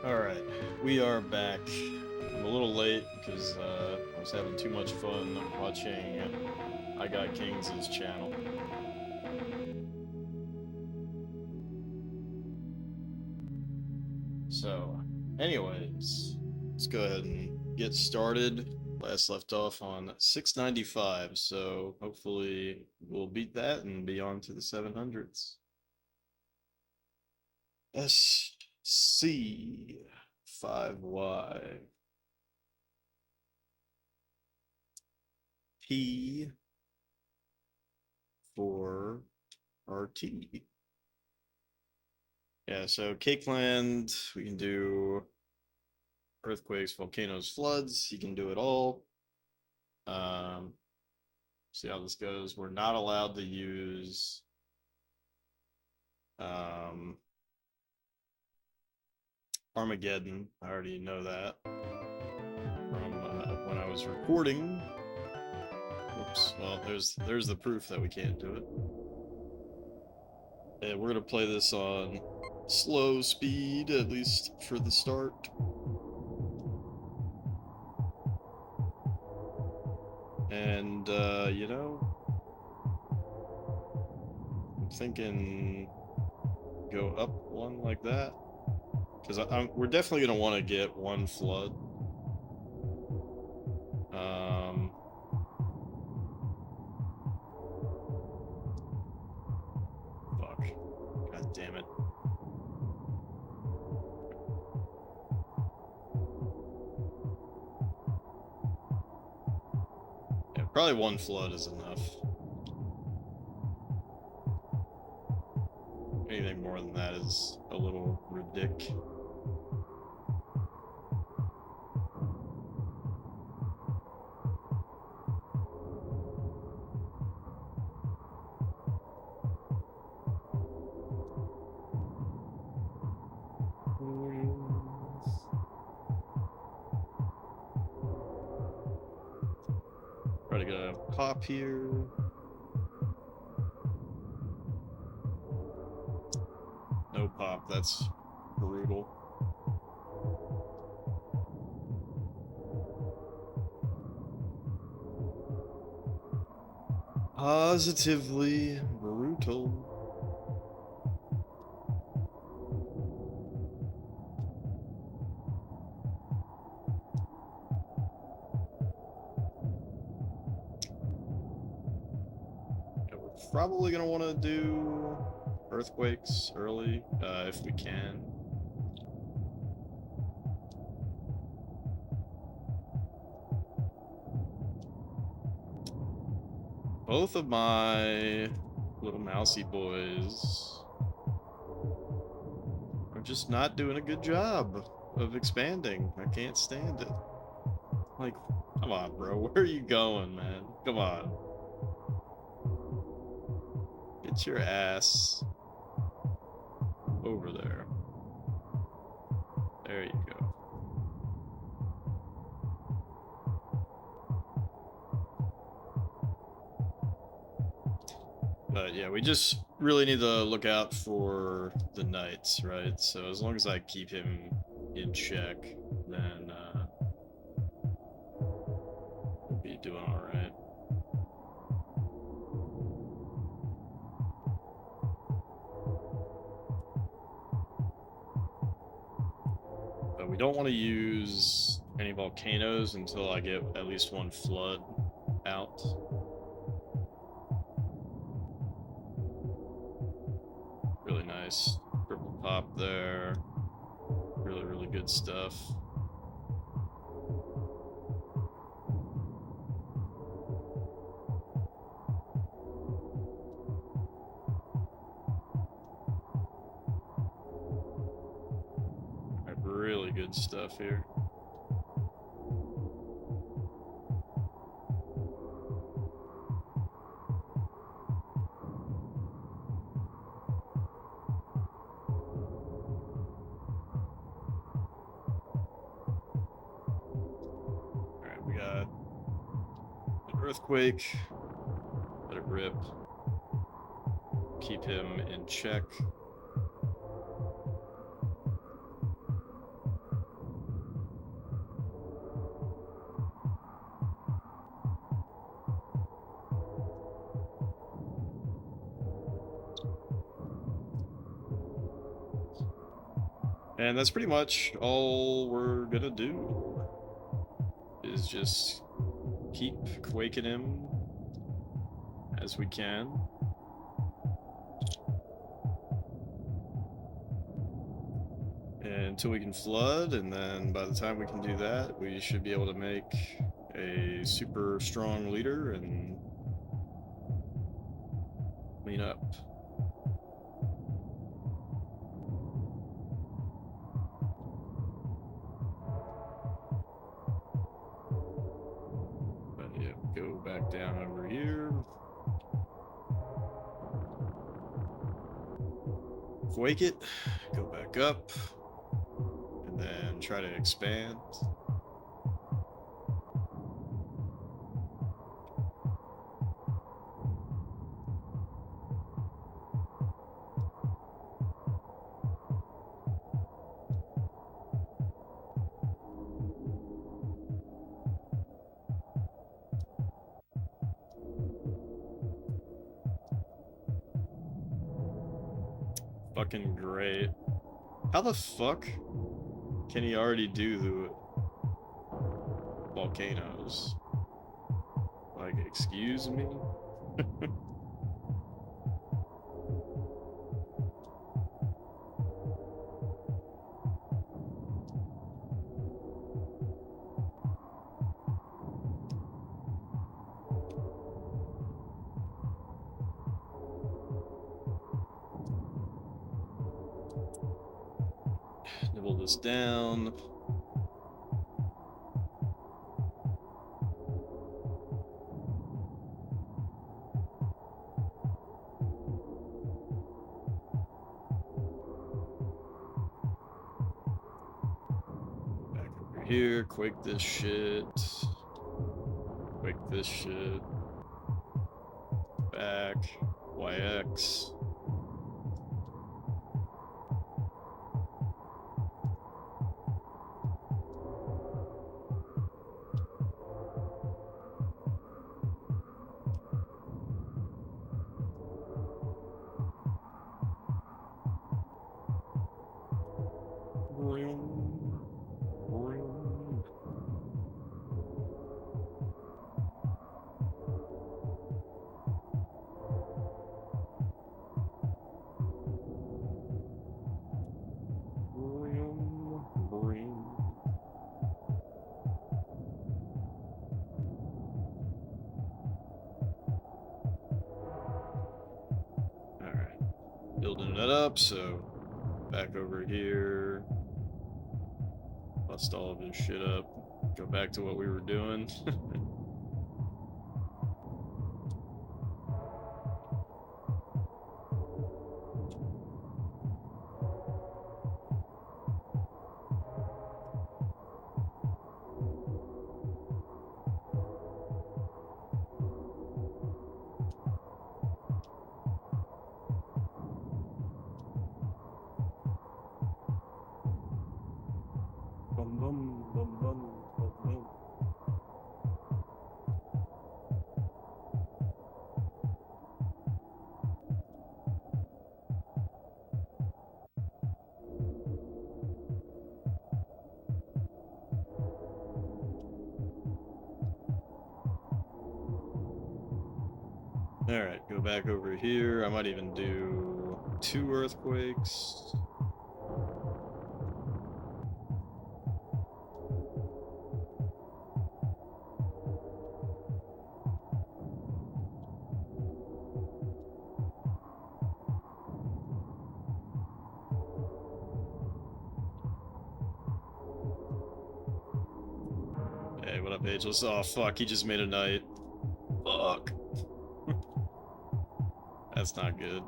Alright, we are back. I'm a little late because I was having too much fun watching I Got Kings' channel. So, anyways, let's go ahead and get started. Last left off on 695, so hopefully we'll beat that and be on to the 700s. SC5Y P for RT. Yeah, so Cakeland, we can do earthquakes, volcanoes, floods. You can do it all. See how this goes. We're not allowed to use Armageddon. I already know that from when I was recording. Oops. Well, there's the proof that we can't do it. And we're gonna play this on slow speed, at least for the start. And you know, I'm thinking go up one like that, because we're definitely gonna want to get one flood. Fuck. God damn it. Yeah, probably one flood is enough. Anything more than that is a little ridiculous. Try to get a pop here. No pop, that's brutal. Positively brutal. Probably gonna want to do earthquakes early, if we can. Both of my little mousy boys are just not doing a good job of expanding. I can't stand it. Like, come on, bro. Where are you going, man? Come on. Get your ass over there. There you go. But yeah, we just really need to look out for the knights, right? So as long as I keep him in check, then we'll be doing all right. But we don't want to use any volcanoes until I get at least one flood out. Really nice purple pop there. Really, really good stuff. Really good stuff here. Alright, we got an earthquake. Let it rip. Keep him in check. And that's pretty much all we're gonna do, is just keep quaking him as we can. Until we can flood, and then by the time we can do that, we should be able to make a super strong leader and clean up. But yeah, go back down over here. Quake it, go back up, and then try to expand. Fucking great. How the fuck can he already do the volcanoes? Like, excuse me? Nibble this down. Back over here, quake this shit. Quake this shit. Back. YX. Building it up, so back over here. Bust all of this shit up. Go back to what we were doing. Bum, bum, bum, bum, bum, bum. Alright, go back over here. I might even do 2 earthquakes. Hey, what up, Ageless? Oh, fuck, he just made a night. Fuck. That's not good.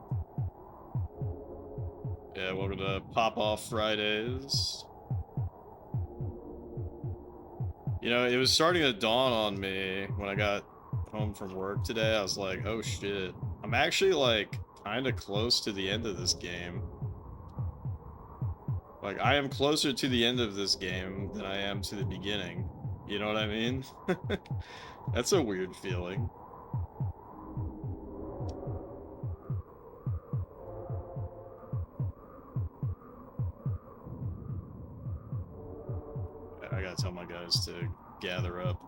Yeah, welcome to Pop Off Fridays. You know, it was starting to dawn on me when I got home from work today. I was like, oh shit. I'm actually, like, kind of close to the end of this game. Like, I am closer to the end of this game than I am to the beginning. You know what I mean? That's a weird feeling. gotta tell my guys to gather up.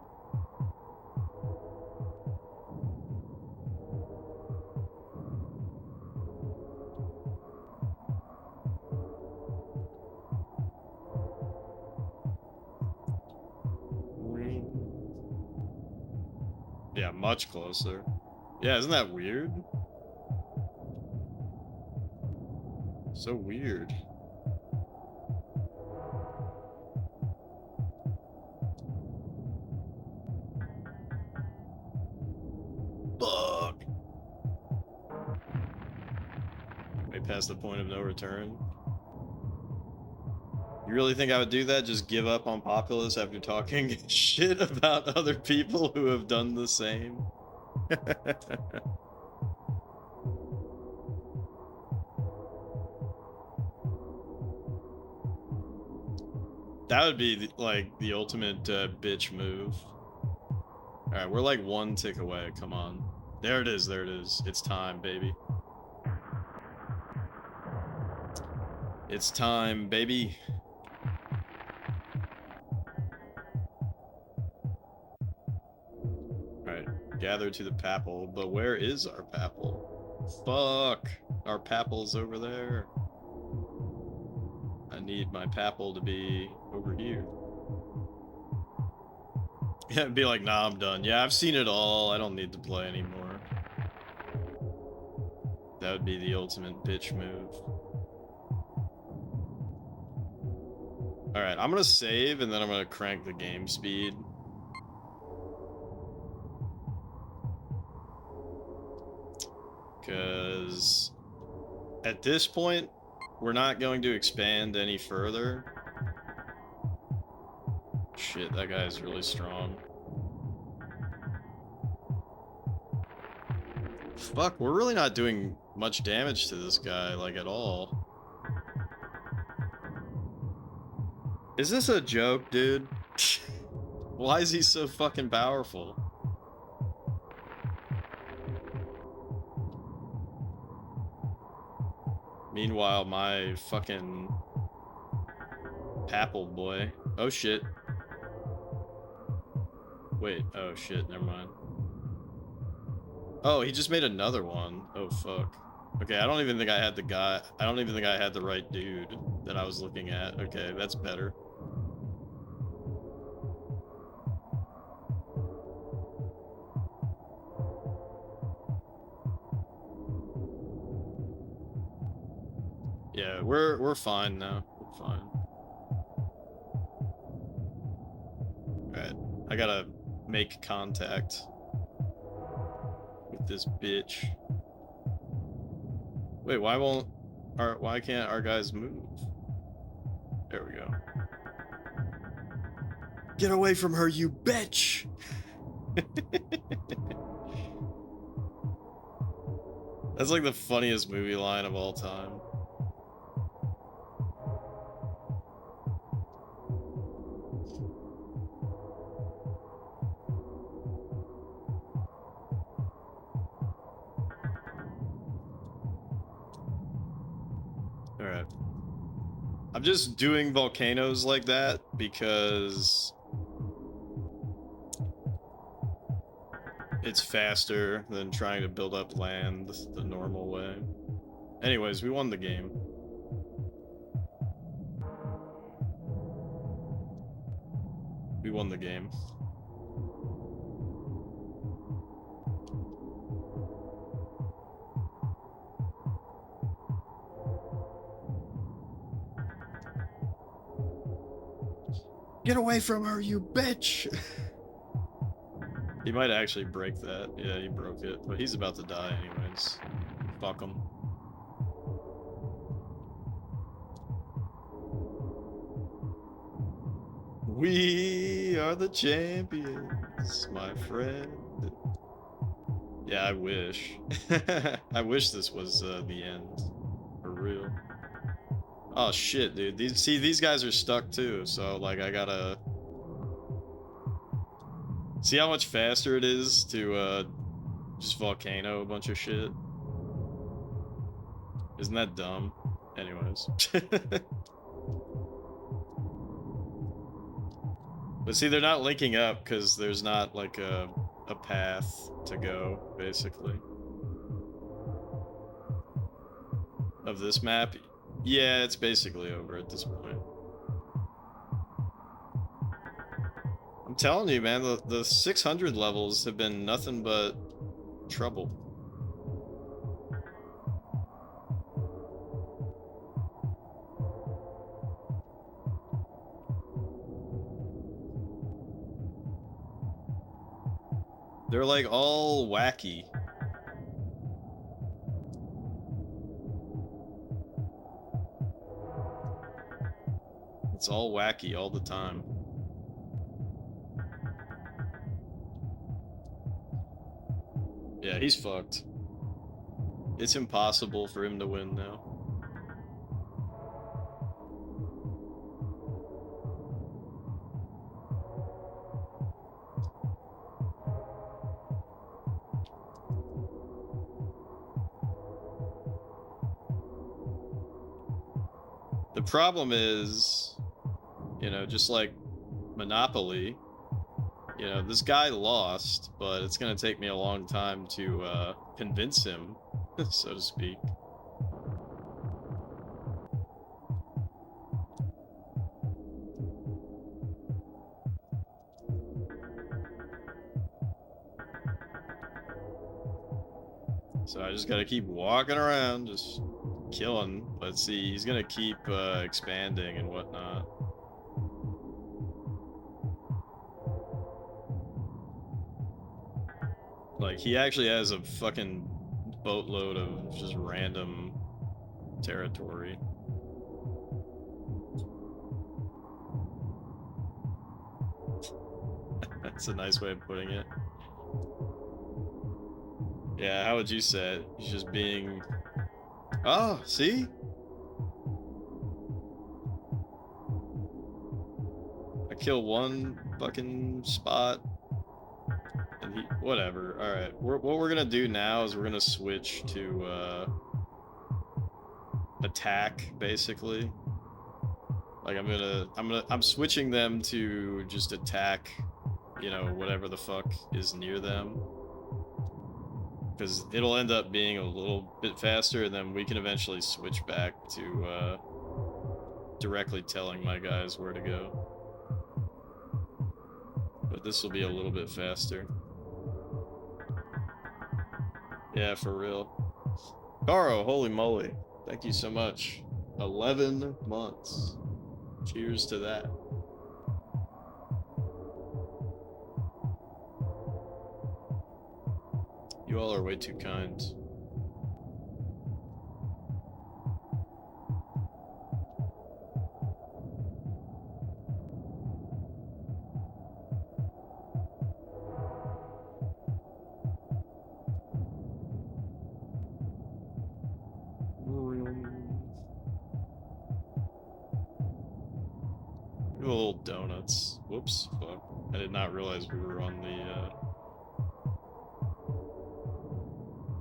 Yeah, much closer. Yeah, isn't that weird? So weird. Fuck! Way past the point of no return. You really think I would do that? Just give up on Populous after talking shit about other people who have done the same? That would be like the ultimate bitch move. Alright, we're like one tick away. Come on. There it is, there it is. It's time, baby. It's time, baby. Alright, gather to the papal. But where is our papal? Fuck! Our papal's over there. I need my papal to be over here. Yeah, it'd be like, nah, I'm done. Yeah, I've seen it all. I don't need to play anymore. That would be the ultimate bitch move. Alright, I'm gonna save and then I'm gonna crank the game speed. Because at this point, we're not going to expand any further. Shit, that guy's really strong. Fuck, we're really not doing much damage to this guy, like, at all. Is this a joke, dude? Why is he so fucking powerful? Meanwhile, my fucking papal boy. Oh shit. Wait, oh shit, never mind. Oh, he just made another one. Oh fuck. Okay, I don't even think I had the guy. I don't even think I had the right dude that I was looking at. Okay, that's better. Yeah, we're fine now. We're fine. Alright, I gotta make contact with this bitch. Wait, why can't our guys move? There we go. Get away from her, you bitch! That's like the funniest movie line of all time. Alright. I'm just doing volcanoes like that because it's faster than trying to build up land the normal way. Anyways, we won the game. We won the game. Get away from her, you bitch! He might actually break that. Yeah, he broke it. But he's about to die anyways. Fuck him. We are the champions, my friend. Yeah, I wish. I wish this was the end. For real. Oh shit, dude. These guys are stuck too, so like I gotta... See how much faster it is to just volcano a bunch of shit? Isn't that dumb? Anyways. But see, they're not linking up because there's not like a path to go, basically. Of this map. Yeah, it's basically over at this point. I'm telling you, man, the 600 levels have been nothing but trouble. They're like all wacky. It's all wacky all the time. Yeah, he's fucked. It's impossible for him to win now. The problem is, you know, just like Monopoly, you know, this guy lost, but it's gonna take me a long time to convince him, so to speak. So I just gotta keep walking around, just killing. But see, he's gonna keep expanding and whatnot. Like, he actually has a fucking boatload of just random territory. That's a nice way of putting it. Yeah, how would you say it? He's just being... Oh, see? I kill one fucking spot. And he... Whatever. Alright. What we're gonna do now is we're gonna switch to, attack, basically. Like, I'm switching them to just attack, you know, whatever the fuck is near them. Because it'll end up being a little bit faster, and then we can eventually switch back to directly telling my guys where to go. But this will be a little bit faster. Yeah, for real. Caro, holy moly. Thank you so much. 11 months. Cheers to that. You all are way too kind. Little donuts. Whoops. Fuck. I did not realize we were on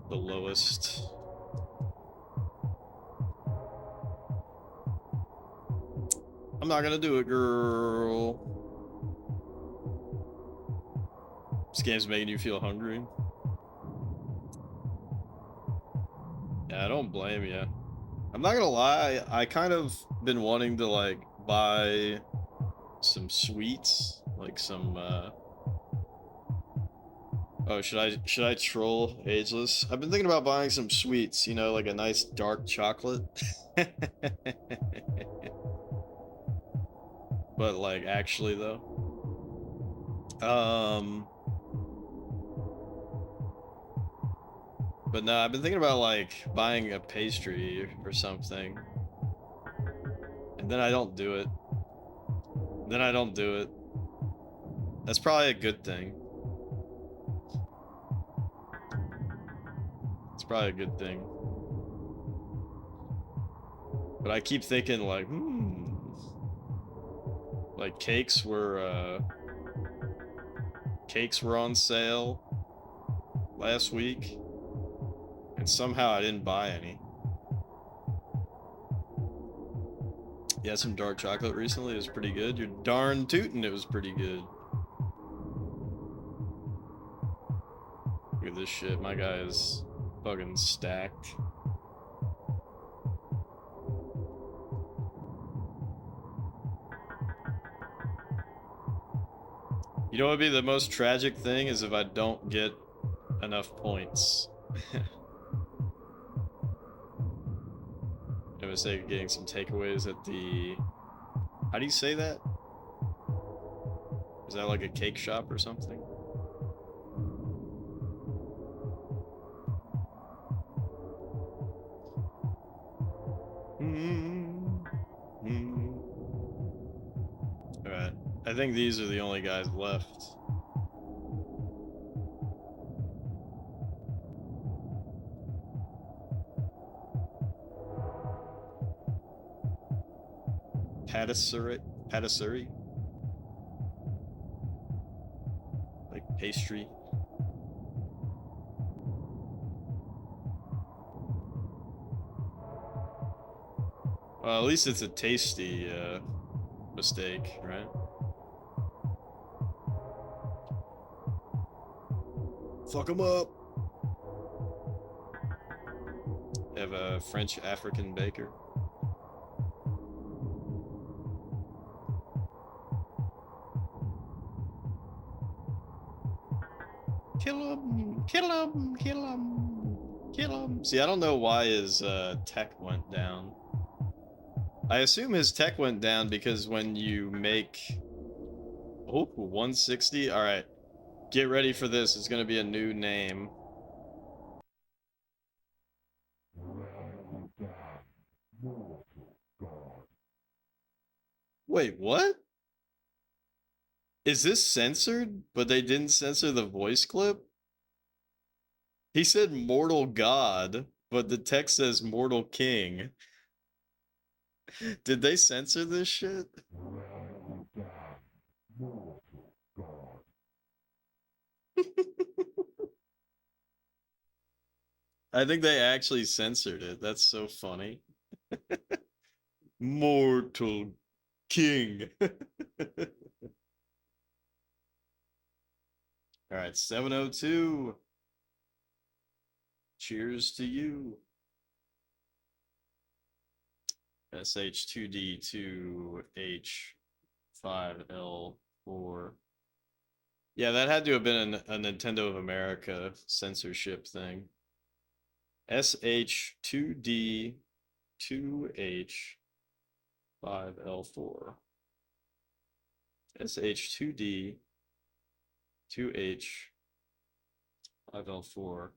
the lowest. I'm not gonna do it, girl. This game's making you feel hungry. Yeah, I don't blame you. I'm not gonna lie, I kind of been wanting to like buy some sweets, like some oh, should I troll Ageless? I've been thinking about buying some sweets, you know, like a nice dark chocolate. But like actually though. But no, I've been thinking about like buying a pastry or something. And then I don't do it. Then I don't do it. That's probably a good thing. It's probably a good thing. But I keep thinking like, like cakes were on sale last week, and somehow I didn't buy any. You had some dark chocolate recently? It was pretty good. You're darn tootin', it was pretty good. Look at this shit. My guy is fucking stacked. You know what would be the most tragic thing is if I don't get enough points. For the sake of getting some takeaways at the... How do you say that? Is that like a cake shop or something? Alright. I think these are the only guys left. Patisserie? Like pastry. Well, at least it's a tasty mistake, right? Fuck them up! They have a French African baker. Kill him! Kill him! Kill him! Kill him! See, I don't know why his tech went down. I assume his tech went down because when you make... Oh, 160? Alright. Get ready for this. It's gonna be a new name. Wait, what? Is this censored? But they didn't censor the voice clip? He said Mortal God, but the text says Mortal King. Did they censor this shit? I think they actually censored it. That's so funny. Mortal King. Alright, 702. Cheers to you. SH2D2H5L4. Yeah, that had to have been a Nintendo of America censorship thing. SH2D2H5L4. SH2D2H5L4.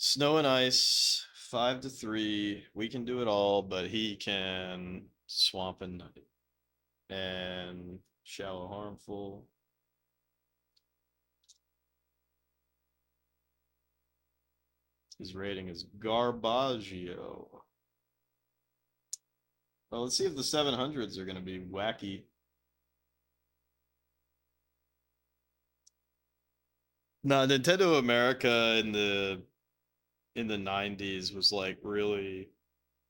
Snow and ice, 5-3. We can do it all, but he can swamp and shallow harmful. His rating is Garbaggio. Well, let's see if the 700s are going to be wacky. No, Nintendo America in the 90s was like really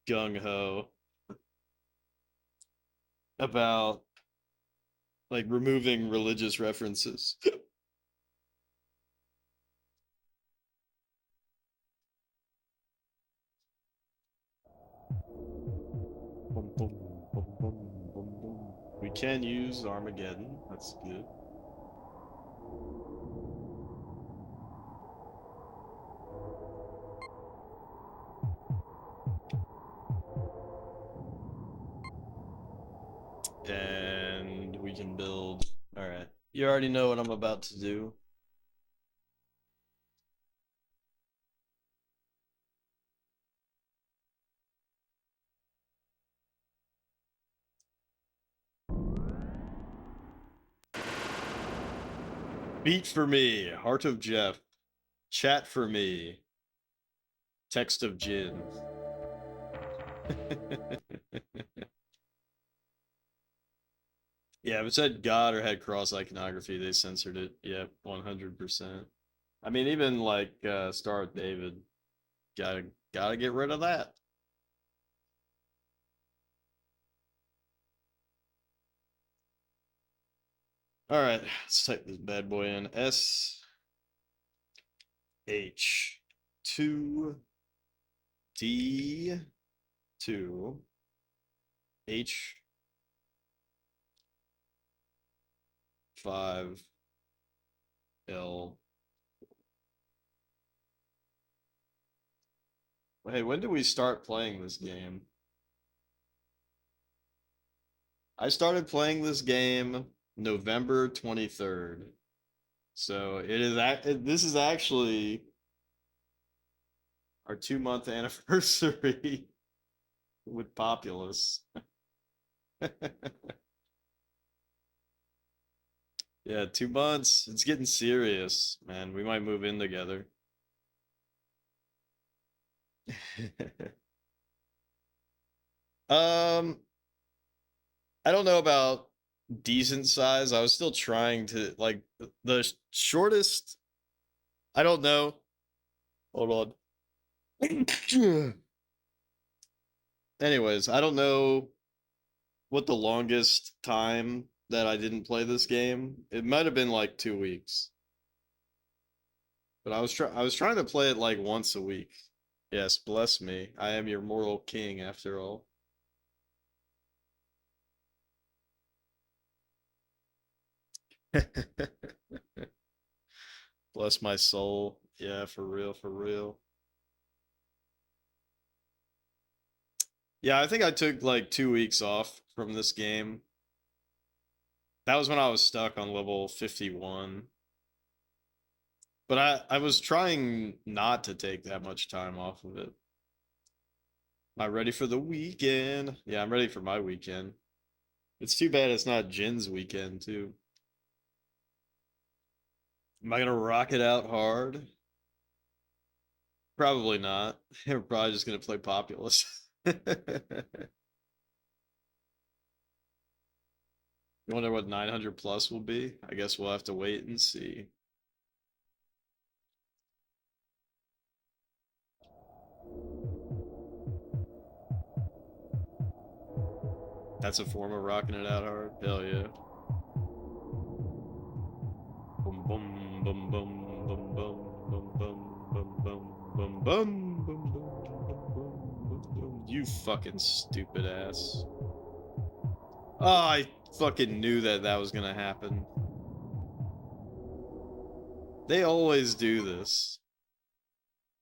gung-ho about like removing religious references. Boom, boom, boom, boom, boom, boom. We can use Armageddon. That's good. And we can build. All right. You already know what I'm about to do. Beat for me, Heart of Jeff. Chat for me, Text of Jin. Yeah, if it said God or had cross iconography, they censored it. Yep, 100%. I mean, even like Star with David, gotta get rid of that. All right, let's type this bad boy in. SH2D2H5L. Hey, when did we start playing this game? I started playing this game November 23rd. So it is this is actually our 2-month anniversary with Populous. Yeah, 2 months. It's getting serious, man. We might move in together. um, I don't know about decent size. I was still trying to like the shortest. I don't know. Hold on. Anyways, I don't know what the longest time that I didn't play this game. It might have been like 2 weeks. But I was trying to play it like once a week. Yes, bless me. I am your moral king after all. Bless my soul. Yeah, for real, for real. Yeah, I think I took like 2 weeks off from this game. That was when I was stuck on level 51. But I was trying not to take that much time off of it. Am I ready for the weekend? Yeah, I'm ready for my weekend. It's too bad it's not Jin's weekend, too. Am I gonna rock it out hard? Probably not. We're probably just gonna play Populous. You wonder what 900 plus will be? I guess we'll have to wait and see. That's a form of rocking it out hard? Hell yeah. Boom, boom, boom, boom, boom, boom, boom, boom, boom, boom, boom, boom, boom, boom, boom. You fucking stupid ass. Oh, I fucking knew that that was gonna happen. They always do this.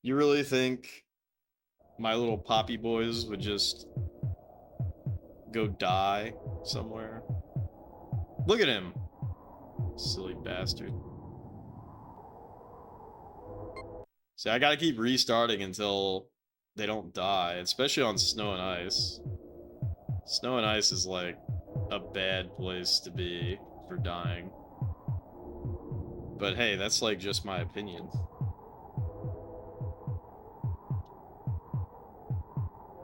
You really think my little poppy boys would just go die somewhere? Look at him. Silly bastard. See, I gotta keep restarting until they don't die, especially on snow and ice. Snow and ice is like a bad place to be for dying. But hey, that's like just my opinion.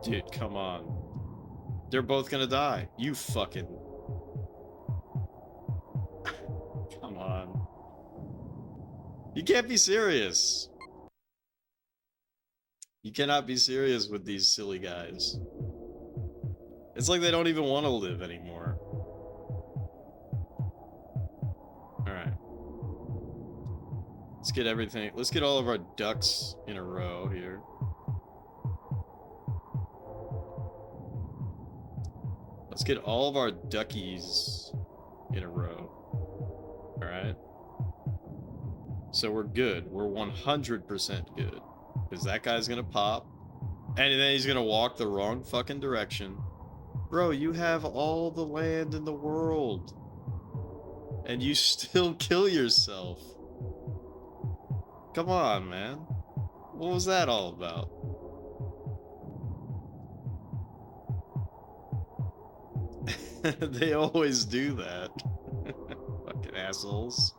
Dude, come on. They're both gonna die. You fucking... Come on. You can't be serious. You cannot be serious with these silly guys. It's like they don't even want to live anymore. Alright. Let's get everything. Let's get all of our ducks in a row here. Let's get all of our duckies in a row. Alright. So we're good. We're 100% good. Because that guy's gonna pop. And then he's gonna walk the wrong fucking direction. Bro, you have all the land in the world. And you still kill yourself. Come on, man. What was that all about? They always do that. Fucking assholes.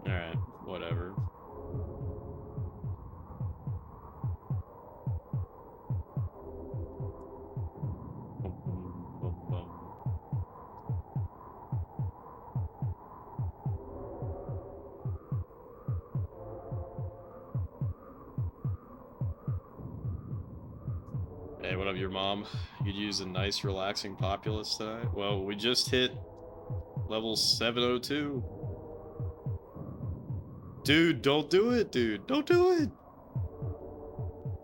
Alright, whatever. Hey, what up, your mom? You'd use a nice, relaxing Populous tonight? Well, we just hit level 702. Dude, don't do it, dude. Don't do it.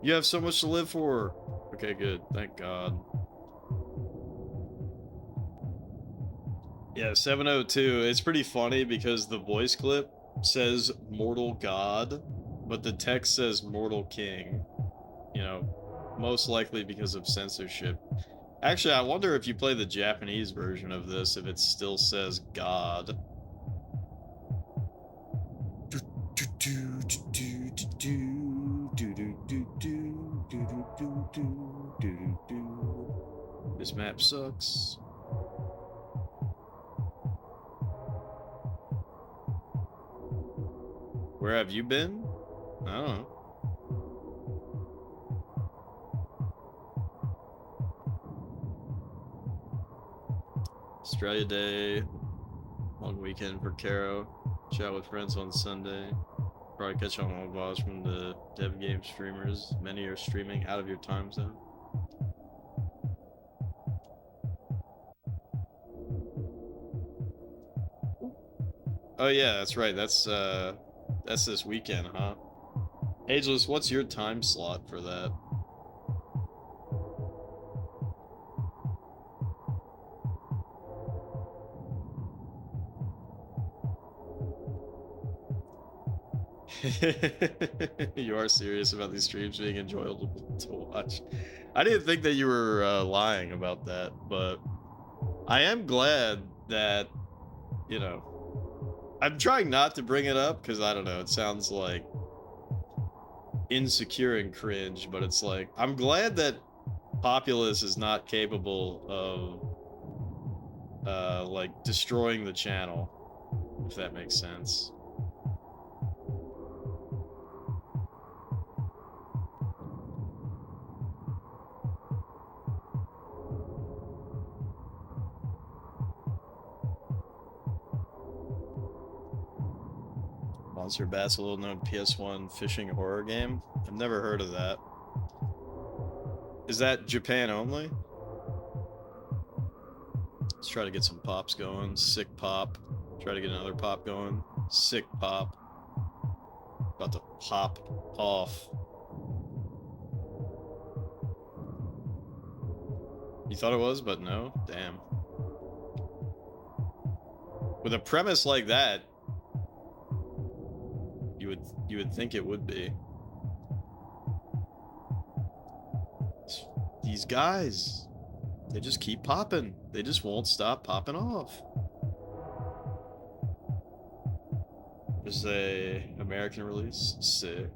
You have so much to live for. Okay, good. Thank God. Yeah, 702. It's pretty funny because the voice clip says Mortal God, but the text says Mortal King. You know, most likely because of censorship. Actually, I wonder if you play the Japanese version of this, if it still says God. This map sucks. Where have you been? I don't know. Australia Day. Long weekend for Caro. Chat with friends on Sunday. Probably catch on all VODs from the dev game streamers. Many are streaming out of your time zone. Oh yeah, that's right. That's this weekend, huh? Ageless, what's your time slot for that? You are serious about these streams being enjoyable to watch. I didn't think that you were lying about that, but I am glad that, you know, I'm trying not to bring it up because I don't know, it sounds like insecure and cringe, but it's like, I'm glad that Populous is not capable of like destroying the channel, if that makes sense. Monster Bass, a little known PS1 fishing horror game. I've never heard of that. Is that Japan only? Let's try to get some pops going. Sick pop. Try to get another pop going. Sick pop. About to pop off. You thought it was, but no? Damn. With a premise like that, you would think it would be. These guys, they just keep popping. They just won't stop popping off. There's a American release. Sick.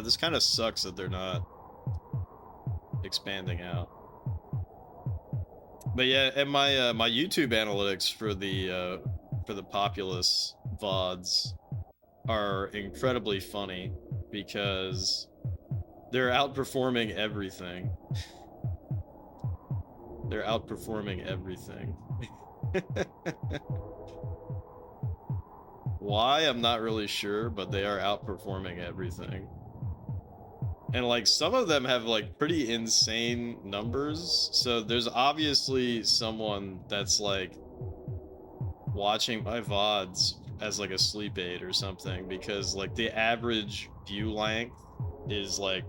This kind of sucks that they're not expanding out. But yeah, and my my YouTube analytics for the Populous VODs are incredibly funny because they're outperforming everything. They're outperforming everything. Why? I'm not really sure, but they are outperforming everything. And like some of them have like pretty insane numbers. So there's obviously someone that's like watching my VODs as like a sleep aid or something, because like the average view length is like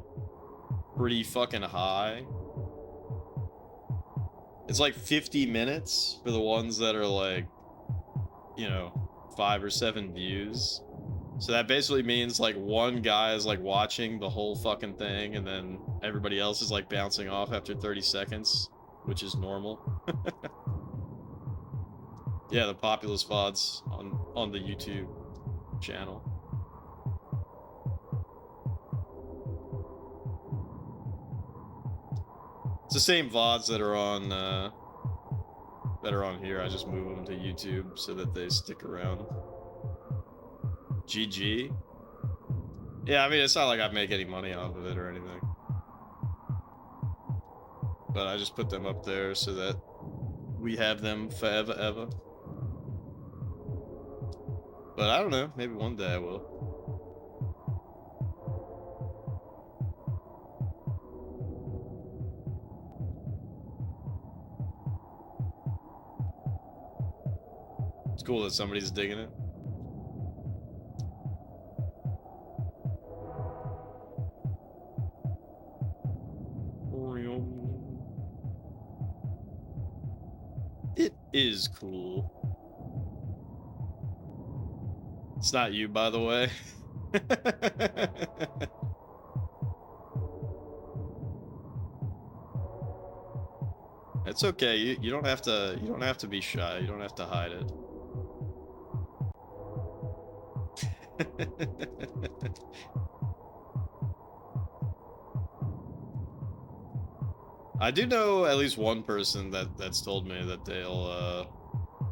pretty fucking high. It's like 50 minutes for the ones that are like, you know, 5 or 7 views. So that basically means like one guy is like watching the whole fucking thing and then everybody else is like bouncing off after 30 seconds, which is normal. Yeah, the Populous VODs on the YouTube channel. the same VODs that are on here. I just move them to YouTube so that they stick around. GG. Yeah, I mean, it's not like I make any money off of it or anything. But I just put them up there so that we have them forever, ever. But I don't know, maybe one day I will. It's cool that somebody's digging it. It is cool. It's not you, by the way. It's okay. You don't have to be shy. You don't have to hide it. I do know at least one person that's told me that they'll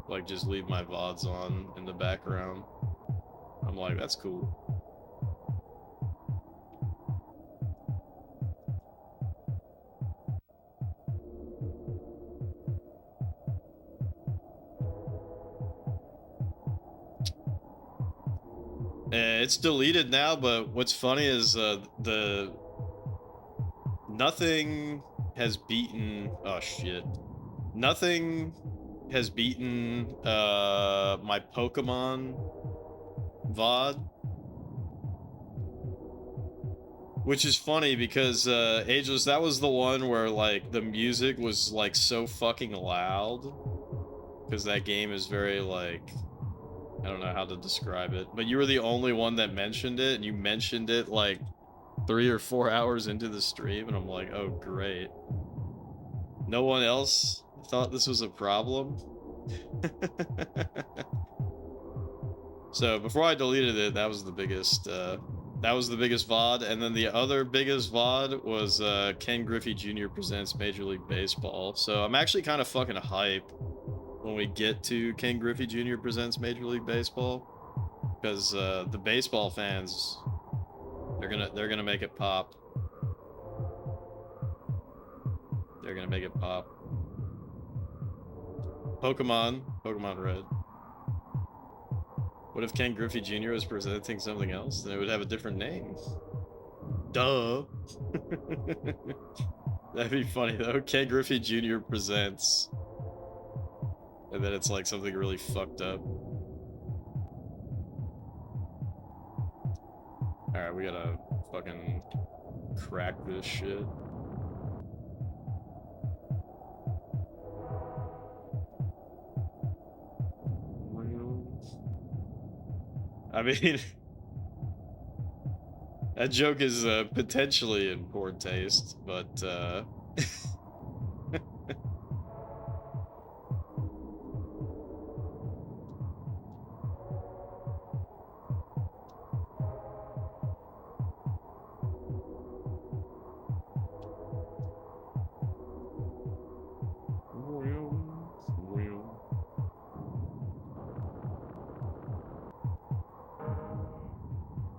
like just leave my VODs on in the background. I'm like, that's cool. It's deleted now, but what's funny is nothing has beaten. Oh shit! Nothing has beaten my Pokemon VOD, which is funny because Ageless, that was the one where like the music was like so fucking loud because that game is very like, I don't know how to describe it, but you were the only one that mentioned it, and you mentioned it like 3 or 4 hours into the stream, and I'm like, oh great. No one else thought this was a problem? So before I deleted it, that was the biggest VOD, and then the other biggest VOD was Ken Griffey Jr. presents Major League Baseball. So I'm actually kind of fucking hype when we get to Ken Griffey Jr. presents Major League Baseball, because the baseball fans, they're gonna make it pop. They're gonna make it pop. Pokemon Red. What if Ken Griffey Jr. was presenting something else? Then it would have a different name. Duh. That'd be funny though. Ken Griffey Jr. presents, and then it's like something really fucked up. Alright, we gotta fucking crack this shit. I mean, that joke is potentially in poor taste, but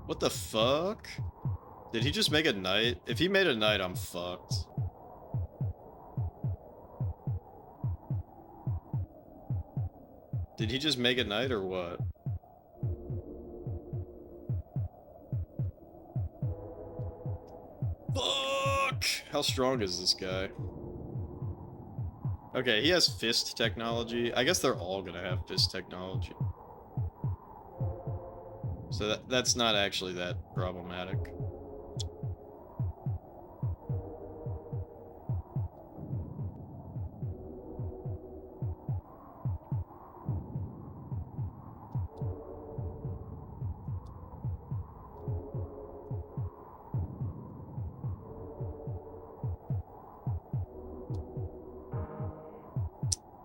what the fuck? Did he just make a knight? If he made a knight, I'm fucked. Did he just make a knight or what? Fuck! How strong is this guy? Okay, he has fist technology. I guess they're all gonna have fist technology. So that's not actually that problematic.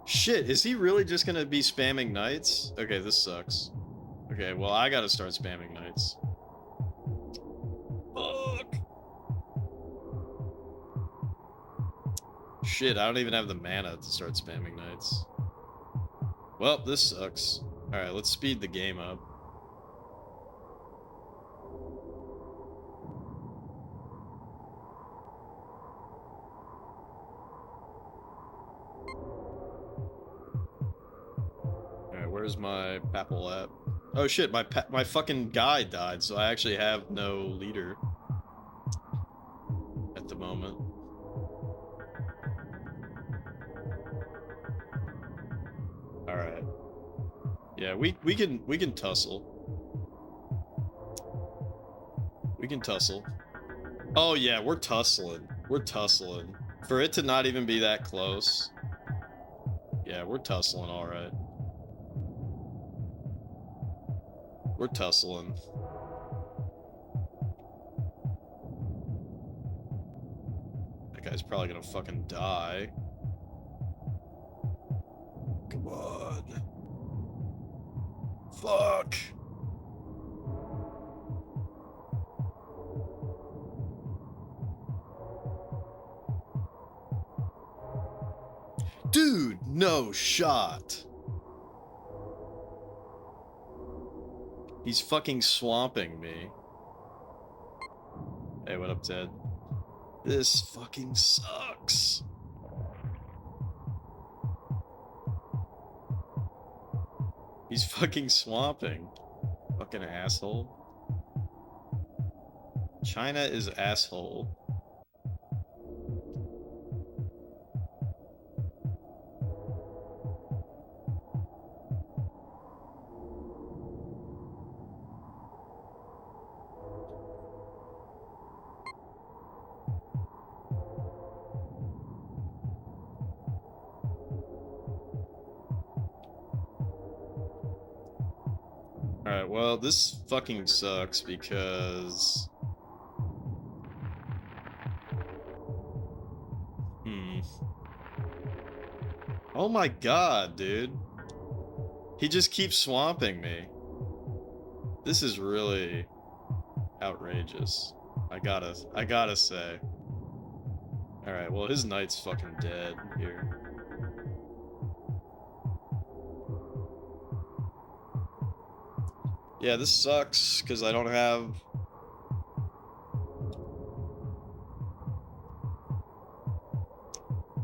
Shit, is he really just gonna be spamming knights? Okay, this sucks. Okay, well, I gotta start spamming knights. Fuck! Shit, I don't even have the mana to start spamming knights. Well, this sucks. Alright, let's speed the game up. Alright, where's my Papal at? Oh shit, my fucking guy died, so I actually have no leader at the moment. Alright. Yeah, we can tussle. We can tussle. Oh yeah, we're tussling. We're tussling. For it to not even be that close. Yeah, we're tussling alright. We're tussling. That guy's probably gonna fucking die. Come on. Fuck. Dude, no shot. He's fucking swamping me. Hey, what up, Ted? This fucking sucks. He's fucking swamping. Fucking asshole. China is asshole. Alright, well, this fucking sucks because... Oh my god, dude. He just keeps swamping me. This is really outrageous. I gotta say. Alright, well, his knight's fucking dead here. Yeah, this sucks, because I don't have...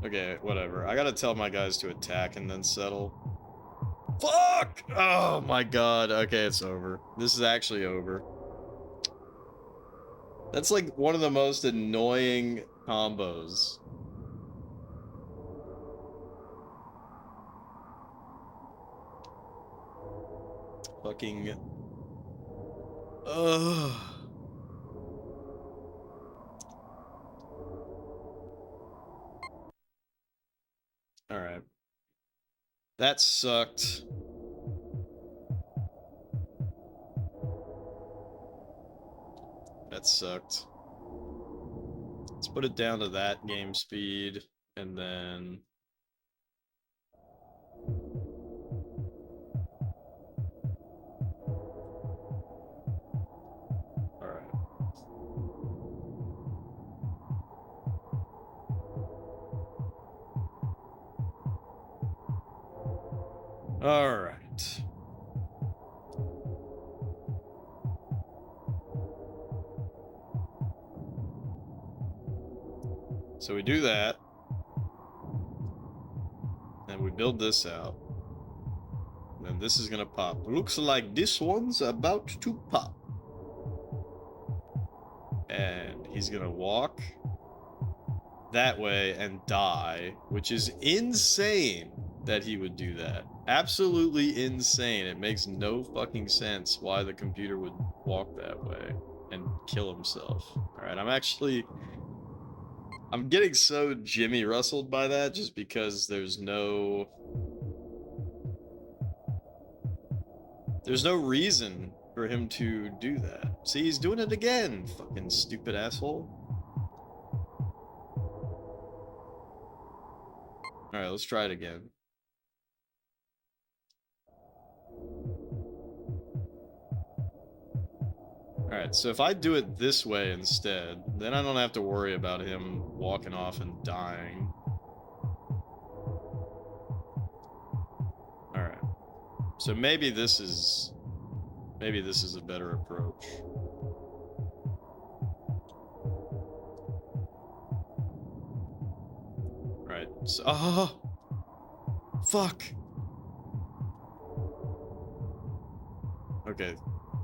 Okay, whatever. I gotta tell my guys to attack and then settle. Fuck! Oh my god. Okay, it's over. This is actually over. That's like one of the most annoying combos. Fucking... Ugh. Alright. That sucked. That sucked. Let's put it down to that game speed, and then... Alright. Alright. So we do that. And we build this out. And then this is gonna pop. Looks like this one's about to pop. And he's gonna walk that way and die, which is insane that he would do that. Absolutely insane. It makes no fucking sense why the computer would walk that way and kill himself. Alright, I'm getting so Jimmy Rustled by that just because there's no reason for him to do that. See, he's doing it again, fucking stupid asshole. Alright, let's try it again. Alright, so if I do it this way instead, then I don't have to worry about him walking off and dying. So maybe this is a better approach. Right. So, oh, fuck. Okay.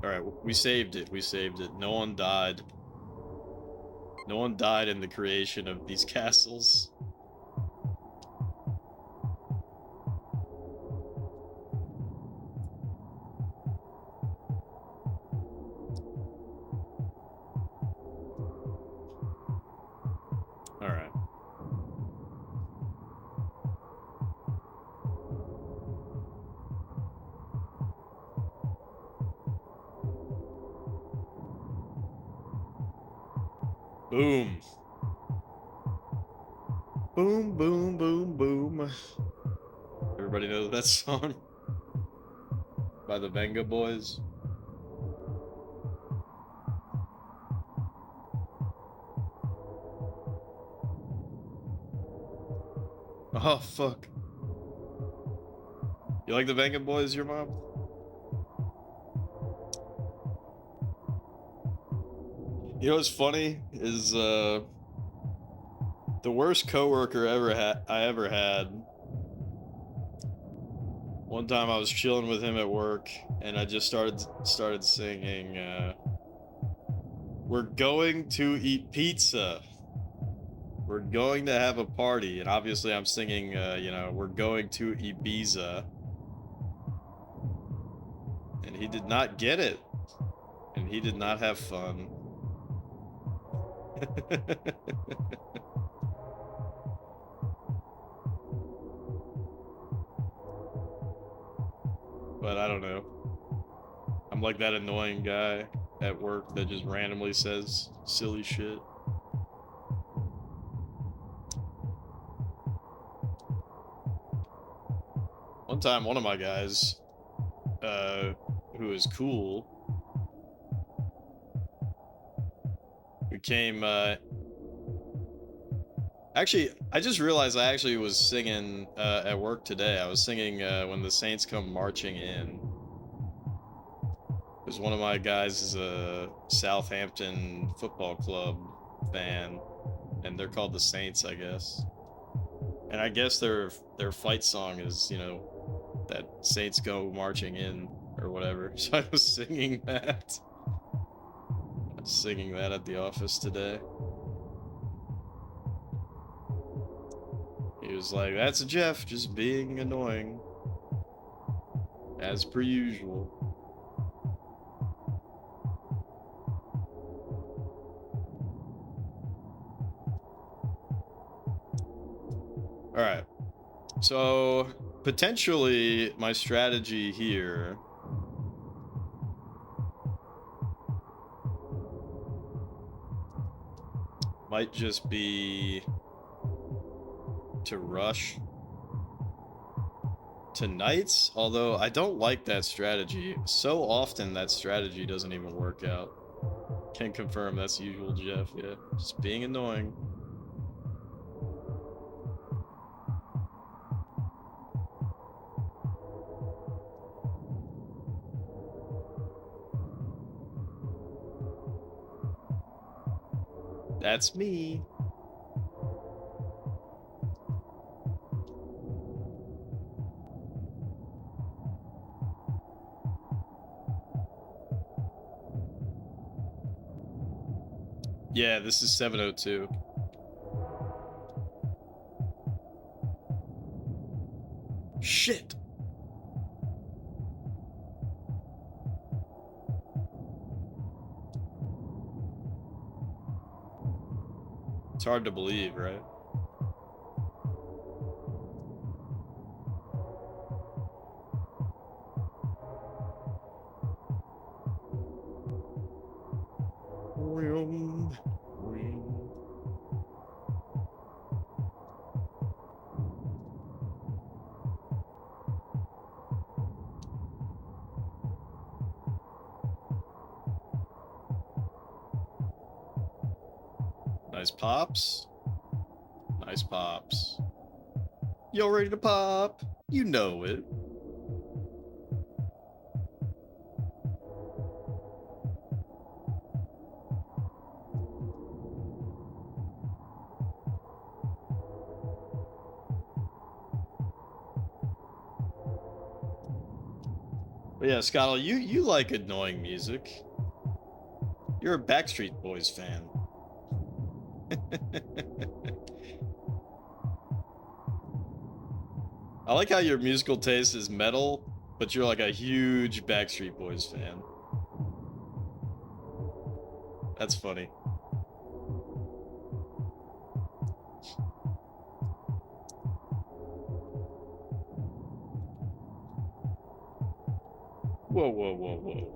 All right. We saved it. We saved it. No one died. No one died in the creation of these castles. All right. Boom. Boom, boom, boom, boom. Everybody knows that song? By the Venga Boys. Oh, fuck. You like the Venga Boys, your mom? You know what's funny is the worst coworker I ever had. One time I was chilling with him at work and I just started singing we're going to eat pizza. We're going to have a party, and obviously I'm singing you know, we're going to Ibiza. And he did not get it. And he did not have fun. But I don't know. I'm like that annoying guy at work that just randomly says silly shit. One time, one of my guys, who is cool, who came, actually, I just realized I actually was singing at work today. I was singing When the Saints Come Marching In. Because one of my guys is a Southampton football club fan, and they're called the Saints, I guess. And I guess their fight song is, you know, that Saints Go Marching In, or whatever. So I was singing that. I was singing that at the office today. He was like, that's Jeff, just being annoying. As per usual. Alright. So, potentially, my strategy here might just be to rush to knights, although I don't like that strategy. So often that strategy doesn't even work out. Can confirm that's usual Jeff, yeah. Just being annoying. That's me. Yeah, this is 702. Shit. It's hard to believe, right? Nice pops. Nice pops. Y'all ready to pop? You know it. But yeah, Scottle, you like annoying music. You're a Backstreet Boys fan. I like how your musical taste is metal, but you're like a huge Backstreet Boys fan. That's funny. Whoa, whoa, whoa, whoa.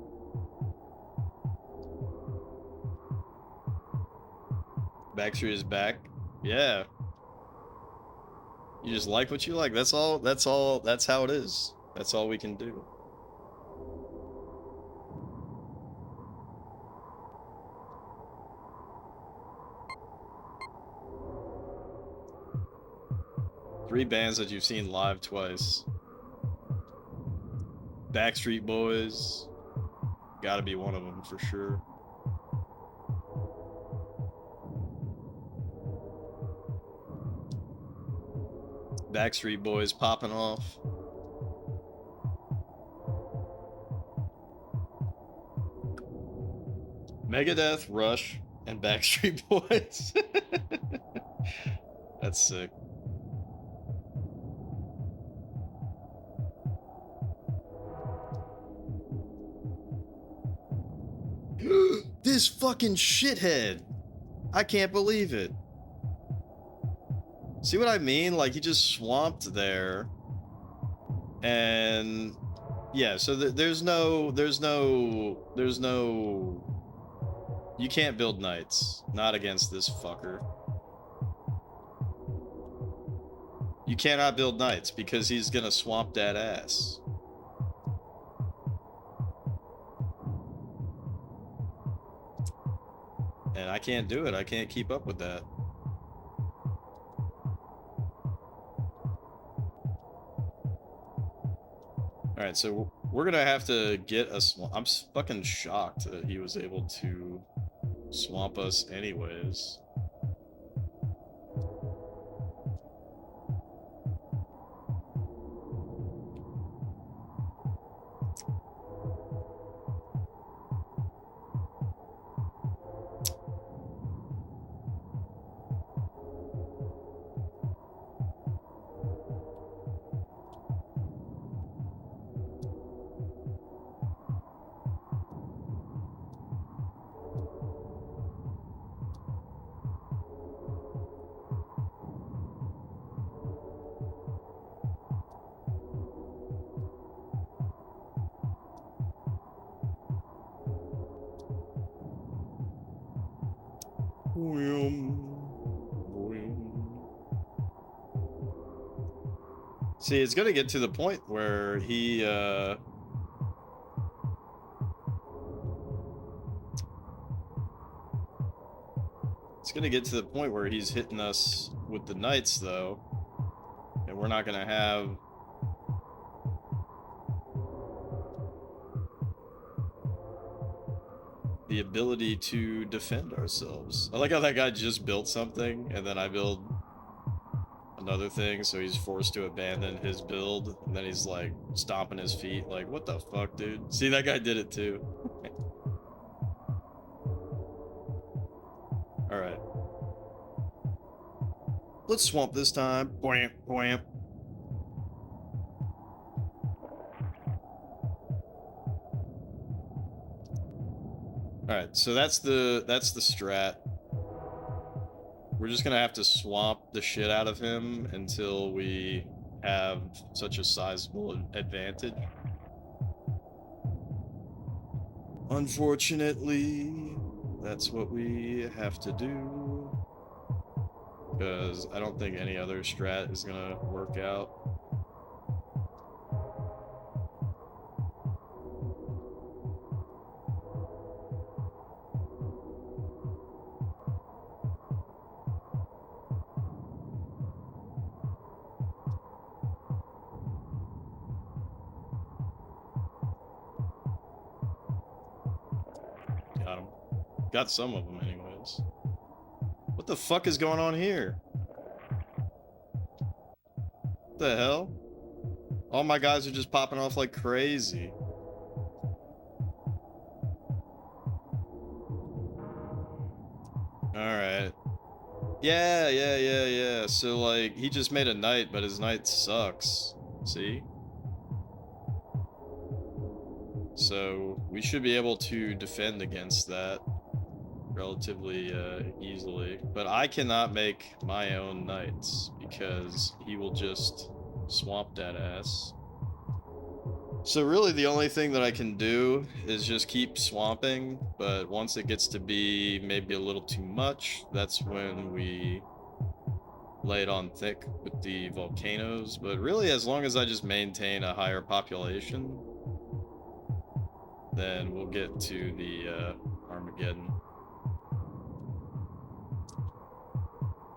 Backstreet is back. Yeah. You just like what you like. That's all. That's how it is. That's all we can do. Three bands that you've seen live twice. Backstreet Boys. Gotta be one of them for sure. Backstreet Boys popping off. Megadeth, Rush, and Backstreet Boys. That's sick. This fucking shithead. I can't believe it. See what I mean? Like, he just swamped there. And yeah, so there's no, you can't build knights. Not against this fucker. You cannot build knights because he's gonna swamp that ass. And I can't do it. I can't keep up with that. Alright, so we're gonna have to get a swamp. I'm fucking shocked that he was able to swamp us anyways. See, it's gonna get to the point where he, it's gonna get to the point where he's hitting us with the knights, though. And we're not gonna have... the ability to defend ourselves. I like how that guy just built something, and then I build another thing, so he's forced to abandon his build, and then he's like stomping his feet like, what the fuck, dude? See, that guy did it too. Alright. Let's swamp this time. Bwamp, bwamp. Alright, so that's the strat. We're just gonna have to swamp the shit out of him until we have such a sizable advantage. Unfortunately, that's what we have to do. Because I don't think any other strat is gonna work out. Got him. Got some of them anyways. What the fuck is going on here? What the hell? All my guys are just popping off like crazy. Yeah. So, like, he just made a knight, but his knight sucks. See? So, we should be able to defend against that relatively easily. But I cannot make my own knights because he will just swamp that ass. So really the only thing that I can do is just keep swamping, but once it gets to be maybe a little too much, that's when we lay it on thick with the volcanoes. But really, as long as I just maintain a higher population, then we'll get to the Armageddon.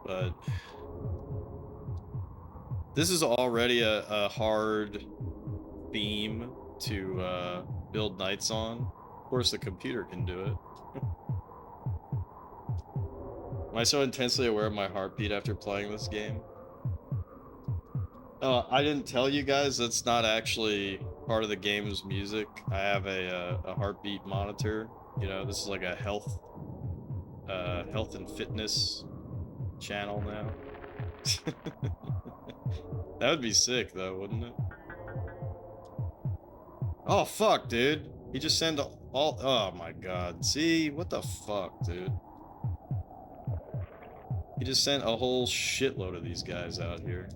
But this is already a hard theme to build knights on. Of course, the computer can do it. Am I so intensely aware of my heartbeat after playing this game? I didn't tell you guys that's not actually part of the game's music. I have a heartbeat monitor. You know, this is like a health and fitness channel now. That would be sick though, wouldn't it? Oh fuck, dude. He just sent all. Oh my god. See, what the fuck, dude? He just sent a whole shitload of these guys out here.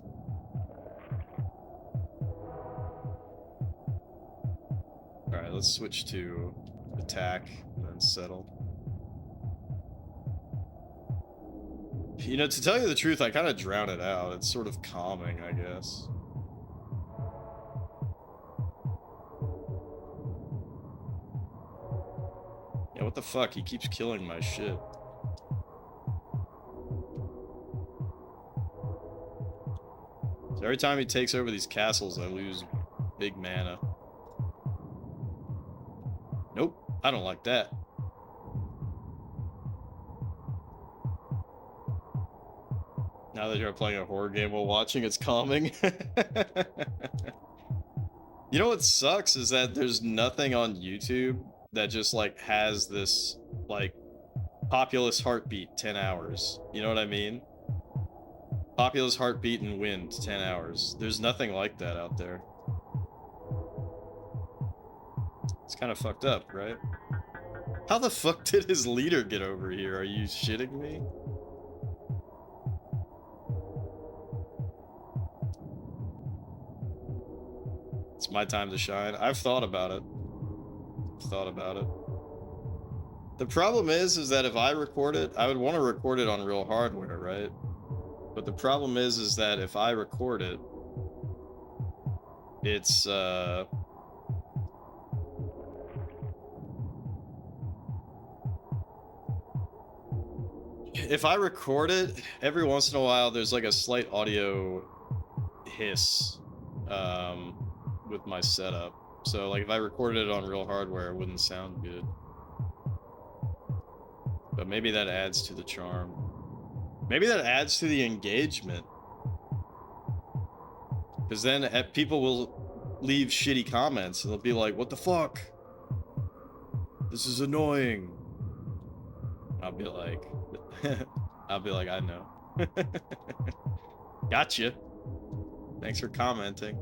Alright, let's switch to attack and then settle. You know, to tell you the truth, I kind of drown it out. It's sort of calming, I guess. Yeah, what the fuck? He keeps killing my shit. So every time he takes over these castles, I lose big mana. Nope, I don't like that. Now that you're playing a horror game while watching, it's calming. You know what sucks is that there's nothing on YouTube that just like has this like Populous heartbeat 10 hours. You know what I mean? Populous heartbeat and wind 10 hours. There's nothing like that out there. It's kind of fucked up, right? How the fuck did his leader get over here? Are you shitting me? It's my time to shine. I've thought about it. The problem is that if I record it, I would want to record it on real hardware, right? But the problem is that if I record it, it's if I record it, every once in a while there's like a slight audio hiss with my setup. So like if I recorded it on real hardware, it wouldn't sound good. But maybe that adds to the charm. Maybe that adds to the engagement. Because then people will leave shitty comments and they'll be like, what the fuck? This is annoying. I'll be like, I know. Gotcha. Thanks for commenting.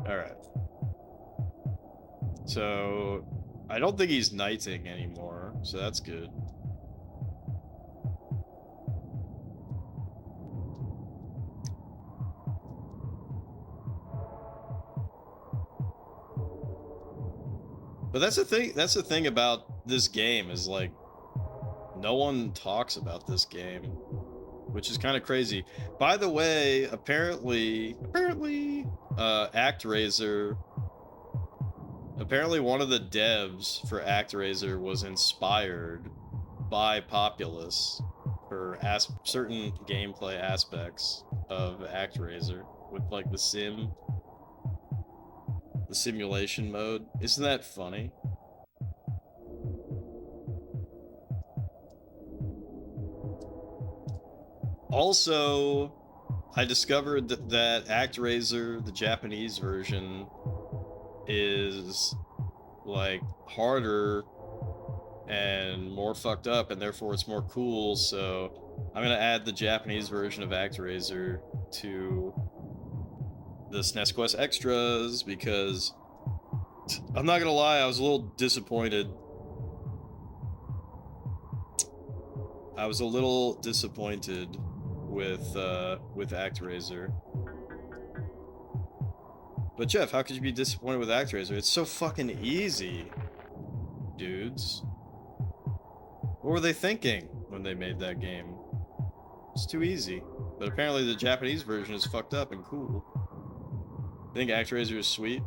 Alright. So, I don't think he's knighting anymore, so that's good. But that's the thing about this game is like no one talks about this game, which is kind of crazy. By the way, apparently ActRaiser, apparently one of the devs for ActRaiser was inspired by Populous for certain gameplay aspects of ActRaiser with like the sim the simulation mode. Isn't that funny? Also, I discovered that ActRaiser, the Japanese version, is like harder and more fucked up, and therefore it's more cool. So I'm gonna add the Japanese version of ActRaiser to the SNES Quest extras because I'm not gonna lie, I was a little disappointed. With ActRaiser. But Jeff, how could you be disappointed with ActRaiser? It's so fucking easy, dudes. What were they thinking when they made that game? It's too easy. But apparently the Japanese version is fucked up and cool. I think ActRaiser is sweet.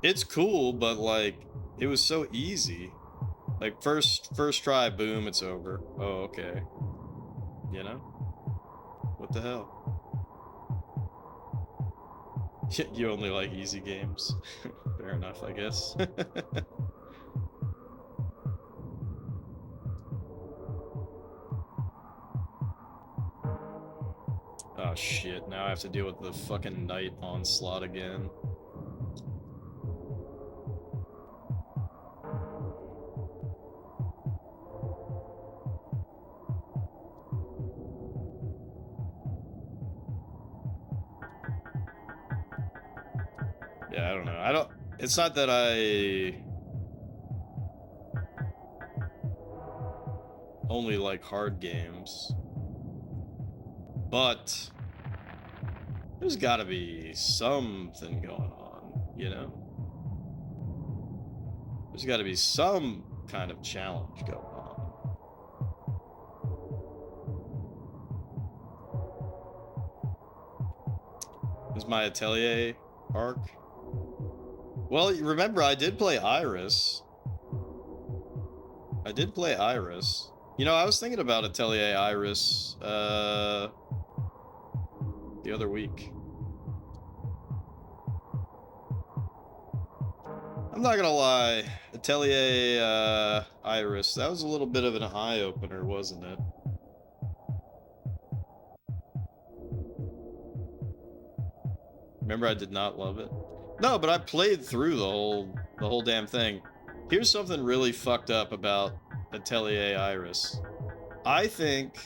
It's cool, but like, it was so easy. Like, first try, boom, it's over. Oh, okay. You know? What the hell? You only like easy games. Fair enough, I guess. Oh shit, now I have to deal with the fucking Knight Onslaught again. Yeah, I don't know. It's not that I only like hard games, but there's gotta be something going on, you know? There's gotta be some kind of challenge going on. Is my Atelier arc? Well, remember, I did play Iris. You know, I was thinking about Atelier Iris, the other week. I'm not gonna lie, Atelier, Iris, that was a little bit of an eye-opener, wasn't it? Remember, I did not love it? No, but I played through the whole damn thing. Here's something really fucked up about Atelier Iris. I think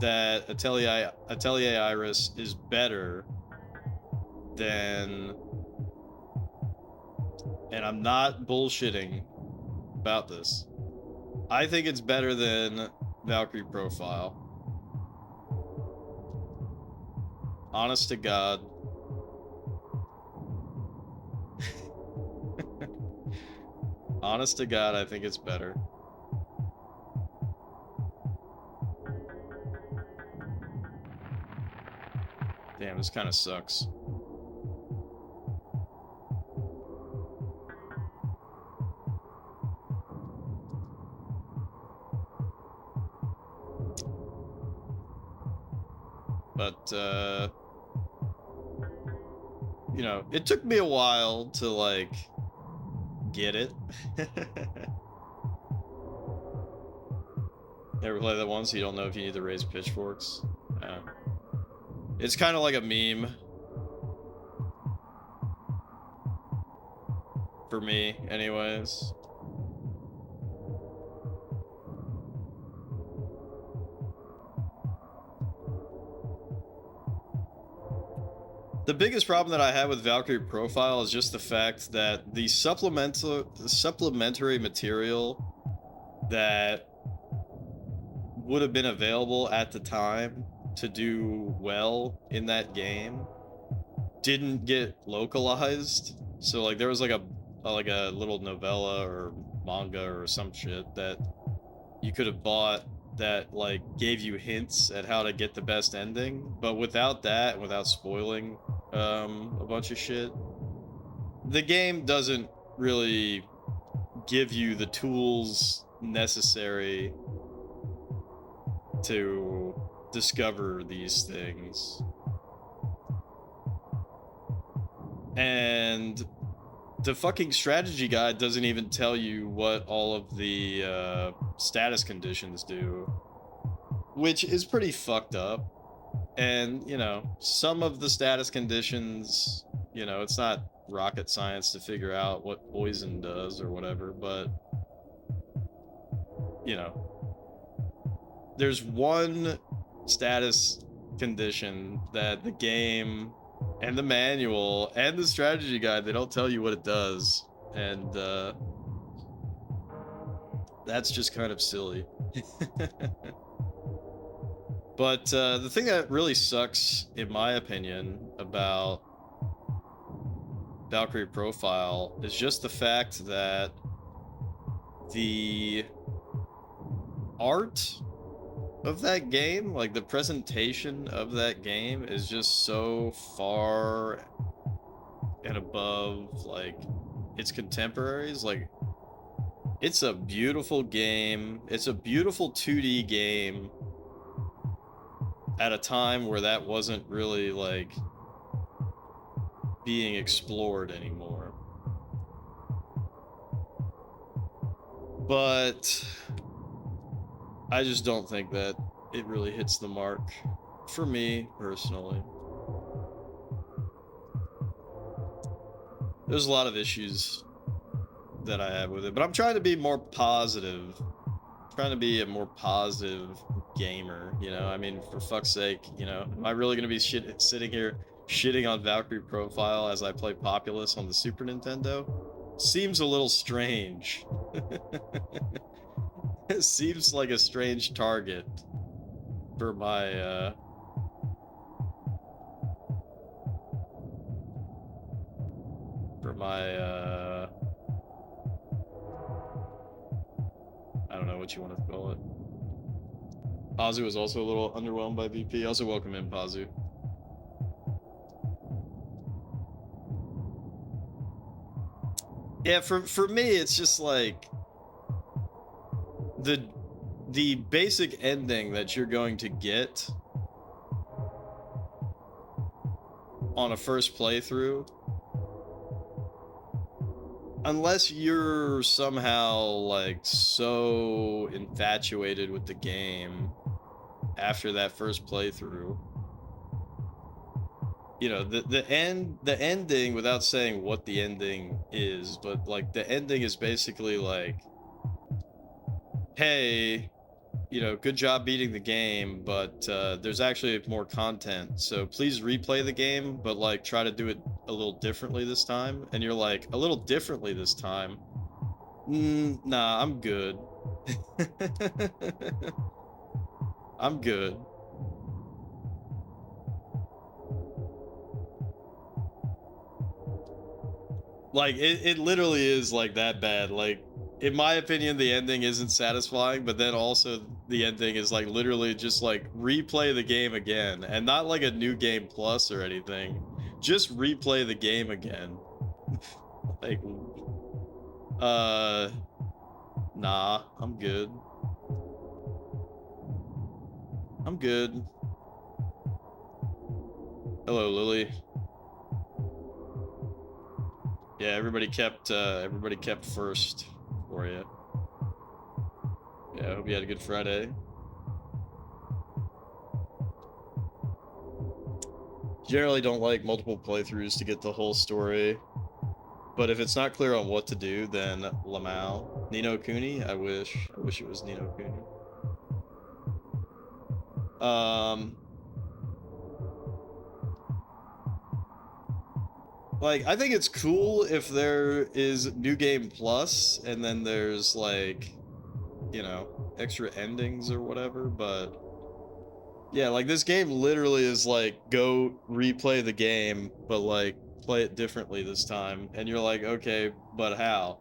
that Atelier Iris is better than, and I'm not bullshitting about this, I think it's better than Valkyrie Profile. Honest to God. Honest to God, I think it's better. Damn, this kind of sucks. But, you know, it took me a while to, like, get it. Never play that one, so you don't know if you need to raise pitchforks. It's kind of like a meme. For me, anyways. The biggest problem that I have with Valkyrie Profile is just the fact that the supplementary material that would have been available at the time to do well in that game didn't get localized. So like there was like a little novella or manga or some shit that you could have bought that like gave you hints at how to get the best ending, but without that, without spoiling a bunch of shit, the game doesn't really give you the tools necessary to discover these things. And the fucking strategy guide doesn't even tell you what all of the status conditions do, which is pretty fucked up. And, you know, some of the status conditions, you know, it's not rocket science to figure out what poison does or whatever, but, you know, there's one status condition that the game and the manual and the strategy guide, they don't tell you what it does. And that's just kind of silly. But the thing that really sucks, in my opinion, about Valkyrie Profile is just the fact that the art of that game, like the presentation of that game, is just so far and above like its contemporaries. Like, it's a beautiful game. It's a beautiful 2D game at a time where that wasn't really like being explored anymore. But I just don't think that it really hits the mark for me personally. There's a lot of issues that I have with it, but I'm trying to be more positive. I'm trying to be a more positive gamer, you know? I mean, for fuck's sake, you know, am I really gonna be sitting here shitting on Valkyrie Profile as I play Populous on the Super Nintendo? Seems a little strange. It seems like a strange target for my I don't know what you want to call it. Pazu is also a little underwhelmed by VP. Also welcome in, Pazu. Yeah, for me, it's just like the basic ending that you're going to get on a first playthrough, unless you're somehow like so infatuated with the game after that first playthrough, you know, the ending, without saying what the ending is, but like the ending is basically like, hey, you know, good job beating the game, but there's actually more content, so please replay the game, but like try to do it a little differently this time. And you're like, a little differently this time? Nah, I'm good. I'm good. Like, it literally is like that bad. Like, in my opinion, the ending isn't satisfying, but then also the ending is like literally just like replay the game again, and not like a new game plus or anything. Just replay the game again. Like, nah, I'm good. I'm good. Hello, Lily. Yeah, everybody kept first for you. Yeah, I hope you had a good Friday. Generally don't like multiple playthroughs to get the whole story, but if it's not clear on what to do, then Lamau. Nino Kuni? I wish it was Nino Kuni. Like, I think it's cool if there is New Game Plus, and then there's, like, you know, extra endings or whatever, but yeah, like, this game literally is like, go replay the game, but, like, play it differently this time, and you're like, okay, but how?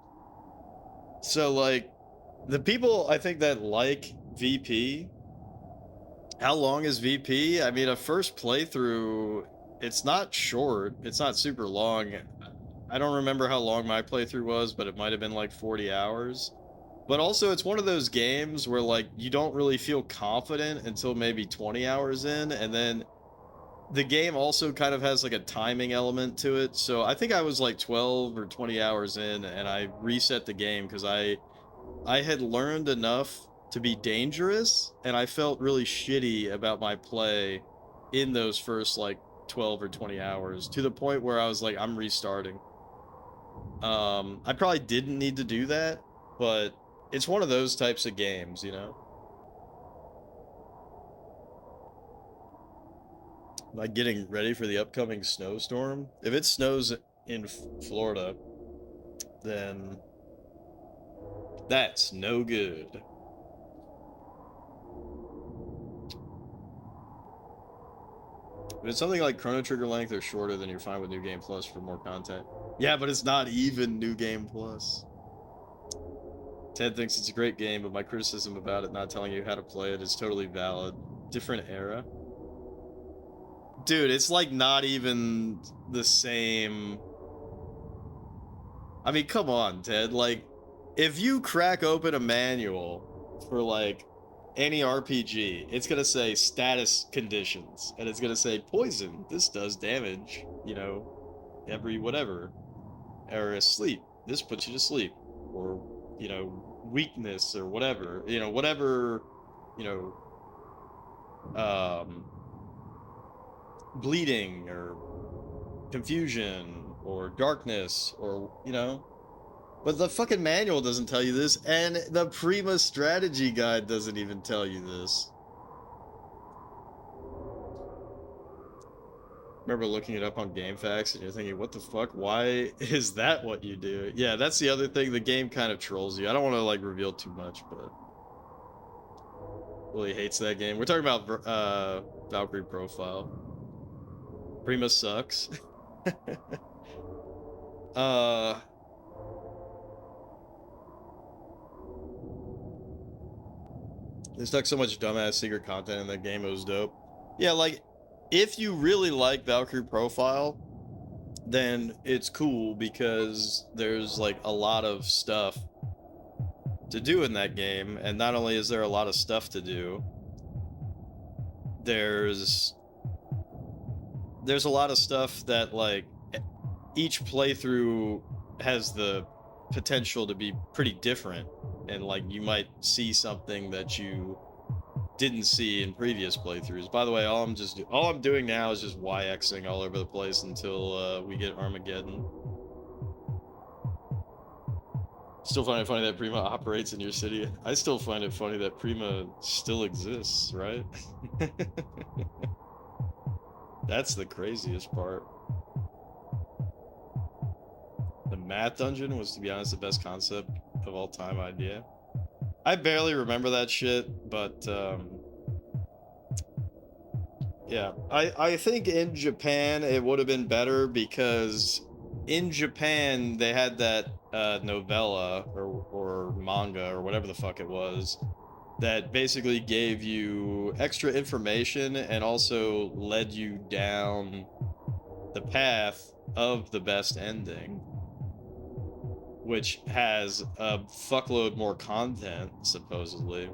So, like, the people, I think, that like VP, how long is VP? I mean, a first playthrough, it's not short, it's not super long. I don't remember how long my playthrough was, but it might have been like 40 hours. But also, it's one of those games where, like, you don't really feel confident until maybe 20 hours in, and then the game also kind of has like a timing element to it. So I think I was like 12 or 20 hours in and I reset the game because I had learned enough to be dangerous and I felt really shitty about my play in those first like 12 or 20 hours to the point where I was like, I'm restarting. I probably didn't need to do that, but it's one of those types of games, you know? Like getting ready for the upcoming snowstorm. If it snows in Florida, then that's no good. If it's something like Chrono Trigger length or shorter, then you're fine with New Game Plus for more content. Yeah, but it's not even New Game Plus. Ted thinks it's a great game, but my criticism about it not telling you how to play it is totally valid. Different era. Dude, it's like not even the same. I mean, come on, Ted. Like, if you crack open a manual for like any RPG, it's gonna say status conditions, and it's gonna say poison. This does damage, you know, every whatever. Or sleep. This puts you to sleep. Or, you know, weakness or whatever. You know, whatever, you know, bleeding or confusion or darkness or, you know. But the fucking manual doesn't tell you this, and the Prima strategy guide doesn't even tell you this. Remember looking it up on GameFAQs and you're thinking, what the fuck? Why is that what you do? Yeah, that's the other thing. The game kind of trolls you. I don't want to like reveal too much, but Willie hates that game. We're talking about Valkyrie Profile. Prima sucks. They stuck so much dumbass secret content in that game. It was dope. Yeah, like, if you really like Valkyrie Profile, then it's cool because there's like a lot of stuff to do in that game, and not only is there a lot of stuff to do, there's a lot of stuff that like each playthrough has the potential to be pretty different, and like you might see something that you didn't see in previous playthroughs. By the way, all I'm doing now is just YXing all over the place until we get Armageddon. Still find it funny that Prima operates in your city. I still find it funny that Prima still exists, right? That's the craziest part. The math dungeon was, to be honest, the best concept of all time idea. I barely remember that shit, but yeah. I think in Japan it would have been better because in Japan they had that novella or manga or whatever the fuck it was that basically gave you extra information and also led you down the path of the best ending, which has a fuckload more content, supposedly.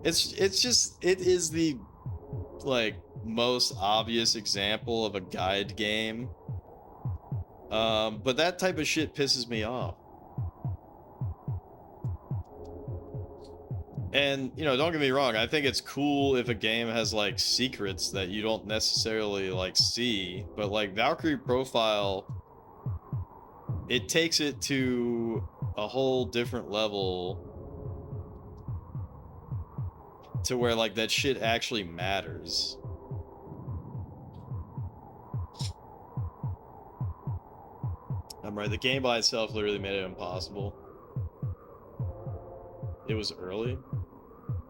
It is the like most obvious example of a guide game, but that type of shit pisses me off. And, you know, don't get me wrong, I think it's cool if a game has like secrets that you don't necessarily like see, but like Valkyrie Profile, it takes it to a whole different level to where like that shit actually matters. I'm right, the game by itself literally made it impossible. It was early.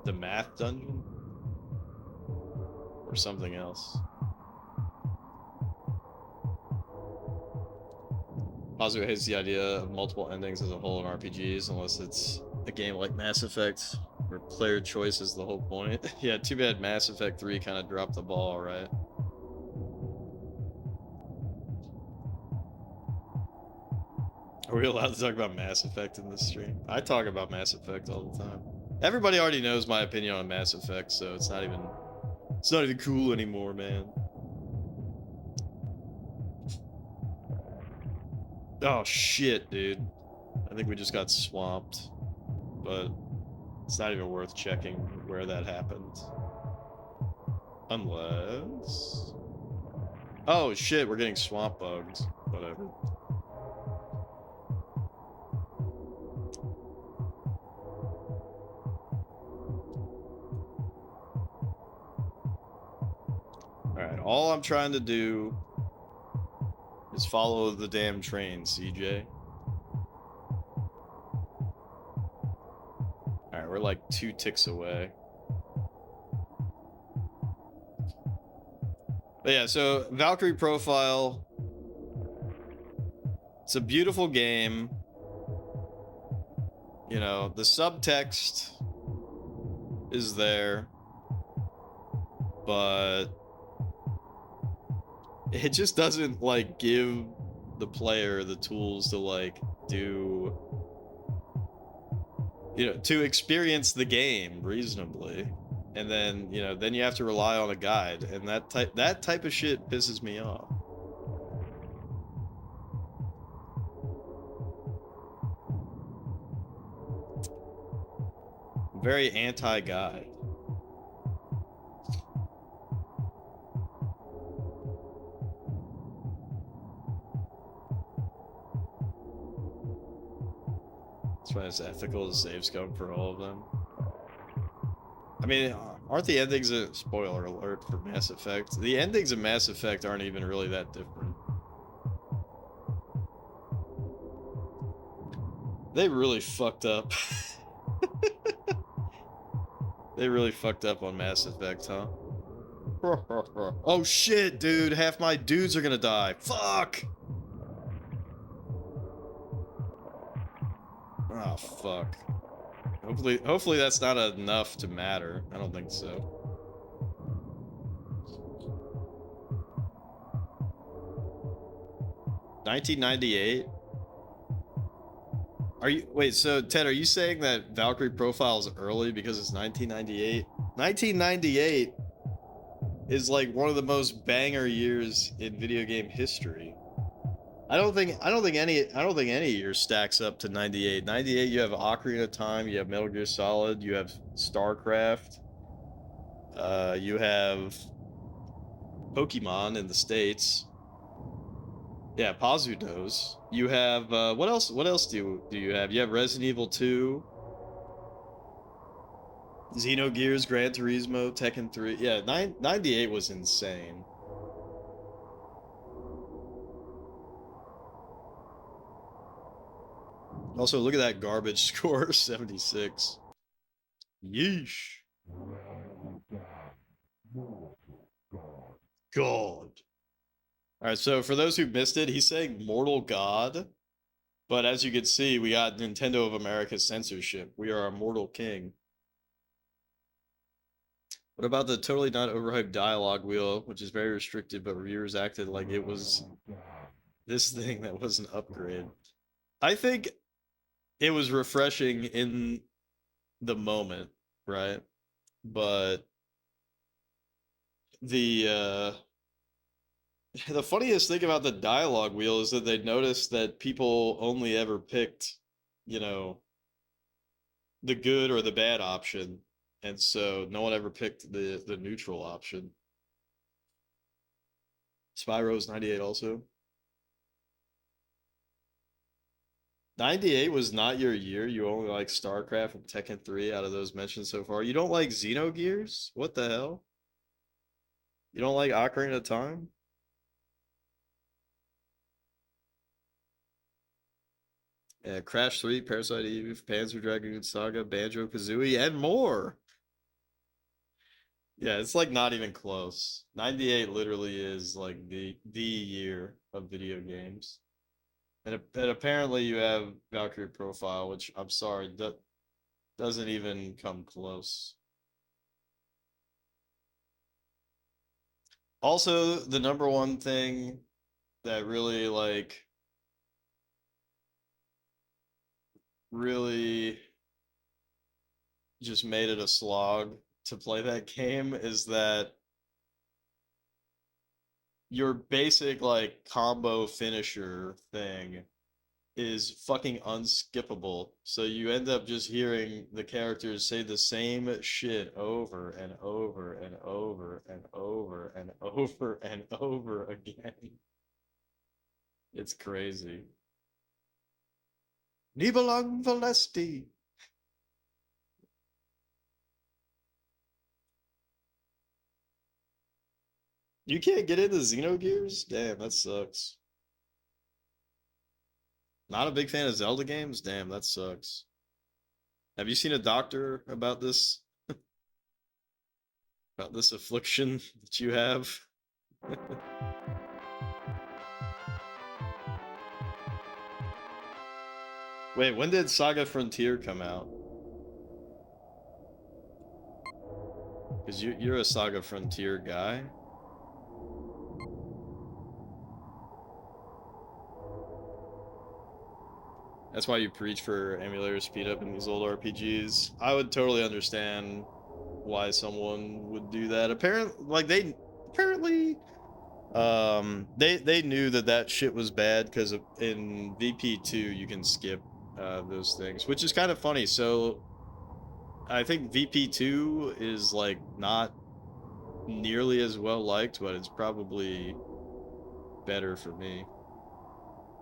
The math dungeon? Or something else. Kazuo hates the idea of multiple endings as a whole in RPGs unless it's a game like Mass Effect where player choice is the whole point. Yeah, too bad Mass Effect 3 kind of dropped the ball, right? Are we allowed to talk about Mass Effect in this stream? I talk about Mass Effect all the time. Everybody already knows my opinion on Mass Effect, so it's not even cool anymore, man. Oh shit, dude. I think we just got swamped. But it's not even worth checking where that happened. Unless... Oh shit, we're getting swamp bugs. Whatever. Alright, all I'm trying to do is follow the damn train, CJ. Alright, we're like 2 ticks away. But yeah, so Valkyrie Profile. It's a beautiful game. You know, the subtext is there, but it just doesn't like give the player the tools to like do, you know, to experience the game reasonably. And then, you know, then you have to rely on a guide, and that type of shit pisses me off. Very anti-guide. That's why it's ethical to save scope for all of them. I mean, aren't the endings a spoiler alert for Mass Effect? The endings of Mass Effect aren't even really that different. They really fucked up. They really fucked up on Mass Effect, huh? Oh shit, dude, half my dudes are gonna die. Fuck! Oh fuck. Hopefully that's not enough to matter. I don't think so. $19.98? Are you wait, so Ted, are you saying that Valkyrie Profile is early because it's 1998? 1998 is like one of the most banger years in video game history. I don't think any year stacks up to 98. 98 you have Ocarina of Time, you have Metal Gear Solid, you have StarCraft, you have Pokemon in the States. Yeah, Pazu knows. You have what else do you have? You have Resident Evil 2, Xenogears, Gran Turismo, Tekken 3. Yeah, 98 was insane. Also, look at that garbage score, 76. Yeesh. God. Alright, so for those who missed it, he's saying Mortal God. But as you can see, we got Nintendo of America censorship. We are a mortal king. What about the totally not overhyped dialogue wheel, which is very restricted, but reviewers acted like it was this thing that was an upgrade? I think it was refreshing in the moment, right? But the funniest thing about the dialogue wheel is that they noticed that people only ever picked, you know, the good or the bad option, and so no one ever picked the neutral option. Spyro's 98 also. 98 was not your year. You only like StarCraft and Tekken 3 out of those mentioned so far. You don't like Xenogears? What the hell? You don't like Ocarina of Time? Yeah, Crash 3, Parasite Eve, Panzer Dragoon Saga, Banjo-Kazooie, and more! Yeah, it's like not even close. 98 literally is like the year of video games. And apparently you have Valkyrie Profile, which I'm sorry, doesn't even come close. Also, the number one thing that really just made it a slog to play that game is that your basic like combo finisher thing is fucking unskippable. So you end up just hearing the characters say the same shit over and over and over and over and over and over again. It's crazy. Nibelung Valesti. You can't get into Xenogears? Damn, that sucks. Not a big fan of Zelda games? Damn, that sucks. Have you seen a doctor about this? About this affliction that you have? Wait, when did Saga Frontier come out? Because you're a Saga Frontier guy. That's why you preach for emulator speed up in these old RPGs. I would totally understand why someone would do that. Apparently, they knew that shit was bad because in VP2 you can skip those things, which is kind of funny. So I think VP2 is like not nearly as well liked, but it's probably better for me.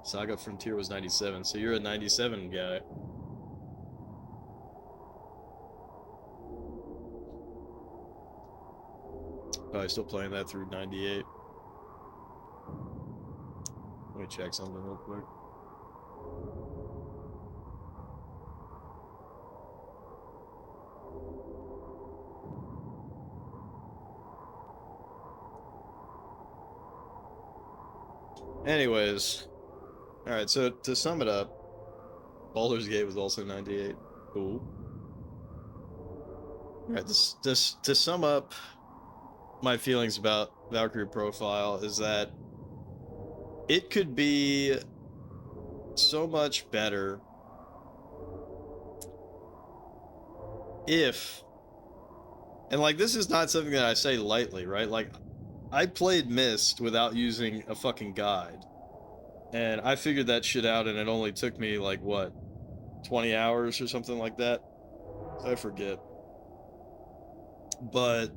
Saga Frontier was 97, so you're a 97 guy. Probably still playing that through 98. Let me check something real quick. Anyways, alright, so to sum it up, Baldur's Gate was also 98. Cool. Alright, to sum up my feelings about Valkyrie Profile is that it could be so much better if, and like this is not something that I say lightly, right? Like I played Myst without using a fucking guide, and I figured that shit out, and it only took me like what, 20 hours or something like that. I forget. But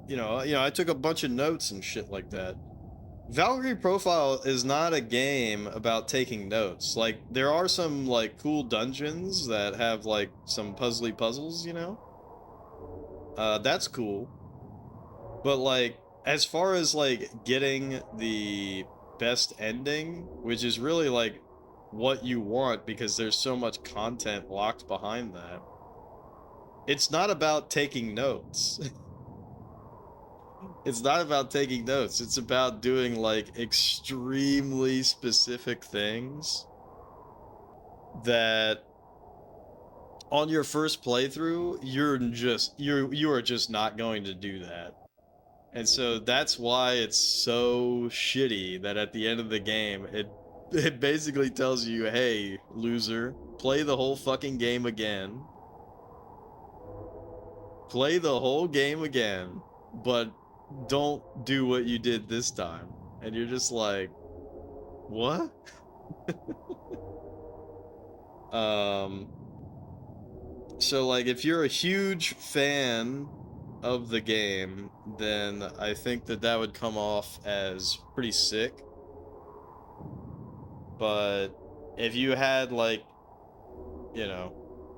you know, I took a bunch of notes and shit like that. Valkyrie Profile is not a game about taking notes. Like, there are some, like, cool dungeons that have, like, some puzzly puzzles, you know? That's cool. But, like, as far as, like, getting the best ending, which is really, like, what you want because there's so much content locked behind that, it's not about taking notes. It's not about taking notes. It's about doing like extremely specific things that on your first playthrough you are just not going to do that. And so that's why it's so shitty that at the end of the game it basically tells you, "Hey, loser, play the whole fucking game again. Play the whole game again, but don't do what you did this time." And you're just like, what? So like if you're a huge fan of the game, then I think that would come off as pretty sick. But if you had like, you know,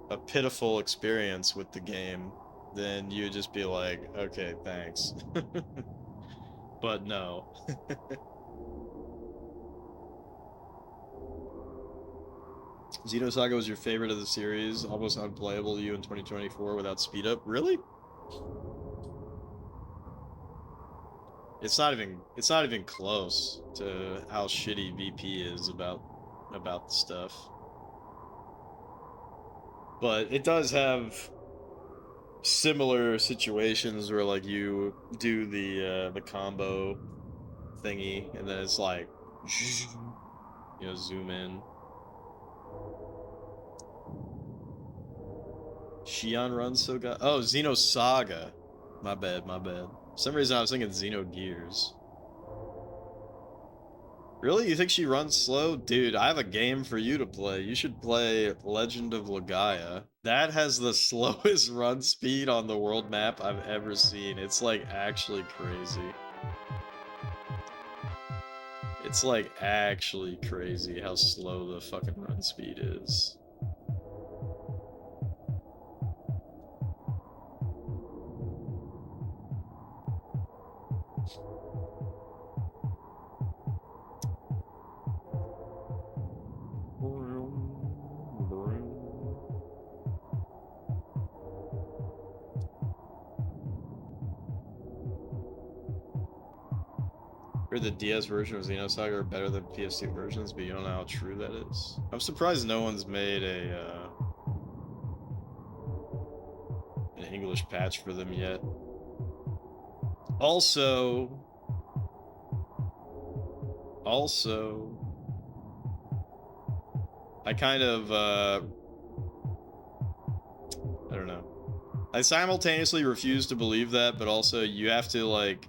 a pitiful experience with the game, then you'd just be like, okay, thanks. But no. Xenosaga was your favorite of the series, almost unplayable to you in 2024 without speed up? Really? It's not even close to how shitty VP is about the stuff. But it does have similar situations where like you do the combo thingy and then it's like you know, zoom in. Shion runs so good. Oh, Xenosaga. My bad. For some reason I was thinking Xenogears. Really? You think she runs slow? Dude, I have a game for you to play. You should play Legend of Legaia. That has the slowest run speed on the world map I've ever seen. It's like actually crazy. It's like actually crazy how slow the fucking run speed is. Or the DS version of Xenosaga are better than PS2 versions, but you don't know how true that is. I'm surprised no one's made an English patch for them yet. Also, I kind of, I don't know. I simultaneously refuse to believe that, but also you have to, like,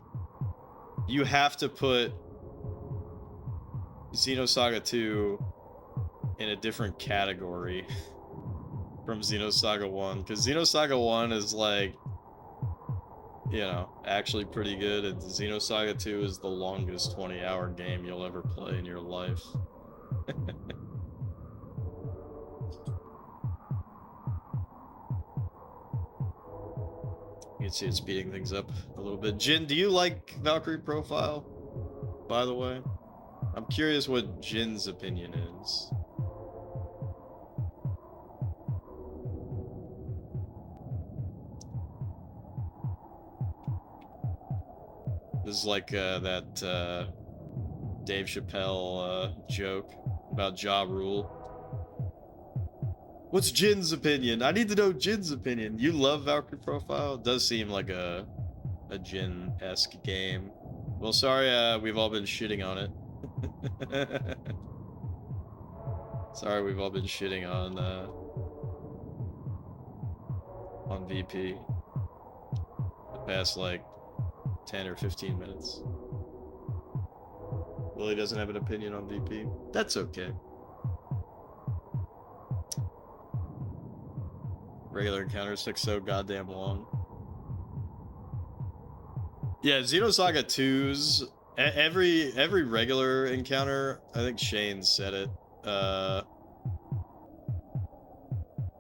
you have to put Xenosaga 2 in a different category from Xenosaga 1, because Xenosaga 1 is, like, you know, actually pretty good, and Xenosaga 2 is the longest 20-hour game you'll ever play in your life. You can see it speeding things up a little bit. Jin, do you like Valkyrie Profile, by the way? I'm curious what Jin's opinion is. This is like that Dave Chappelle joke about Ja Rule. What's Jin's opinion? I need to know Jin's opinion. You love Valkyrie Profile? It does seem like a Jin-esque game. Well, sorry, we've all been shitting on it. Sorry, we've all been shitting on VP the past, like, 10 or 15 minutes. Willie doesn't have an opinion on VP. That's okay. Regular encounters took so goddamn long. Yeah, Xenosaga 2's every regular encounter, I think Shane said it,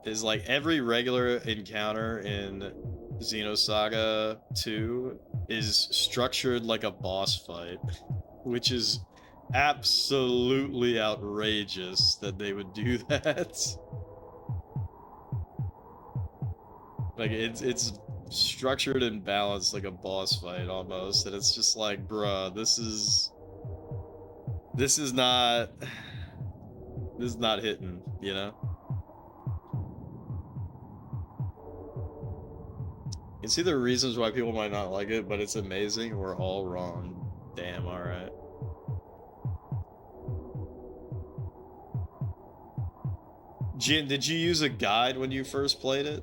is like every regular encounter in Xenosaga 2 is structured like a boss fight, which is absolutely outrageous that they would do that. Like, it's structured and balanced like a boss fight almost, and it's just like, bruh, this is not hitting, you know? You can see the reasons why people might not like it, but it's amazing. We're all wrong. Damn, alright. Jin, did you use a guide when you first played it?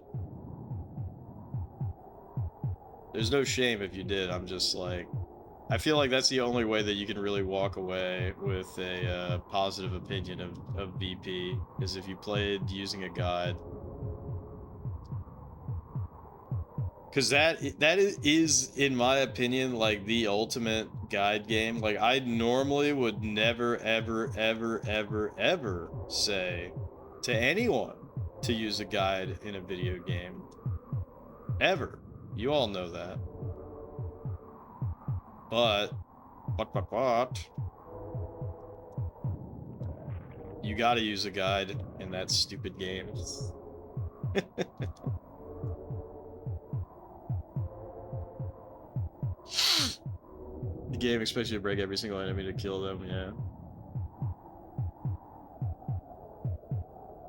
There's no shame if you did. I'm just like, I feel like that's the only way that you can really walk away with a positive opinion of VP, is if you played using a guide. Because that is, in my opinion, like the ultimate guide game. Like, I normally would never, ever, ever, ever, ever say to anyone to use a guide in a video game. Ever. You all know that. But you gotta use a guide in that stupid game. The game expects you to break every single enemy to kill them, yeah.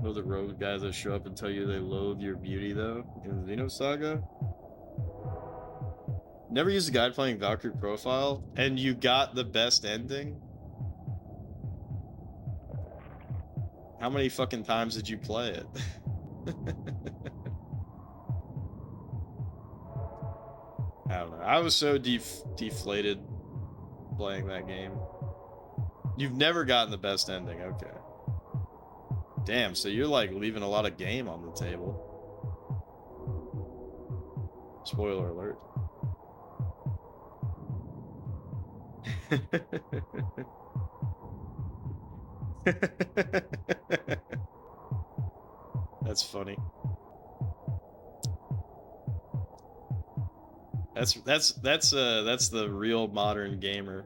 Know the rogue guys that show up and tell you they loathe your beauty, though, in Xenosaga? Never used a guide playing Valkyrie Profile, and you got the best ending? How many fucking times did you play it? I don't know. I was so deflated playing that game. You've never gotten the best ending, okay. Damn, so you're like leaving a lot of game on the table. Spoiler alert. That's funny. That's the real modern gamer.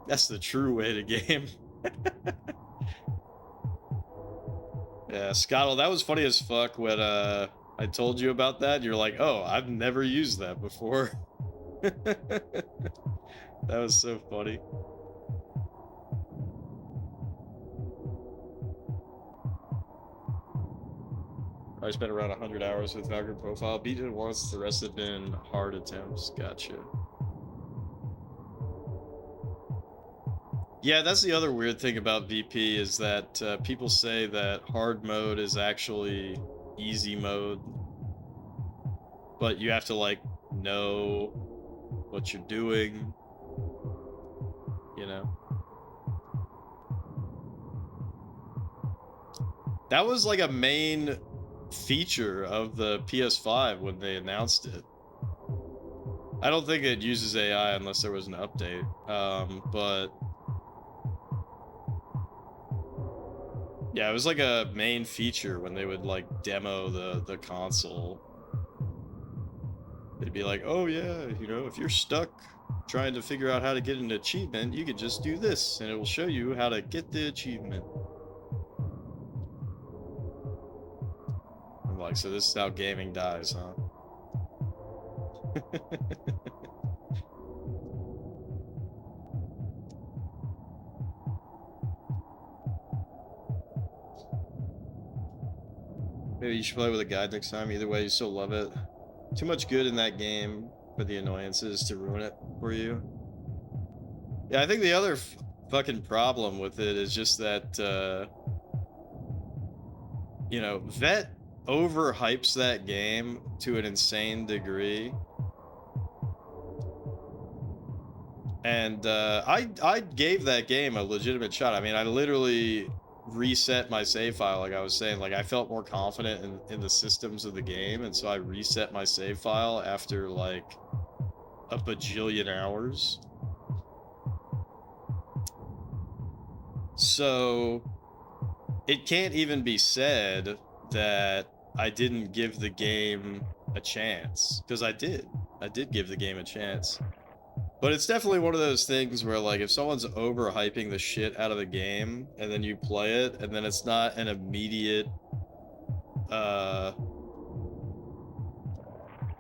That's the true way to game. Yeah, Scottle, that was funny as fuck when I told you about that. You're like, oh, I've never used that before. That was so funny. I spent around 100 hours with Valkyrie Profile. Beat it once, the rest have been hard attempts. Gotcha. Yeah, that's the other weird thing about VP is that people say that hard mode is actually easy mode, but you have to like know what you're doing, you know. That was like a main feature of the PS5 when they announced it. I don't think it uses AI unless there was an update, but yeah, it was like a main feature when they would like demo the console. They'd be like, oh yeah, you know, if you're stuck trying to figure out how to get an achievement, you could just do this and it will show you how to get the achievement. I'm like, so this is how gaming dies, huh? Maybe you should play with a guide next time. Either way, you still love it. Too much good in that game for the annoyances to ruin it for you. Yeah, I think the other fucking problem with it is just that, you know, Vet overhypes that game to an insane degree. And I gave that game a legitimate shot. I mean, I literally reset my save file, like I was saying. Like, I felt more confident in the systems of the game, and so I reset my save file after like a bajillion hours. So it can't even be said that I didn't give the game a chance, because I did give the game a chance. But it's definitely one of those things where, like, if someone's overhyping the shit out of the game and then you play it and then it's not an immediate,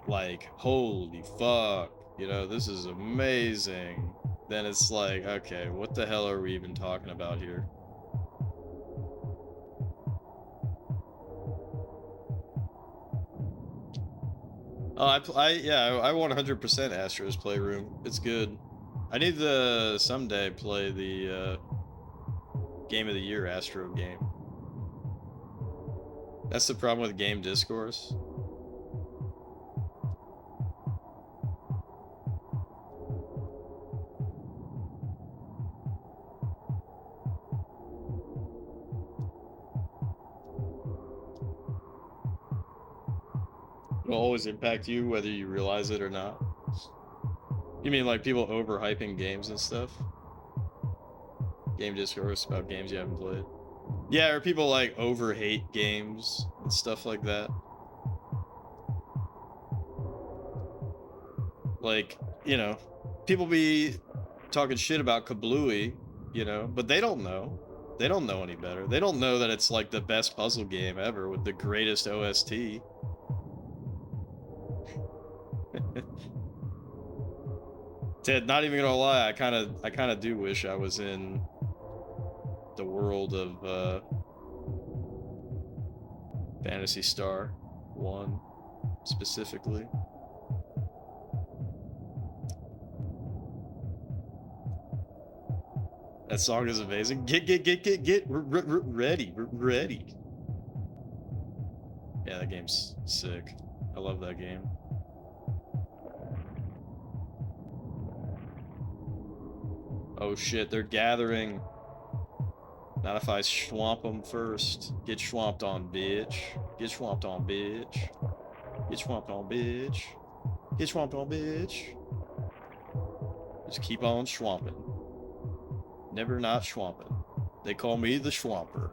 like, holy fuck, you know, this is amazing, then it's like, okay, what the hell are we even talking about here? Oh, I 100% Astro's Playroom. It's good. I need to someday play the Game of the Year Astro game. That's the problem with game discourse. It'll always impact you whether you realize it or not. You mean like people overhyping games and stuff? Game discourse about games you haven't played. Yeah, or people like overhate games and stuff like that. Like, you know, people be talking shit about Kablooey, you know, but they don't know. They don't know any better. They don't know that it's like the best puzzle game ever with the greatest OST. Ted, not even gonna lie, I kind of do wish I was in the world of Phantasy Star 1 specifically. That song is amazing. Get ready. Yeah, that game's sick. I love that game. Oh shit, they're gathering. Not if I swamp them first. Get swamped on, bitch. Get swamped on, bitch. Get swamped on, bitch. Get swamped on, bitch. Just keep on swamping. Never not swamping. They call me the Swamper.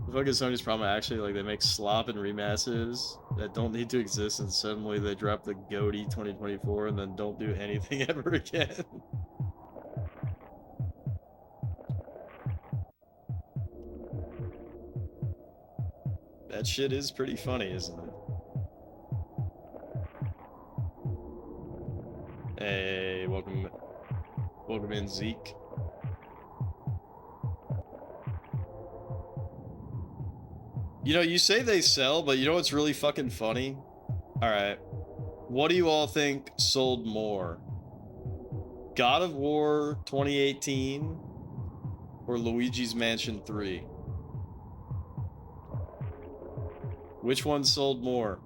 The fucking Sony's problem actually, like, they make slop and remasters that don't need to exist, and suddenly they drop the GOATY 2024 and then don't do anything ever again. That shit is pretty funny, isn't it? Hey, welcome in, Zeke. You know, you say they sell, but you know what's really fucking funny? Alright. What do you all think sold more? God of War 2018 or Luigi's Mansion 3? Which one sold more?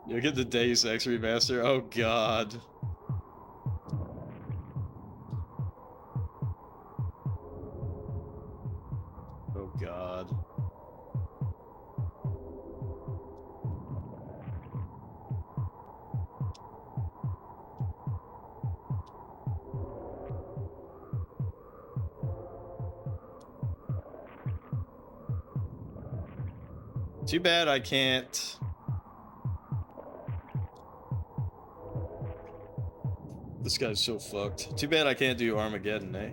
You get the Deus Ex remaster? Oh god. Oh god. Too bad I can't. This guy's so fucked. Too bad I can't do Armageddon, eh?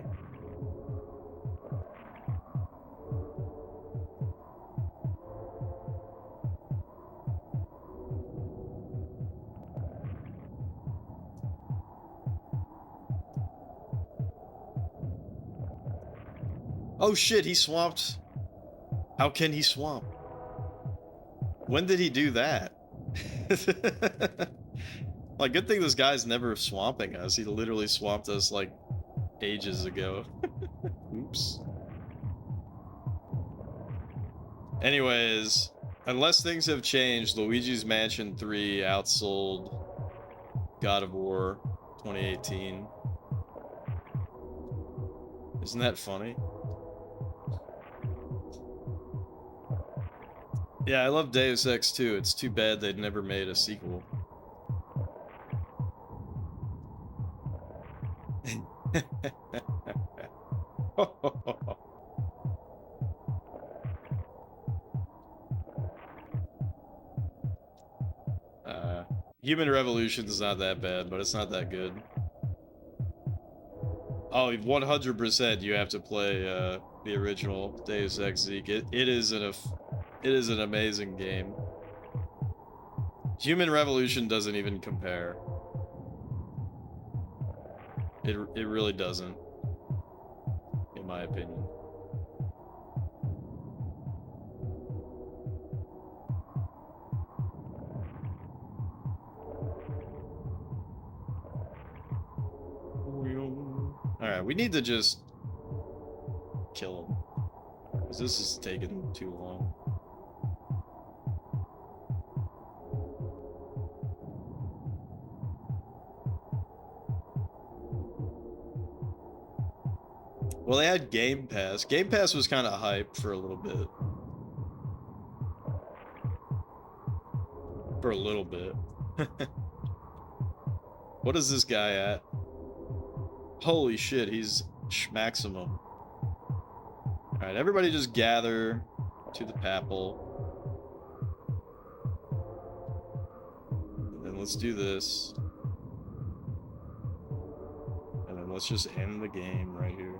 Oh shit, he swamped. How can he swamp? When did he do that? Like, good thing this guy's never swamping us. He literally swamped us, like, ages ago. Oops. Anyways, unless things have changed, Luigi's Mansion 3 outsold God of War 2018. Isn't that funny? Yeah, I love Deus Ex too. It's too bad they'd never made a sequel. Human Revolution is not that bad, but it's not that good. Oh, 100% you have to play the original Deus Ex Zeke. It is an amazing game. Human Revolution doesn't even compare. It really doesn't, in my opinion. Alright, we need to just kill him, because this is taking too long. Well, they had Game Pass. Game Pass was kind of hype for a little bit. For a little bit. What is this guy at? Holy shit, he's schmaximum. Alright, everybody just gather to the Papal. And then let's do this. And then let's just end the game right here.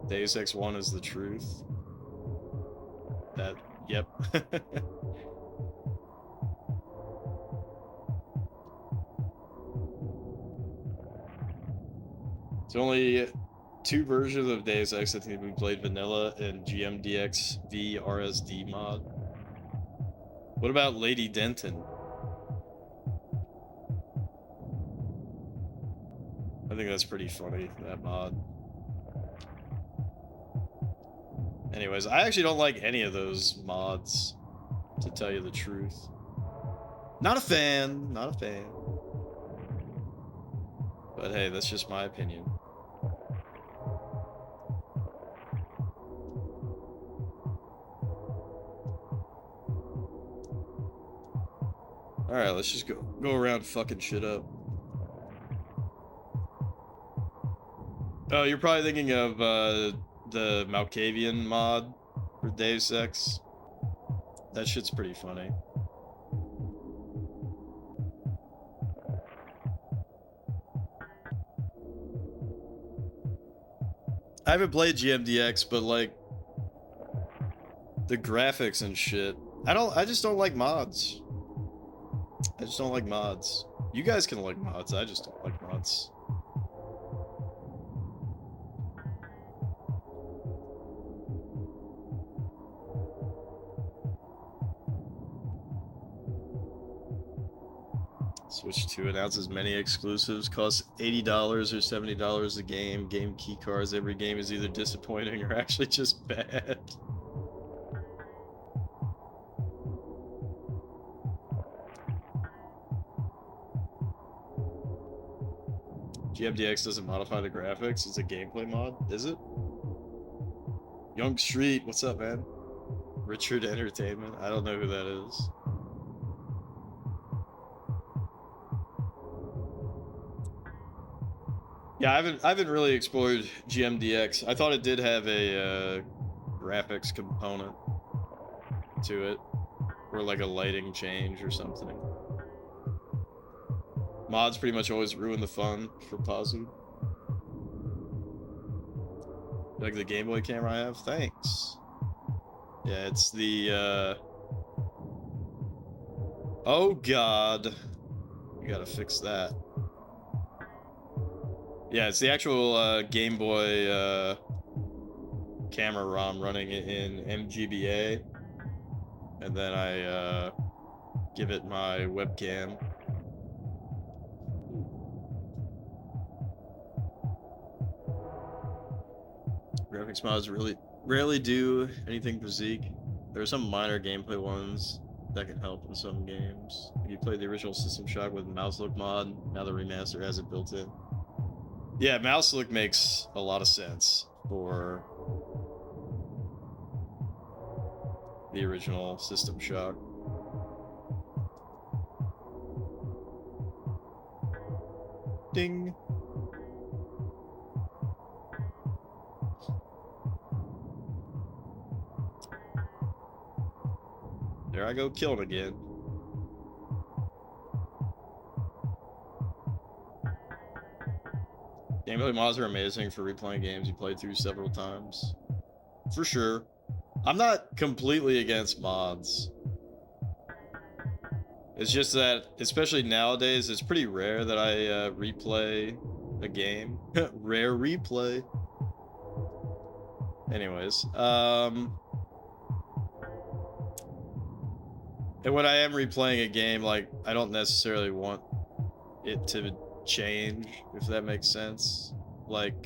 Deus Ex 1 is the truth. That, yep. It's only two versions of Deus Ex. I think we played vanilla and GMDX VRSD mod. What about Lady Denton? I think that's pretty funny, that mod. Anyways, I actually don't like any of those mods, to tell you the truth. Not a fan, not a fan. But hey, that's just my opinion. Alright, let's just go around fucking shit up. Oh, you're probably thinking of the Malkavian mod for Deus Ex. That shit's pretty funny. I haven't played GMDX, but like the graphics and shit. I just don't like mods. I just don't like mods. You guys can like mods, I just don't like mods. Switch 2 announces many exclusives, costs $80 or $70 a game. Game key cards. Every game is either disappointing or actually just bad. GMDX doesn't modify the graphics. It's a gameplay mod, is it? Young Street, what's up, man? Richard Entertainment. I don't know who that is. Yeah, I haven't really explored GMDX. I thought it did have a graphics component to it, or like a lighting change or something. Mods pretty much always ruin the fun for Pazu. Like the Game Boy camera I have? Thanks. Yeah, it's the oh god. You gotta fix that. Yeah, it's the actual Game Boy camera ROM running in MGBA, and then I give it my webcam. Graphics mods really rarely do anything for Zeke. There are some minor gameplay ones that can help in some games. If you played the original System Shock with mouse look mod, now the remaster has it built in. Yeah, mouse look makes a lot of sense for the original System Shock. Ding. There I go, killed again. Gameplay mods are amazing for replaying games you played through several times. For sure. I'm not completely against mods. It's just that, especially nowadays, it's pretty rare that I replay a game. Rare replay. Anyways, and when I am replaying a game, like, I don't necessarily want it to change, if that makes sense. Like,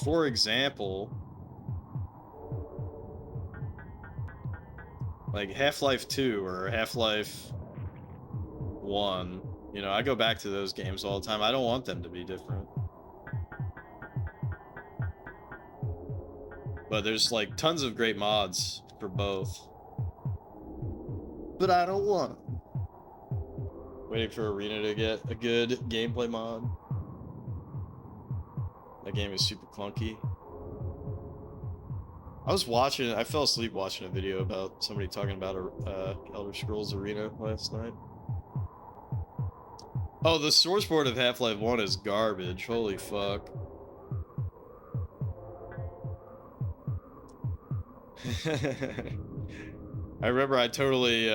for example, like Half-Life 2 or Half-Life 1, you know, I go back to those games all the time. I don't want them to be different. But there's like tons of great mods for both. But I don't want them. Waiting for Arena to get a good gameplay mod. That game is super clunky. I fell asleep watching a video about somebody talking about Elder Scrolls Arena last night. Oh, the source board of Half-Life 1 is garbage. Holy fuck. I remember I totally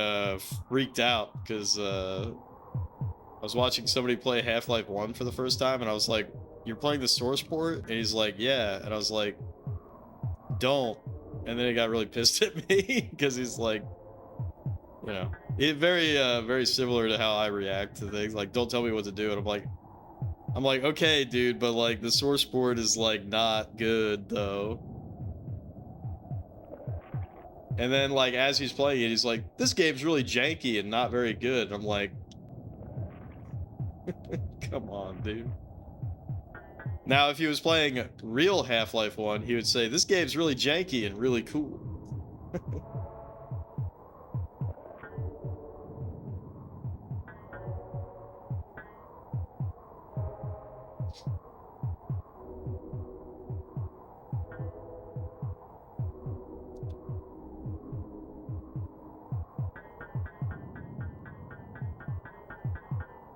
freaked out because I was watching somebody play Half-Life 1 for the first time, and I was like, you're playing the source port? And he's like, yeah. And I was like, don't. And then he got really pissed at me because he's like, you know, very similar to how I react to things. Like, don't tell me what to do. And I'm like, okay, dude, but like the source port is like not good though. And then like as he's playing it, he's like, this game's really janky and not very good. And I'm like, come on, dude. Now, if he was playing real Half-Life 1, he would say, this game's really janky and really cool.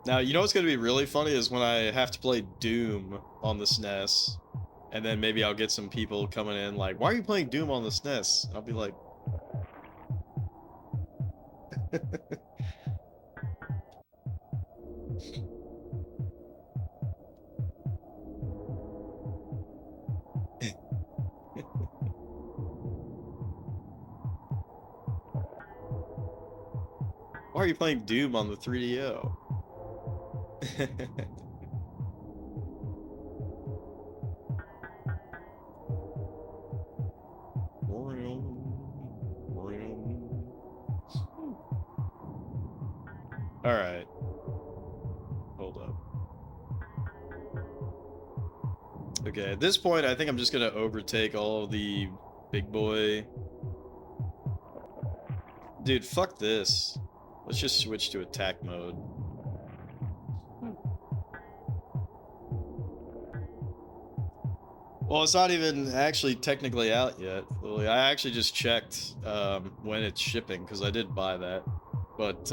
Now, you know what's going to be really funny is when I have to play Doom on the SNES, and then maybe I'll get some people coming in like, why are you playing Doom on the SNES? I'll be like... Why are you playing Doom on the 3DO? Alright. Hold up. Okay, at this point, I think I'm just gonna overtake all of the big boy... Dude, fuck this. Let's just switch to attack mode. Well, it's not even actually technically out yet. I actually just checked when it's shipping, because I did buy that. But,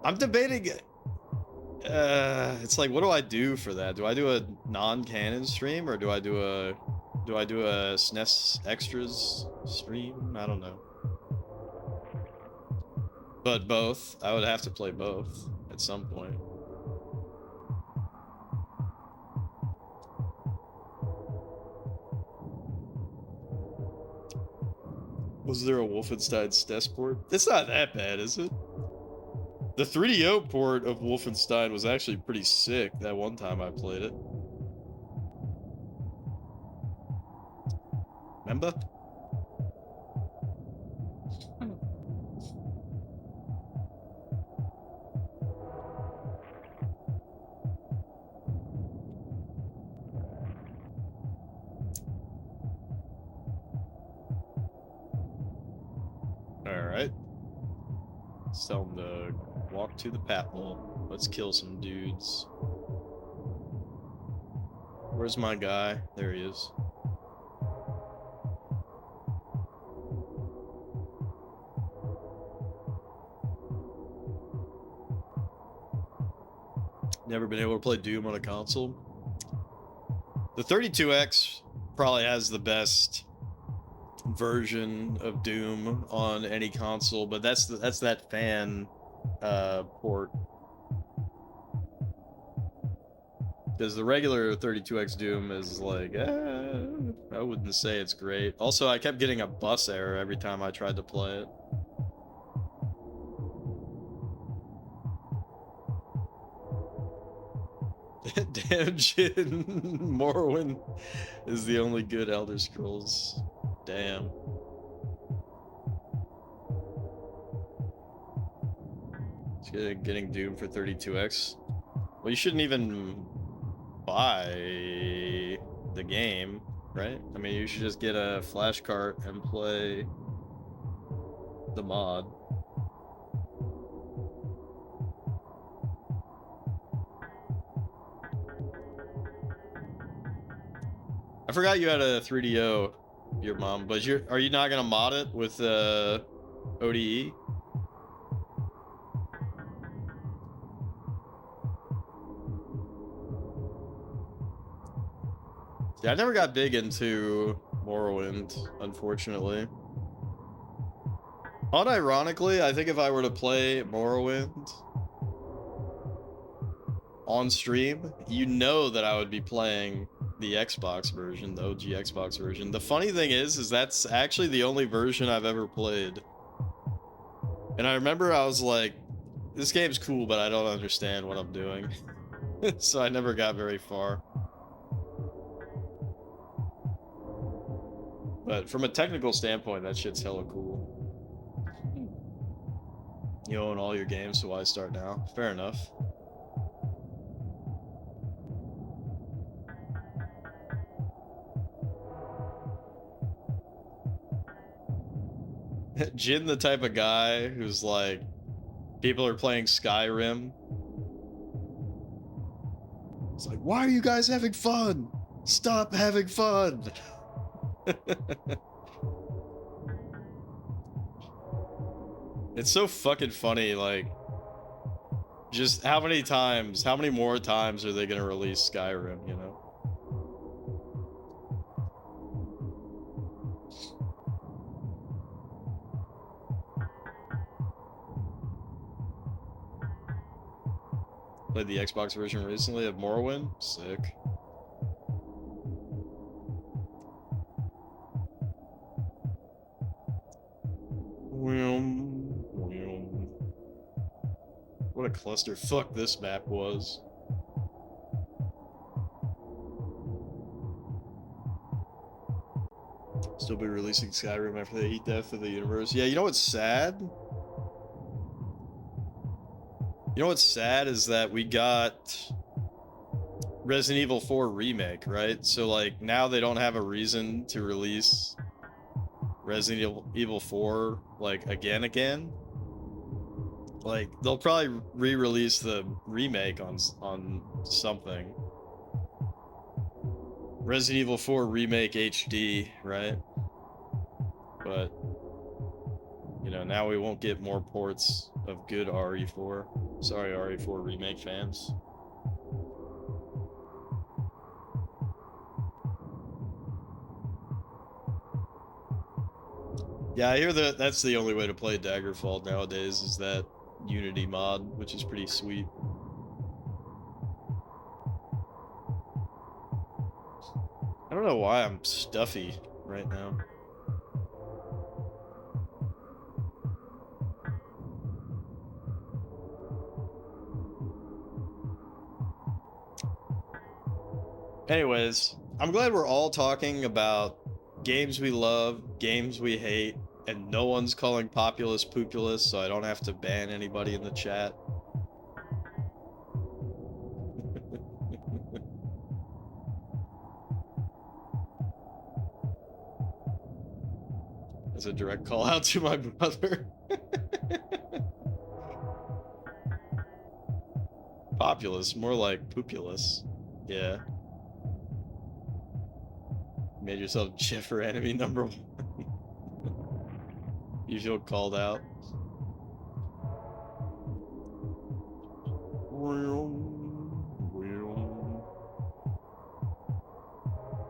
I'm debating... it's like, what do I do for that? Do I do a non-canon stream, or do I do a SNES Extras stream? I don't know. But both. I would have to play both at some point. Was there a Wolfenstein SNES port? It's not that bad, is it? The 3DO port of Wolfenstein was actually pretty sick that one time I played it. Remember? Alright. Let's tell them to walk to the pathway. Let's kill some dudes. Where's my guy? There he is. Never been able to play Doom on a console. The 32X probably has the best version of Doom on any console, but that's that fan port. Because the regular 32X Doom is like, I wouldn't say it's great. Also, I kept getting a bus error every time I tried to play it. Damnation Morrowind is the only good Elder Scrolls. Damn. Getting Doom for 32X. Well, you shouldn't even buy the game, right? I mean, you should just get a flash cart and play the mod. I forgot you had a 3DO, your mom, but are you not gonna mod it with ODE? Yeah, I never got big into Morrowind, unfortunately. Unironically, I think if I were to play Morrowind, on stream, you know that I would be playing the Xbox version, the OG Xbox version. The funny thing is that's actually the only version I've ever played. And I remember I was like, this game's cool, but I don't understand what I'm doing. So I never got very far. But from a technical standpoint, that shit's hella cool. You own all your games, so why start now? Fair enough. Jin, the type of guy who's like, people are playing Skyrim. It's like, why are you guys having fun? Stop having fun! It's so fucking funny, like, just how many more times are they gonna release Skyrim, you know? Played the Xbox version recently of Morrowind. Sick. What a clusterfuck this map was. Still be releasing Skyrim after they eat death of the universe. Yeah, you know what's sad? You know what's sad is that we got Resident Evil 4 Remake, right? So, like, now they don't have a reason to release Resident Evil 4, like, again. Like, they'll probably re-release the remake on something. Resident Evil 4 Remake HD, right? But, you know, now we won't get more ports of good RE4. Sorry, RE4 Remake fans. Yeah, I hear that that's the only way to play Daggerfall nowadays, is that Unity mod, which is pretty sweet. I don't know why I'm stuffy right now. Anyways, I'm glad we're all talking about games we love, games we hate, and no one's calling Populous Populous, so I don't have to ban anybody in the chat. As a direct call out to my brother. Populous, more like Populous. Yeah. Made yourself Jiffer enemy number 1. You feel called out.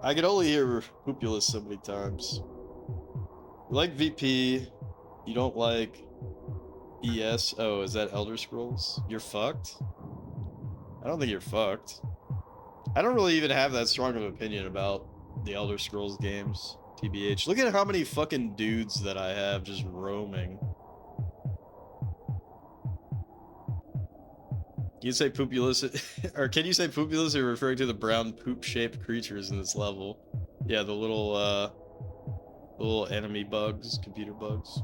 I could only hear Populous so many times. You like VP, you don't like ES. Oh, is that Elder Scrolls? You're fucked? I don't think you're fucked. I don't really even have that strong of an opinion about the Elder Scrolls games, TBH. Look at how many fucking dudes that I have just roaming. Can you say Populous, or can you say Populous or referring to the brown poop-shaped creatures in this level? Yeah, the little enemy bugs, computer bugs.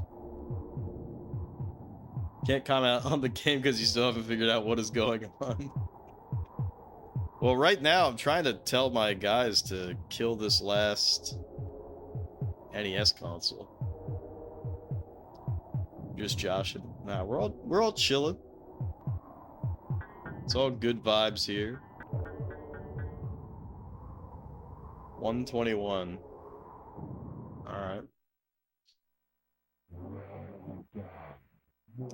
Can't comment on the game because you still haven't figured out what is going on. Well, right now I'm trying to tell my guys to kill this last NES console. Just joshing. Nah, we're all chilling. It's all good vibes here. 121. Alright.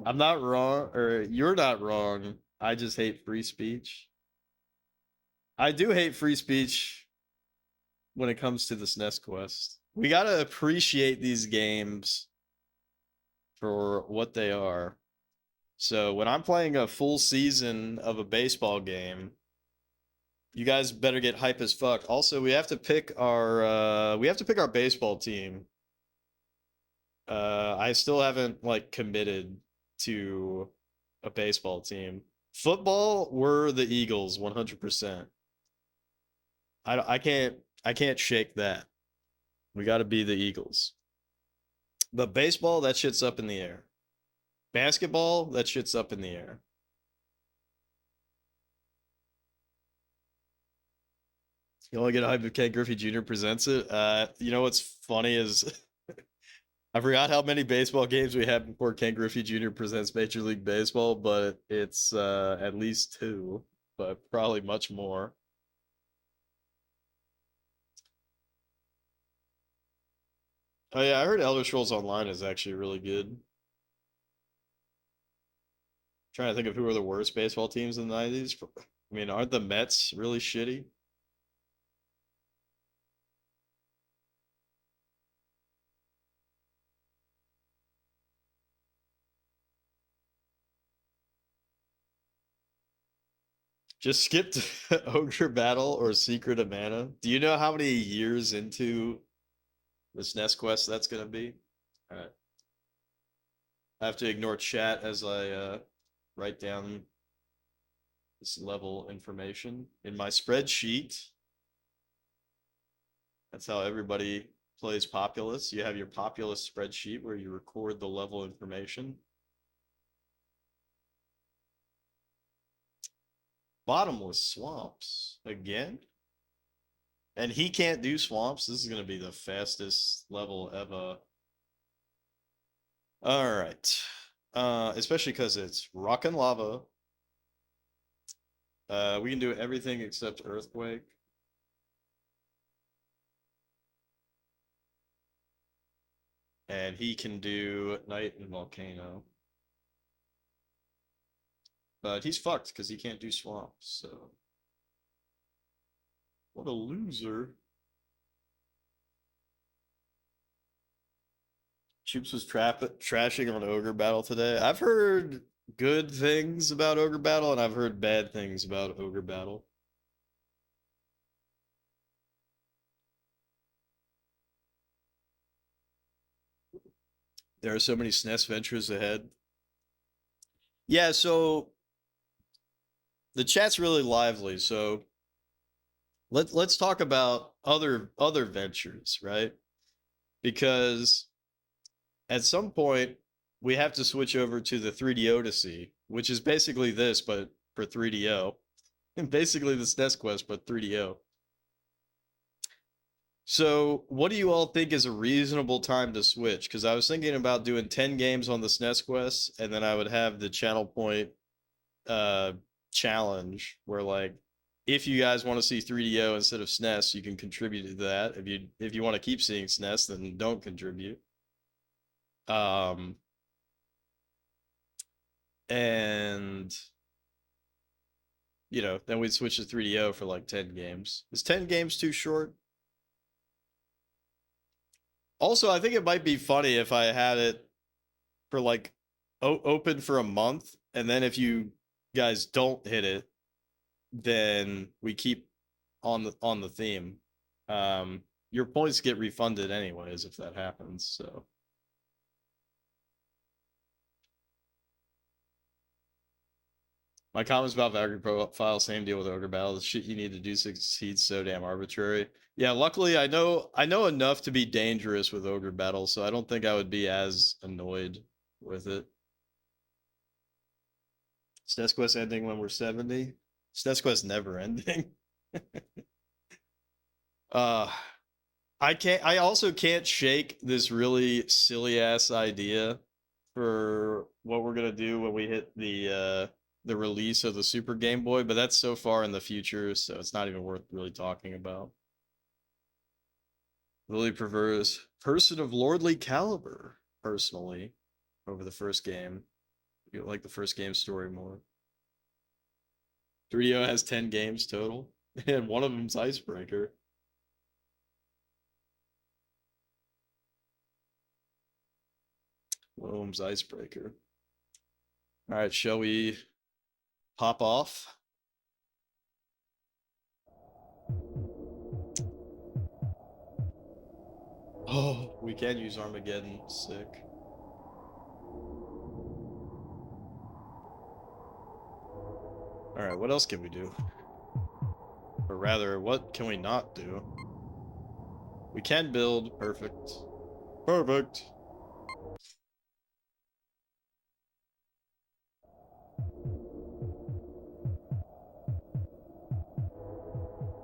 I'm not wrong, or you're not wrong. I just hate free speech. I do hate free speech when it comes to the SNES Quest. We gotta appreciate these games for what they are. So when I'm playing a full season of a baseball game, you guys better get hype as fuck. Also, we have to pick our baseball team. I still haven't like committed to a baseball team. Football, we're the Eagles 100%. I can't shake that. We got to be the Eagles. But baseball, that shit's up in the air. Basketball, that shit's up in the air. You only get hype if Ken Griffey Jr. presents it. You know what's funny is I forgot how many baseball games we had before Ken Griffey Jr. presents Major League Baseball, but it's at least two, but probably much more. Oh yeah, I heard Elder Scrolls Online is actually really good. Trying to think of who are the worst baseball teams in the 90s. I mean, aren't the Mets really shitty? Just skip to Ogre Battle or Secret of Mana. Do you know how many years into the SNES quest that's gonna be? All right. I have to ignore chat as I write down this level information in my spreadsheet. That's how everybody plays Populous. You have your Populous spreadsheet where you record the level information. Bottomless swamps again? And he can't do swamps. This is going to be the fastest level ever. All right. Especially because it's rock and lava. We can do everything except earthquake. And he can do night and volcano. But he's fucked because he can't do swamps, so. What a loser. Choops was trashing on Ogre Battle today. I've heard good things about Ogre Battle, and I've heard bad things about Ogre Battle. There are so many SNES ventures ahead. Yeah, so the chat's really lively, so let's talk about other ventures, right? Because at some point we have to switch over to the 3D Odyssey, which is basically this but for 3DO. And basically the SNES Quest but 3DO. So, what do you all think is a reasonable time to switch? Because I was thinking about doing 10 games on the SNES Quest, and then I would have the Channel Point uh, challenge where, like, if you guys want to see 3DO instead of SNES, you can contribute to that. If you want to keep seeing SNES, then don't contribute. Um, and then we'd switch to 3DO for like 10 games. Is 10 games too short? Also, I think it might be funny if I had it for like open for a month, and then if you guys don't hit it, then we keep on the theme. Your points get refunded anyways if that happens. So my comments about Valkyrie profile, same deal with Ogre Battle. The shit you need to do succeeds so damn arbitrary. Yeah, luckily I know enough to be dangerous with Ogre Battle, so I don't think I would be as annoyed with it. SNES Quest ending when we're 70. SNES Quest never ending. uh I also can't shake this really silly ass idea for what we're gonna do when we hit the release of the Super Game Boy, but that's so far in the future, so it's not even worth really talking about. Lily prefers Person of Lordly Caliber, personally, over the first game. You like the first game story more. 3DO has 10 games total, and one of them's Icebreaker. One of them's Icebreaker. Alright, shall we pop off? Oh, we can use Armageddon. Sick. Alright, what else can we do? Or rather, what can we not do? We can build. Perfect. Perfect.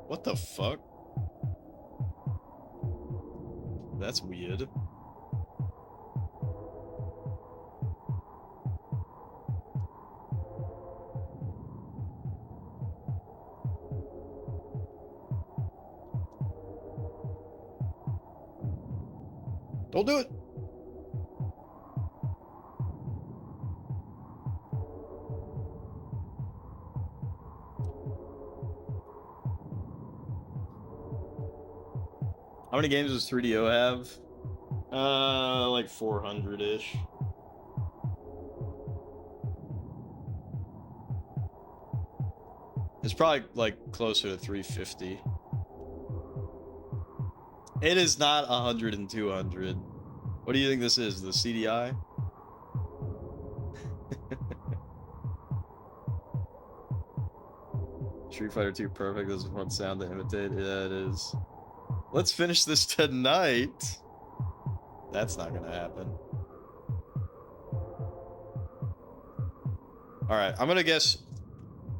What the fuck? That's weird. Don't do it! How many games does 3DO have? Like 400-ish. It's probably like closer to 350. It is not 100 and 200. What do you think this is? The CDI? Street Fighter 2 perfect. This is one sound to imitate. Yeah, it is. Let's finish this tonight. That's not gonna happen. Alright, I'm gonna guess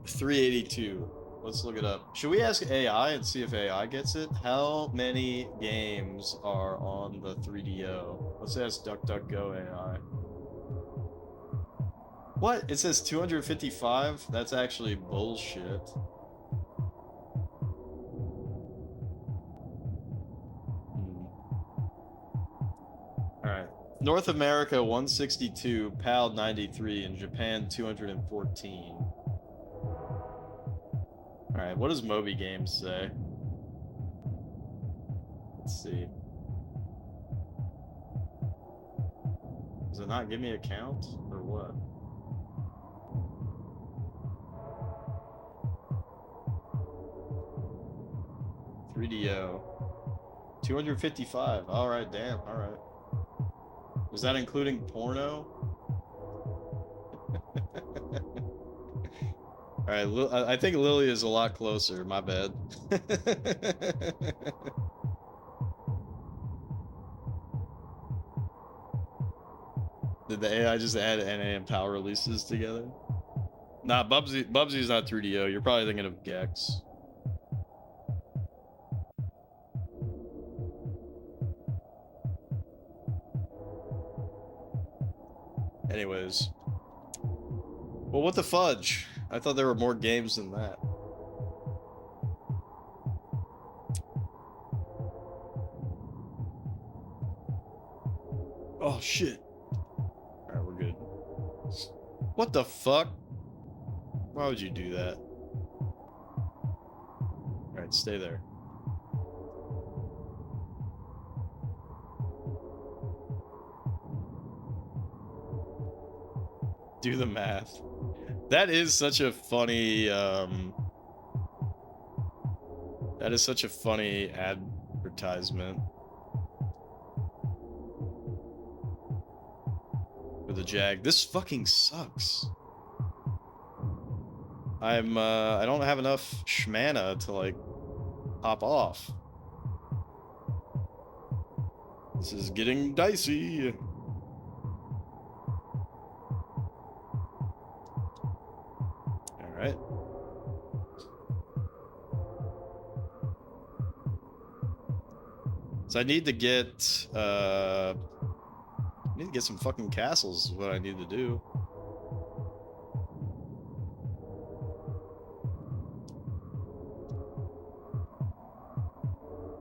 382. Let's look it up. Should we ask AI and see if AI gets it? How many games are on the 3DO? Let's ask DuckDuckGo AI. What? It says 255? That's actually bullshit. Alright. North America 162, PAL 93, and Japan 214. Alright, what does Moby Games say? Let's see. Does it not give me a count? Or what? .3DO 255. Alright, damn, alright. Was that including porno? Alright, I think Lily is a lot closer, my bad. Did the AI just add NA and PAL releases together? Nah, Bubsy's not 3DO. You're probably thinking of Gex. Anyways. Well, what the fudge? I thought there were more games than that. Oh, shit. Alright, we're good. What the fuck? Why would you do that? Alright, stay there. Do the math. That is such a funny, that is such a funny advertisement. For the Jag. This fucking sucks. I don't have enough shmana to, like, pop off. This is getting dicey. Alright. So I need to get, some fucking castles is what I need to do.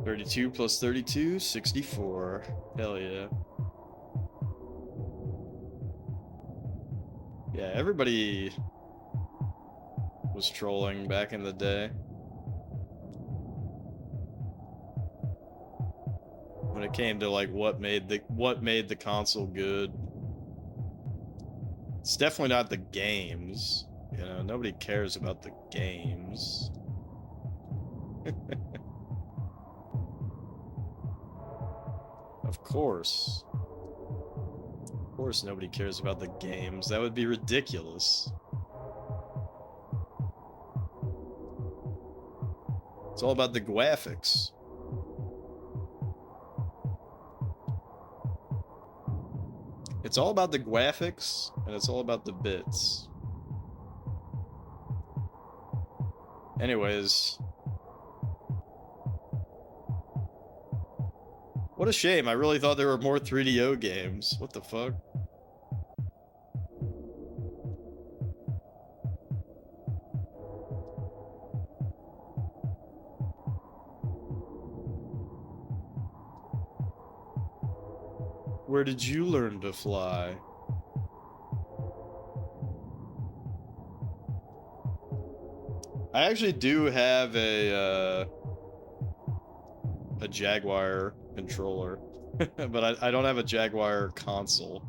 $32 plus 32, 64. Hell yeah. Yeah, everybody was trolling back in the day. When it came to, like, what made the console good. It's definitely not the games. You know, nobody cares about the games. Of course. Of course nobody cares about the games. That would be ridiculous. It's all about the graphics. It's all about the graphics, and it's all about the bits. Anyways. What a shame. I really thought there were more 3DO games. What the fuck? Where did you learn to fly? I actually do have a Jaguar controller, but I don't have a Jaguar console.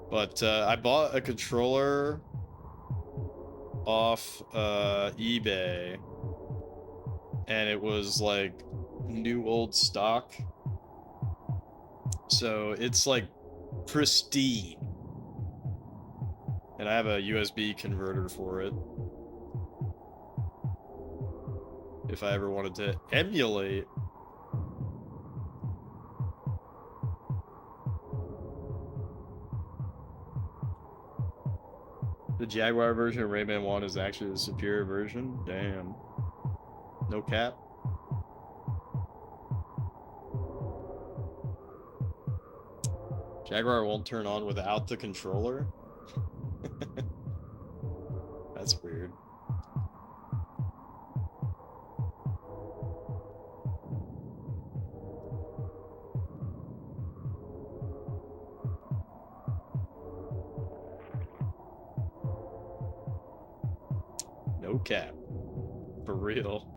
But I bought a controller off eBay, and it was like new old stock. So it's like pristine. And I have a USB converter for it. If I ever wanted to emulate. The Jaguar version of Rayman 1 is actually the superior version? Damn. No cap? Jaguar won't turn on without the controller? That's weird. No cap. For real.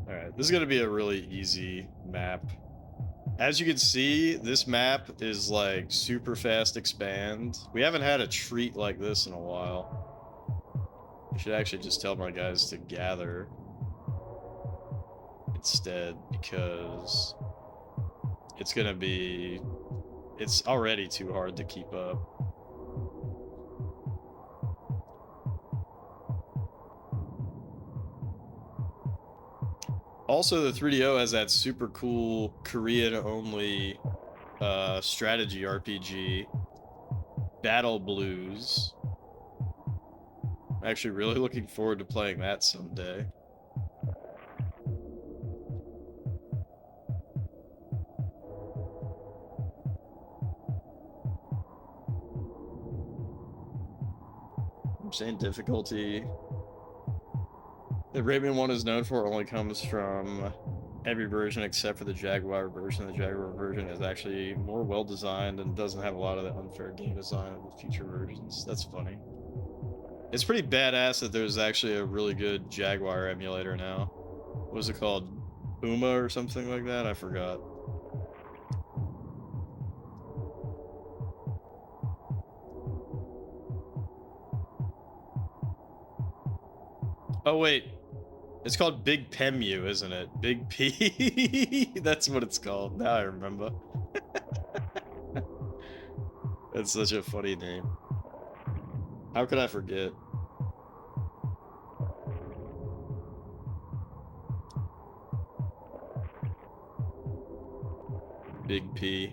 Alright, this is gonna be a really easy map. As you can see, this map is like super fast expand. We haven't had a treat like this in a while. I should actually just tell my guys to gather instead, because it's gonna be... It's already too hard to keep up. Also, the 3DO has that super cool Korean-only strategy RPG, Battle Blues. I'm actually really looking forward to playing that someday. I'm saying difficulty. The Rayman 1 is known for only comes from every version except for the Jaguar version. The Jaguar version is actually more well-designed and doesn't have a lot of the unfair game design of the future versions. That's funny. It's pretty badass that there's actually a really good Jaguar emulator now. What was it called? Uma or something like that? I forgot. Oh, wait. It's called Big Pemu, isn't it? Big P. That's what it's called. Now I remember. That's such a funny name. How could I forget? Big P.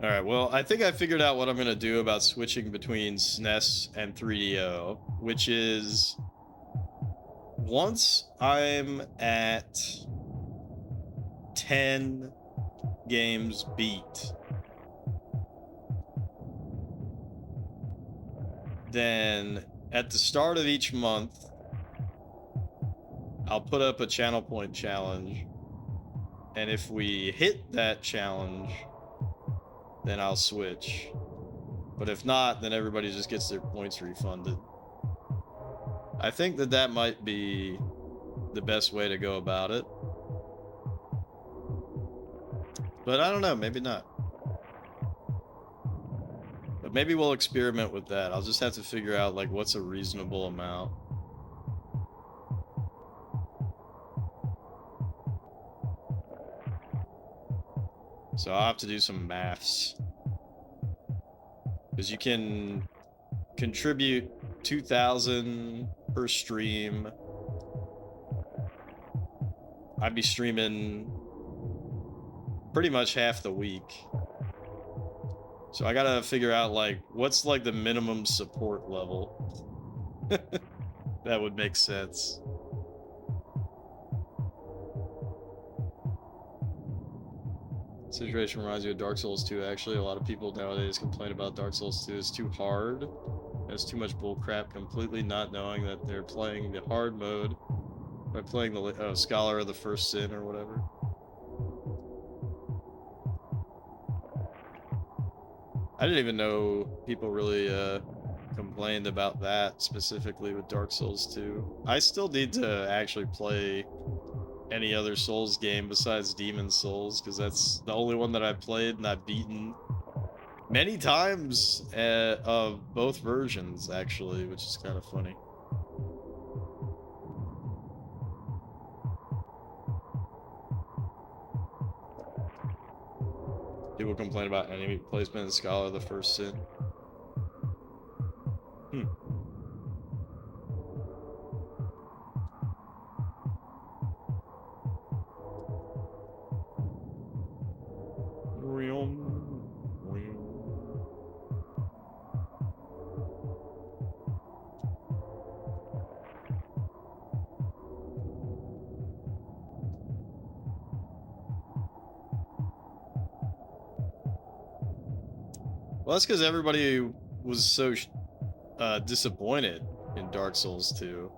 Alright, well, I think I figured out what I'm gonna do about switching between SNES and 3DO, which is once I'm at 10 games beat, then at the start of each month, I'll put up a channel point challenge, and if we hit that challenge, then I'll switch. But if not, then everybody just gets their points refunded. I think that that might be the best way to go about it. But I don't know, maybe not. But maybe we'll experiment with that. I'll just have to figure out, like, what's a reasonable amount. So I'll have to do some maths. Because you can contribute 2,000 per stream. I'd be streaming pretty much half the week. So I gotta figure out, like, what's, like, the minimum support level. That would make sense. Situation reminds me of Dark Souls 2, actually. A lot of people nowadays complain about Dark Souls 2. It's too hard. It's too much bullcrap, completely not knowing that they're playing the hard mode by playing the Scholar of the First Sin or whatever. I didn't even know people really complained about that specifically with Dark Souls 2. I still need to actually play any other Souls game besides Demon Souls, because that's the only one that I've played and I've beaten many times of both versions, actually, which is kind of funny. People complain about enemy placement in Scholar of the First Sin. Well, that's because everybody was so disappointed in Dark Souls 2,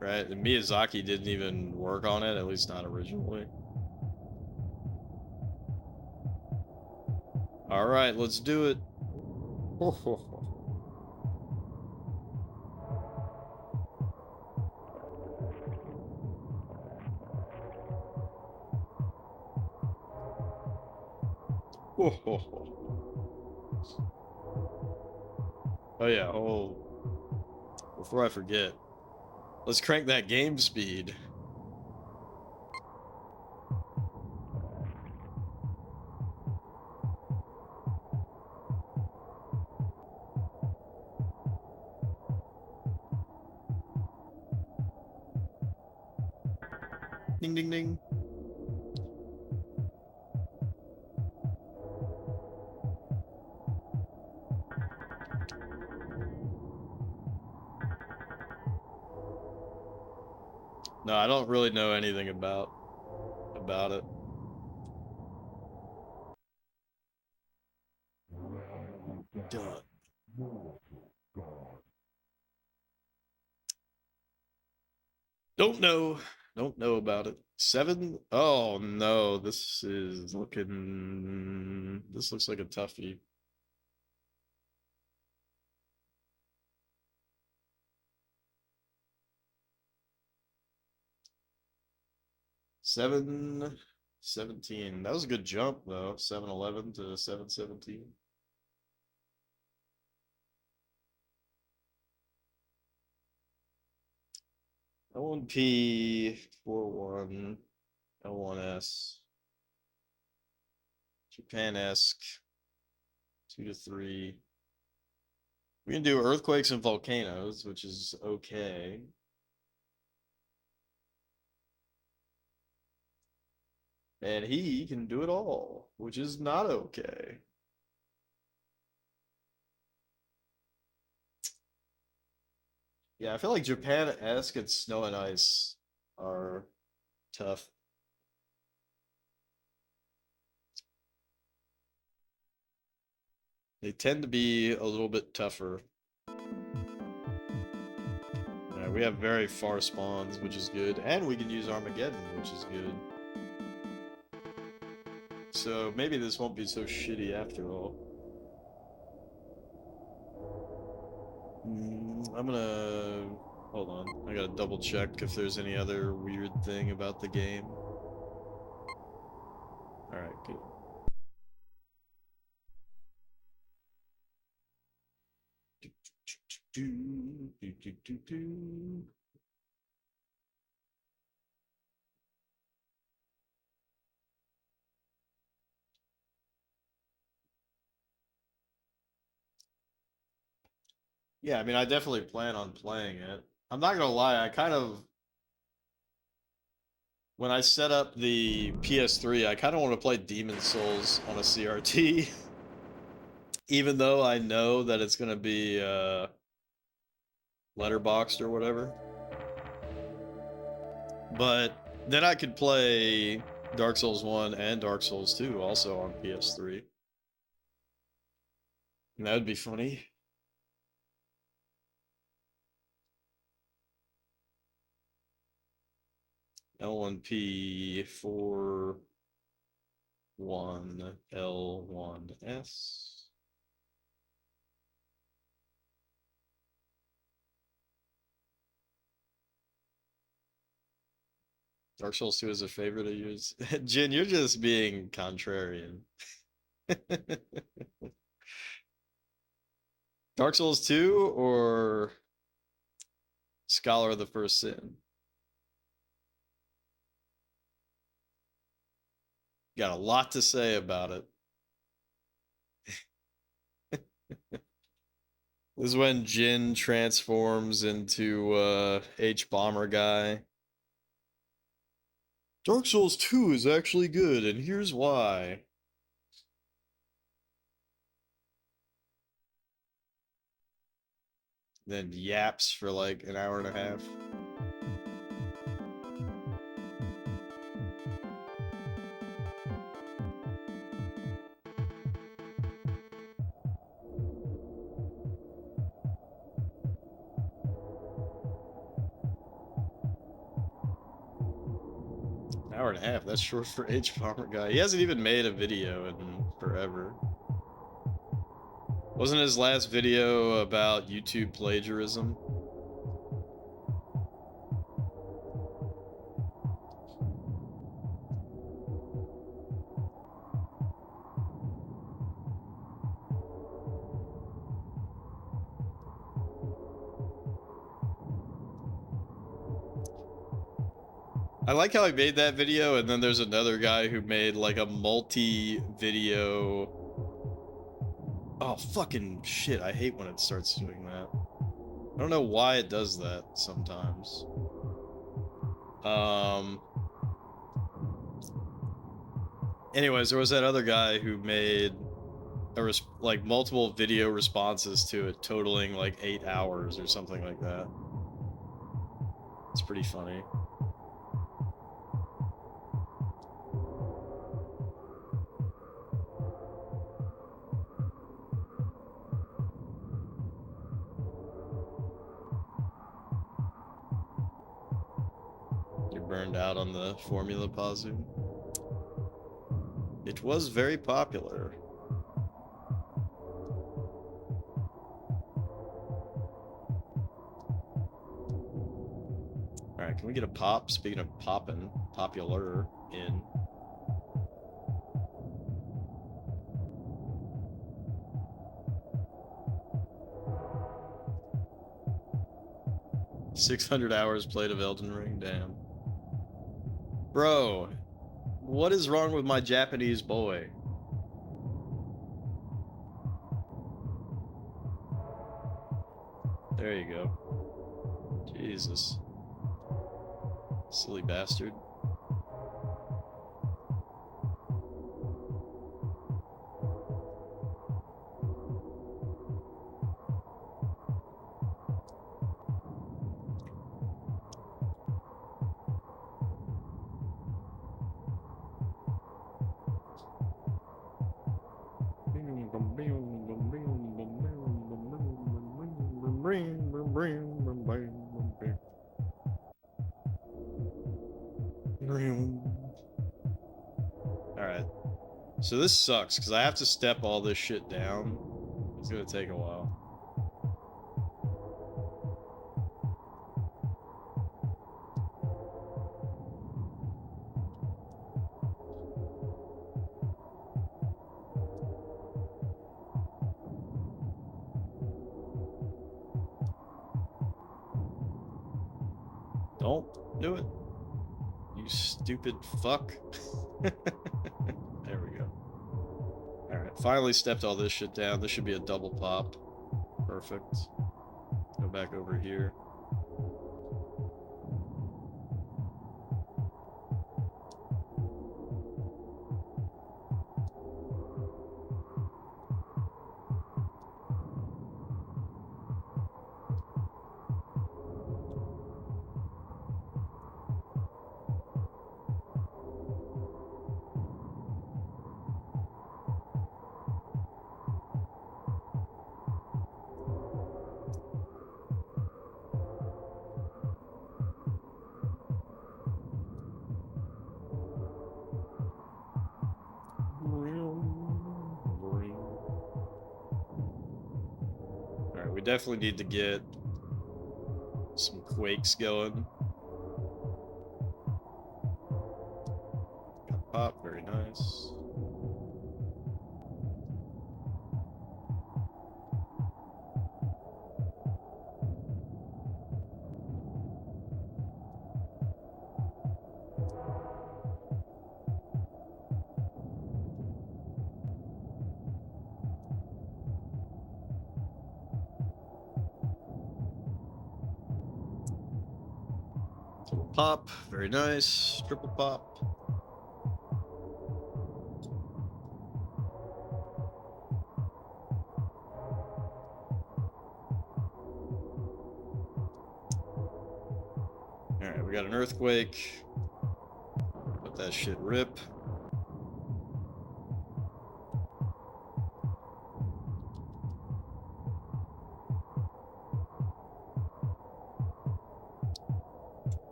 right? And Miyazaki didn't even work on it, at least not originally. All right, let's do it. Oh yeah, before I forget, let's crank that game speed. Ding ding ding. No, I don't really know anything about it. Done. Don't know. Don't know about it. 7? Oh no, this is looking. This looks like a toughie. Seven 17. That was a good jump though. 7-11 to 7-17. L1P 4-1 L1S Japan-esque 2-3. We can do earthquakes and volcanoes, which is okay. And he can do it all, which is not okay. Yeah, I feel like Japan-esque and Snow and Ice are tough. They tend to be a little bit tougher. We have very far spawns, which is good, and we can use Armageddon, which is good. So maybe this won't be so shitty after all. I'm gonna... Hold on. I gotta double check if there's any other weird thing about the game. Alright, good. Yeah, I mean, I definitely plan on playing it. I'm not gonna lie, I kind of... When I set up the PS3, I kind of want to play Demon's Souls on a CRT. Even though I know that it's gonna be, letterboxed or whatever. But then I could play Dark Souls 1 and Dark Souls 2 also on PS3. And that would be funny. L1P41L1S. Dark Souls 2 is a favorite of yours. Jin, you're just being contrarian. Dark Souls 2 or Scholar of the First Sin? Got a lot to say about it. This is when Jin transforms into H-Bomber guy. Dark Souls 2 is actually good, and here's why. Then yaps for like an hour and a half. An hour and a half, that's short for H-Bomber guy. He hasn't even made a video in forever. Wasn't his last video about YouTube plagiarism? I like how he made that video, and then there's another guy who made like a multi-video... Oh, fucking shit, I hate when it starts doing that. I don't know why it does that sometimes. Anyways, there was that other guy who made like multiple video responses to it, totaling like 8 hours or something like that. It's pretty funny. You're burned out on the Formula Pazu. It was very popular. Alright, can we get a pop? Speaking of poppin', popular in. $600 hours played of Elden Ring, damn. Bro, what is wrong with my Japanese boy? There you go. Jesus. Silly bastard. Alright. So this sucks, because I have to step all this shit down. It's gonna take a while. Don't do it. You stupid fuck. There we go. Alright, finally stepped all this shit down. This should be a double pop. Perfect. Go back over here. Alright, we definitely need to get some quakes going. Got pop, very nice. Double pop, very nice. Triple pop. Alright, we got an earthquake. Let that shit rip.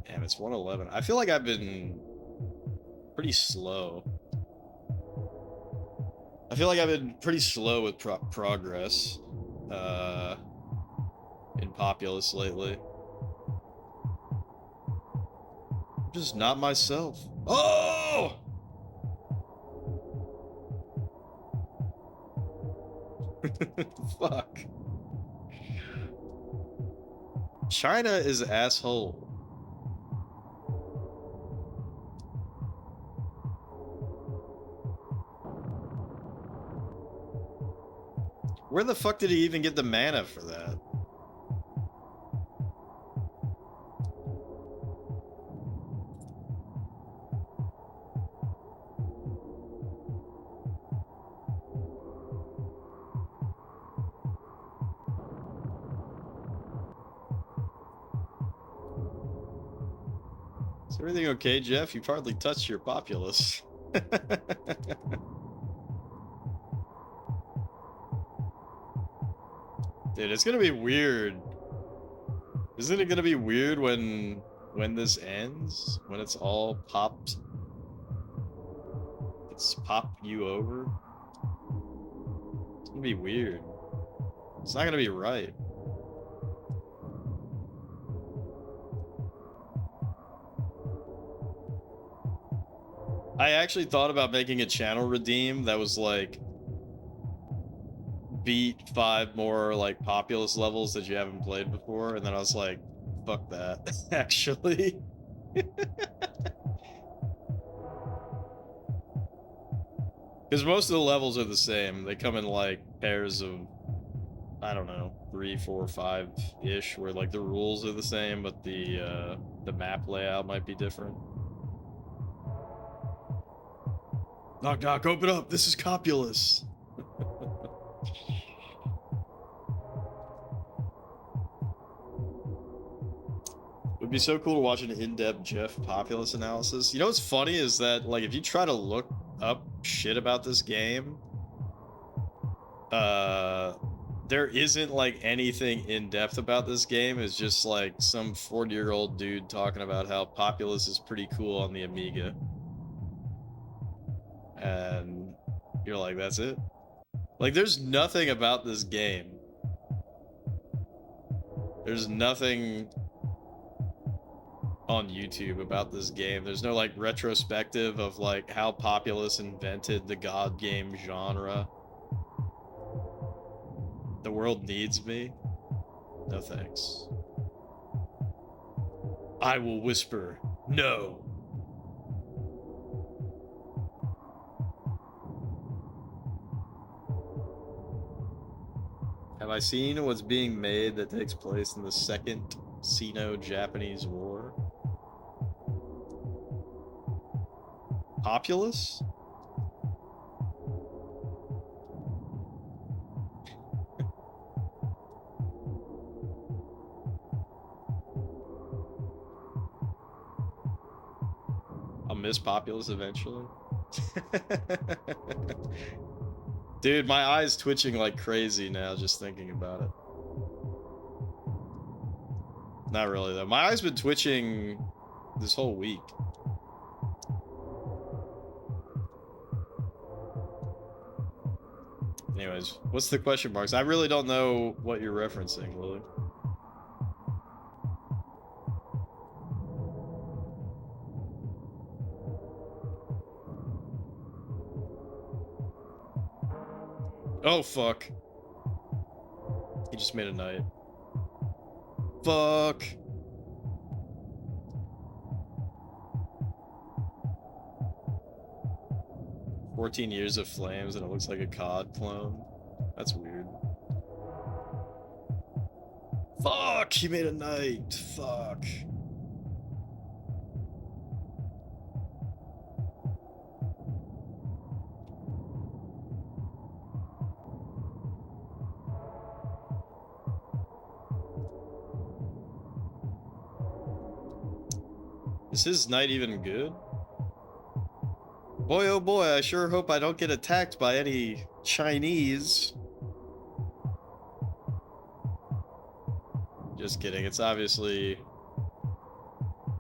Damn, it's 111. I feel like I've been pretty slow. I feel like I've been pretty slow with progress in Populous lately. I'm just not myself. Oh! Fuck. China is asshole. Where the fuck did he even get the mana for that? Is everything okay, Jeff? You've hardly touched your Populous. Dude, it's gonna be weird. Isn't it gonna be weird when this ends? When it's all popped? It's popped you over? It's gonna be weird. It's not gonna be right. I actually thought about making a channel redeem that was like beat 5 more like Populous levels that you haven't played before, and then I was like, fuck that, actually. Because most of the levels are the same. They come in like pairs of, I don't know, 3, 4, 5-ish, where like the rules are the same, but the map layout might be different. Knock knock, open up, this is Populous. Would be so cool to watch an in-depth Jeff Populous analysis. You know what's funny is that, like, if you try to look up shit about this game. There isn't like anything in depth about this game. It's just like some 40-year-old dude talking about how Populous is pretty cool on the Amiga. And you're like, that's it? Like, there's nothing about this game. There's nothing on YouTube about this game. There's no like retrospective of like how Populous invented the god game genre. The world needs me. No thanks. I will whisper, no. Have I seen what's being made that takes place in the Second Sino-Japanese War? Populous? I'll miss Populous eventually. Dude, my eye's twitching like crazy now just thinking about it. Not really though. My eye's been twitching this whole week. Anyways, what's the question marks? I really don't know what you're referencing, Lily. Oh, fuck. He just made a knight. Fuck. "14 Years of Flames" and it looks like a COD clone. That's weird. Fuck! He made a knight. Fuck. Is his knight even good? Boy, oh boy, I sure hope I don't get attacked by any Chinese. Just kidding, it's obviously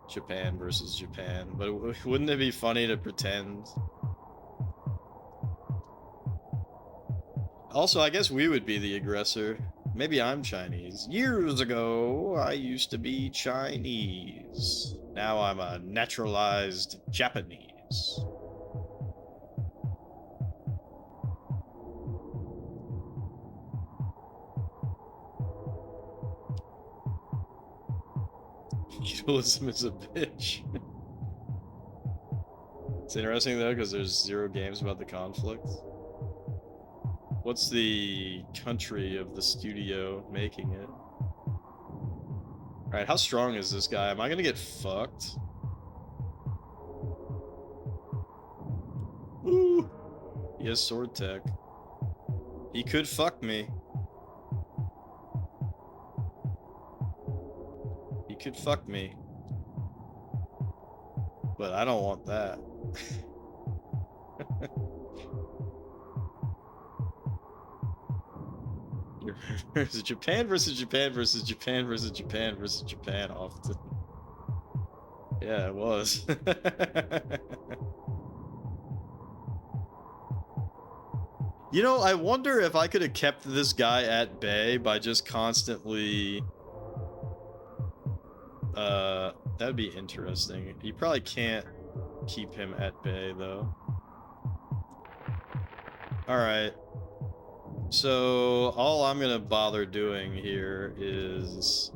Japan versus Japan, but wouldn't it be funny to pretend? Also, I guess we would be the aggressor. Maybe I'm Chinese. Years ago, I used to be Chinese. Now I'm a naturalized Japanese. Feudalism is a bitch. It's interesting though, because there's 0 games about the conflict. What's the country of the studio making it? Alright, how strong is this guy? Am I gonna get fucked? Ooh! He has sword tech. He could fuck me. He could fuck me. But I don't want that. It's Japan versus Japan versus Japan versus Japan versus Japan often. Yeah, it was. You know, I wonder if I could have kept this guy at bay by just constantly... that'd be interesting. You probably can't keep him at bay, though. Alright. So, all I'm gonna bother doing here is...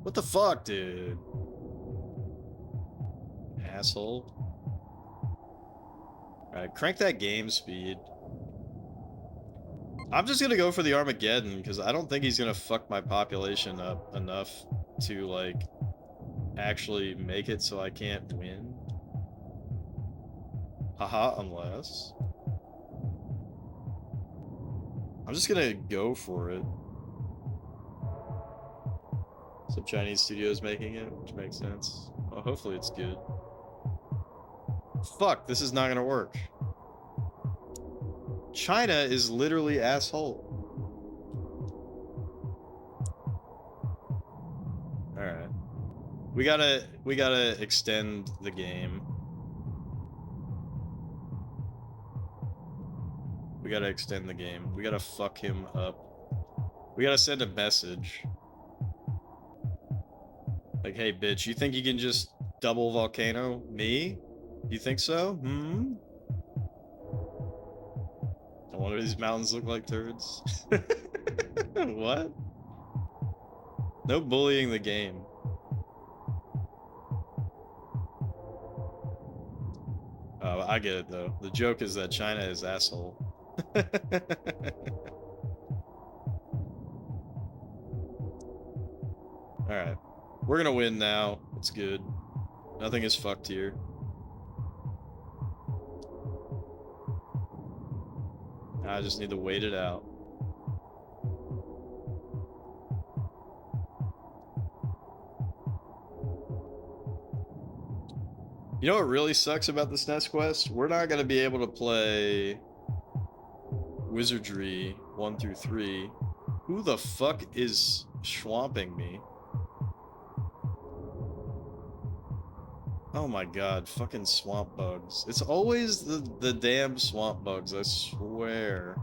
What the fuck, dude? Asshole. Alright, crank that game speed. I'm just gonna go for the Armageddon, because I don't think he's gonna fuck my population up enough to, like, actually make it so I can't win. Haha, unless... I'm just gonna go for it. Some Chinese studios making it, which makes sense. Well, hopefully it's good. Fuck, this is not gonna work. China is literally asshole. Alright. We gotta extend the game. We gotta extend the game. We gotta fuck him up. We gotta send a message. Like, hey bitch, you think you can just double volcano me? You think so? Hmm? Don't one of these mountains look like turds? What? No bullying the game. Oh, I get it though. The joke is that China is asshole. Alright. We're gonna win now. It's good. Nothing is fucked here. I just need to wait it out. You know what really sucks about the SNES Quest? We're not gonna be able to play Wizardry 1 through 3. Who the fuck is swamping me? Oh my god, fucking swamp bugs. It's always the damn swamp bugs, I swear.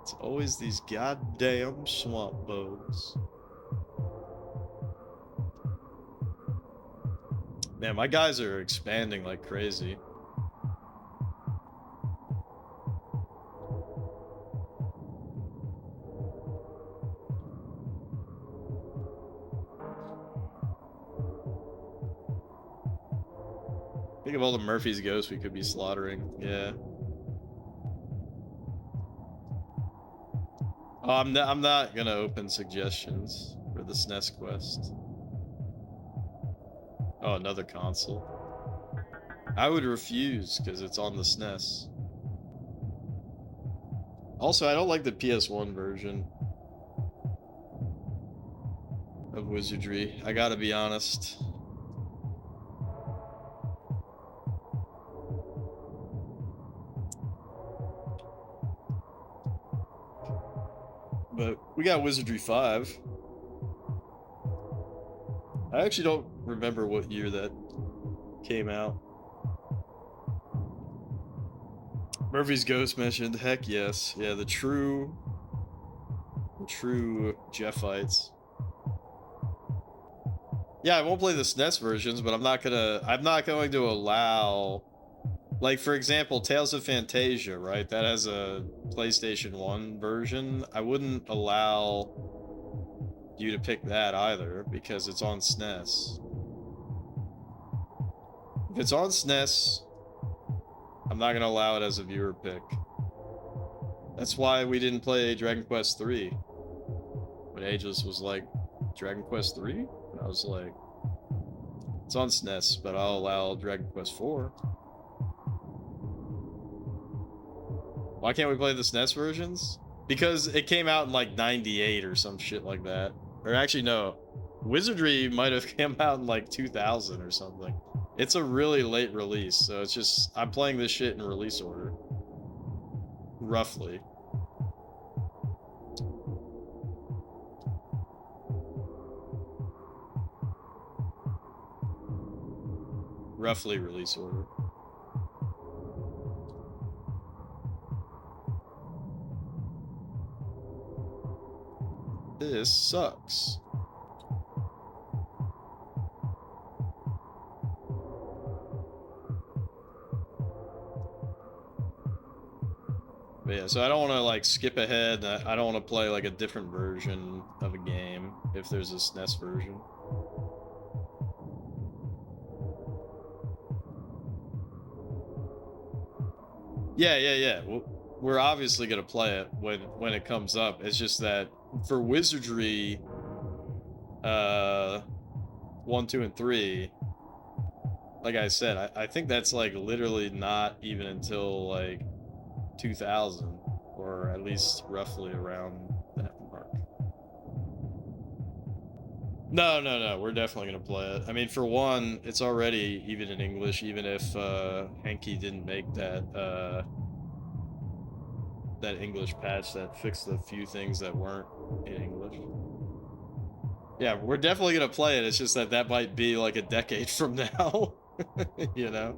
It's always these goddamn swamp bugs. Man, my guys are expanding like crazy. Think of all the Murphy's ghosts we could be slaughtering. Yeah. Oh, I'm not gonna open suggestions for the SNES Quest. Oh, another console. I would refuse because it's on the SNES. Also, I don't like the PS1 version of Wizardry. I gotta be honest. But we got Wizardry 5. I actually don't remember what year that came out. Murphy's Ghost mentioned. Heck yes. Yeah, the true Jeffites. Yeah, I won't play the SNES versions, but I'm not going to allow, like, for example, Tales of Fantasia, right? That has a PlayStation 1 version. I wouldn't allow you to pick that either, because it's on SNES. If it's on SNES, I'm not gonna allow it as a viewer pick. That's why we didn't play Dragon Quest 3. When Ageless was like, Dragon Quest 3? And I was like, it's on SNES, but I'll allow Dragon Quest 4. Why can't we play the SNES versions? Because it came out in like 98 or some shit like that. Or actually, no. Wizardry might have come out in like 2000 or something. It's a really late release, so it's just, I'm playing this shit in release order. Roughly. Roughly release order. This sucks. But yeah, so I don't want to like skip ahead. I don't want to play like a different version of a game if there's a SNES version. Yeah. We're obviously gonna play it when it comes up. It's just that for Wizardry, 1, 2, and 3, like I said, I think that's like literally not even until like 2000, or at least roughly around that mark. No, no, no. We're definitely gonna play it. I mean, for one, it's already even in English, even if Henke didn't make that English patch that fixed the few things that weren't in English. Yeah, we're definitely gonna play it. It's just that that might be like a decade from now. You know?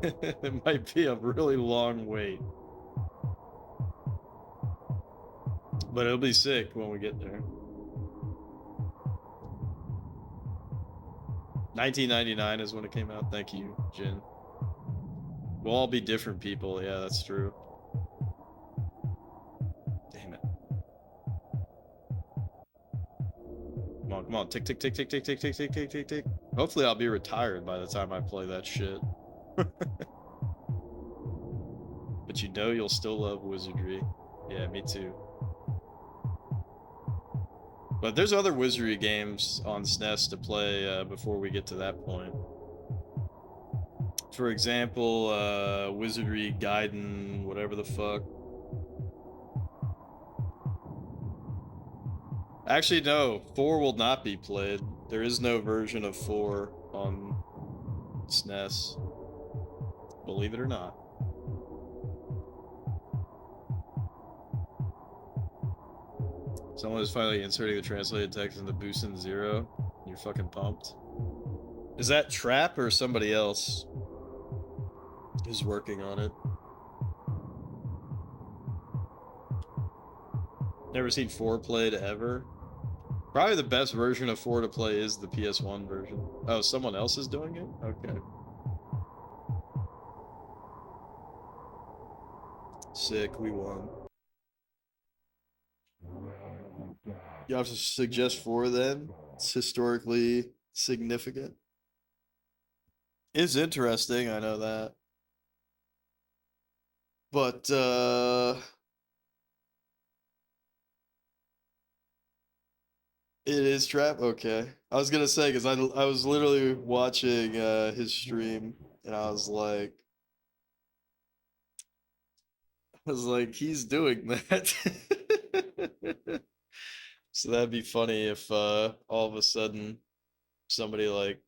It might be a really long wait. But it'll be sick when we get there. 1999 is when it came out. Thank you, Jin. We'll all be different people. Yeah, that's true. Damn it. Come on, come on. Tick, tick, tick, tick, tick, tick, tick, tick, tick, tick, tick. Hopefully I'll be retired by the time I play that shit. But you know you'll still love wizardry. Yeah, me too. But there's other wizardry games on SNES to play before we get to that point. For example, Wizardry Gaiden, whatever the fuck. Actually, no. 4 will not be played. There is no version of 4 on SNES. Believe it or not. Someone is finally inserting the translated text into Boosin Zero. You're fucking pumped. Is that Trap or somebody else who's working on it? Never seen 4 played ever. Probably the best version of 4 to play is the PS1 version. Oh, someone else is doing it? Okay. Sick, we won. You have to suggest 4 then? It's historically significant. It's interesting, I know that. But, it is Trap? Okay. I was gonna say, because I was literally watching his stream, and I was like, he's doing that. So that'd be funny if all of a sudden somebody like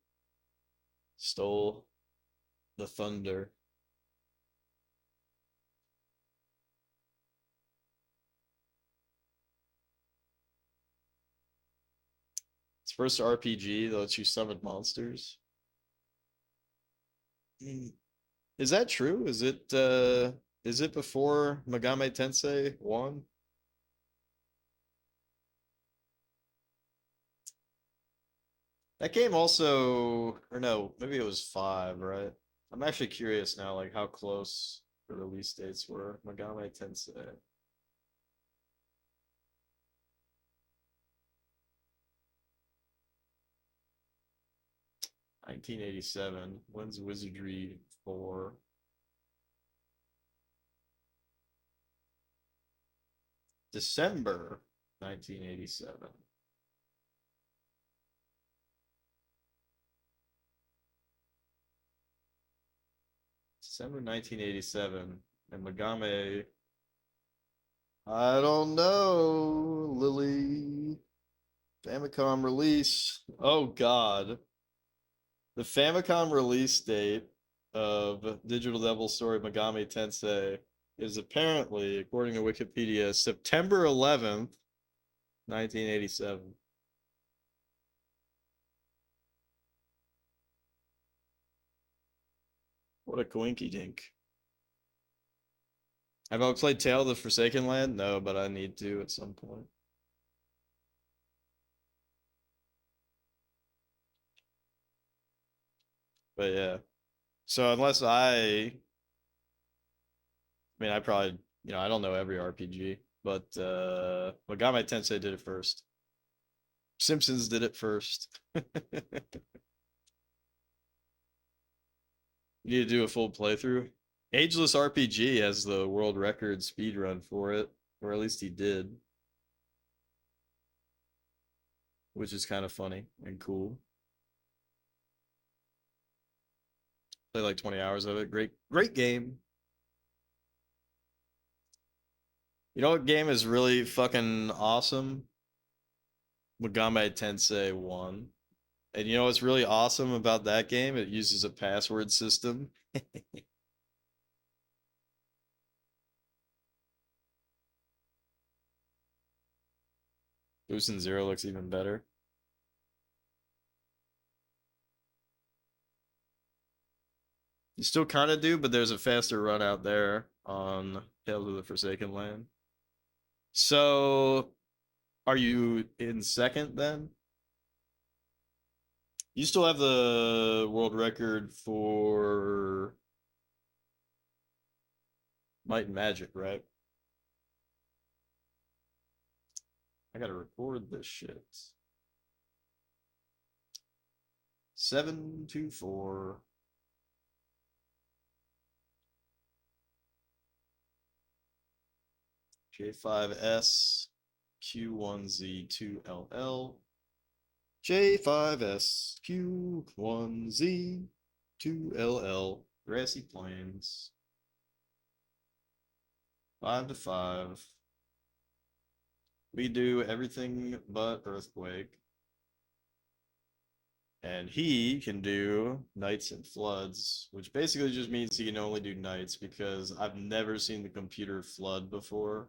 stole the thunder. It's first RPG that lets you summon monsters. Is that true? Is it before Megami Tensei 1? That game also, or no, maybe it was 5, right? I'm actually curious now, like how close the release dates were. Megami Tensei. (1987). When's Wizardry 4? December 1987. December 1987. And Megami. I don't know, Lily. Famicom release. Oh, God. The Famicom release date of Digital Devil Story Megami Tensei is apparently, according to Wikipedia, September 11th, 1987. What a coinky dink. Have I played Tale of the Forsaken Land? No, but I need to at some point. But yeah. So unless I mean, I probably, I don't know every RPG, but Megami Tensei did it first. Simpsons did it first. You need to do a full playthrough. Ageless RPG has the world record speedrun for it, or at least he did. Which is kind of funny and cool. Play like 20 hours of it. Great game. You know what game is really fucking awesome? Megami Tensei 1. And you know what's really awesome about that game? It uses a password system. Boost and Zero looks even better. You still kind of do, but there's a faster run out there on Tales of the Forsaken Land. So, are you in second then? You still have the world record for Might and Magic, right? I gotta record this shit. 724. J5S Q1Z2LL J5S Q1Z2LL Grassy Plains 5 to 5. We do everything but Earthquake. And he can do Nights and Floods, which basically just means he can only do nights because I've never seen the computer flood before,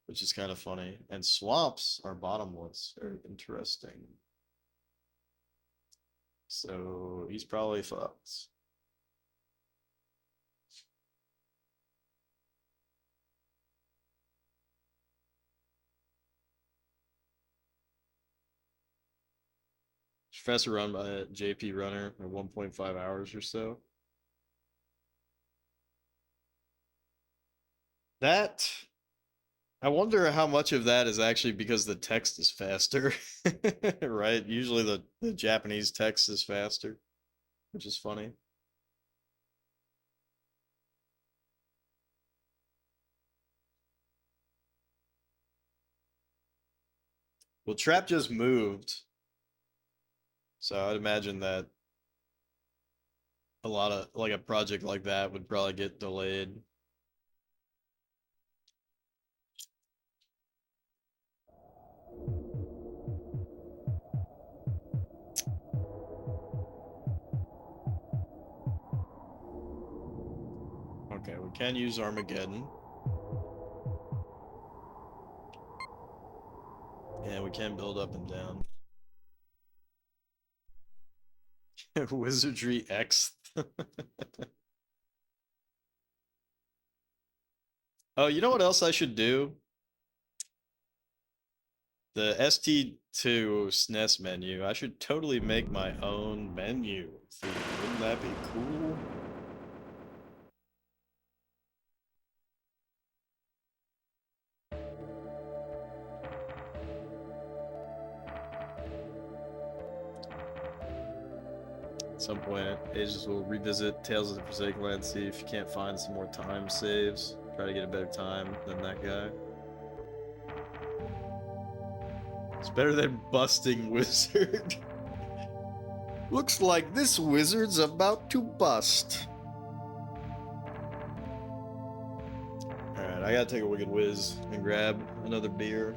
which is kind of funny. And swamps are bottomless. Very interesting. So he's probably fucked. Faster run by JP Runner at 1.5 hours or so. That I wonder how much of that is actually because the text is faster, right? Usually the Japanese text is faster, which is funny. Well, Trap just moved, so I'd imagine that a lot of like a project like that would probably get delayed. Okay, we can use Armageddon. And we can build up and down. Wizardry X. Oh, you know what else I should do? The ST2 SNES menu. I should totally make my own menu. Wouldn't that be cool? At some point, Ages will revisit Tales of the Forsaken Land, see if you can't find some more time saves. Try to get a better time than that guy. It's better than busting wizard. Looks like this wizard's about to bust. Alright, I gotta take a wicked whiz and grab another beer.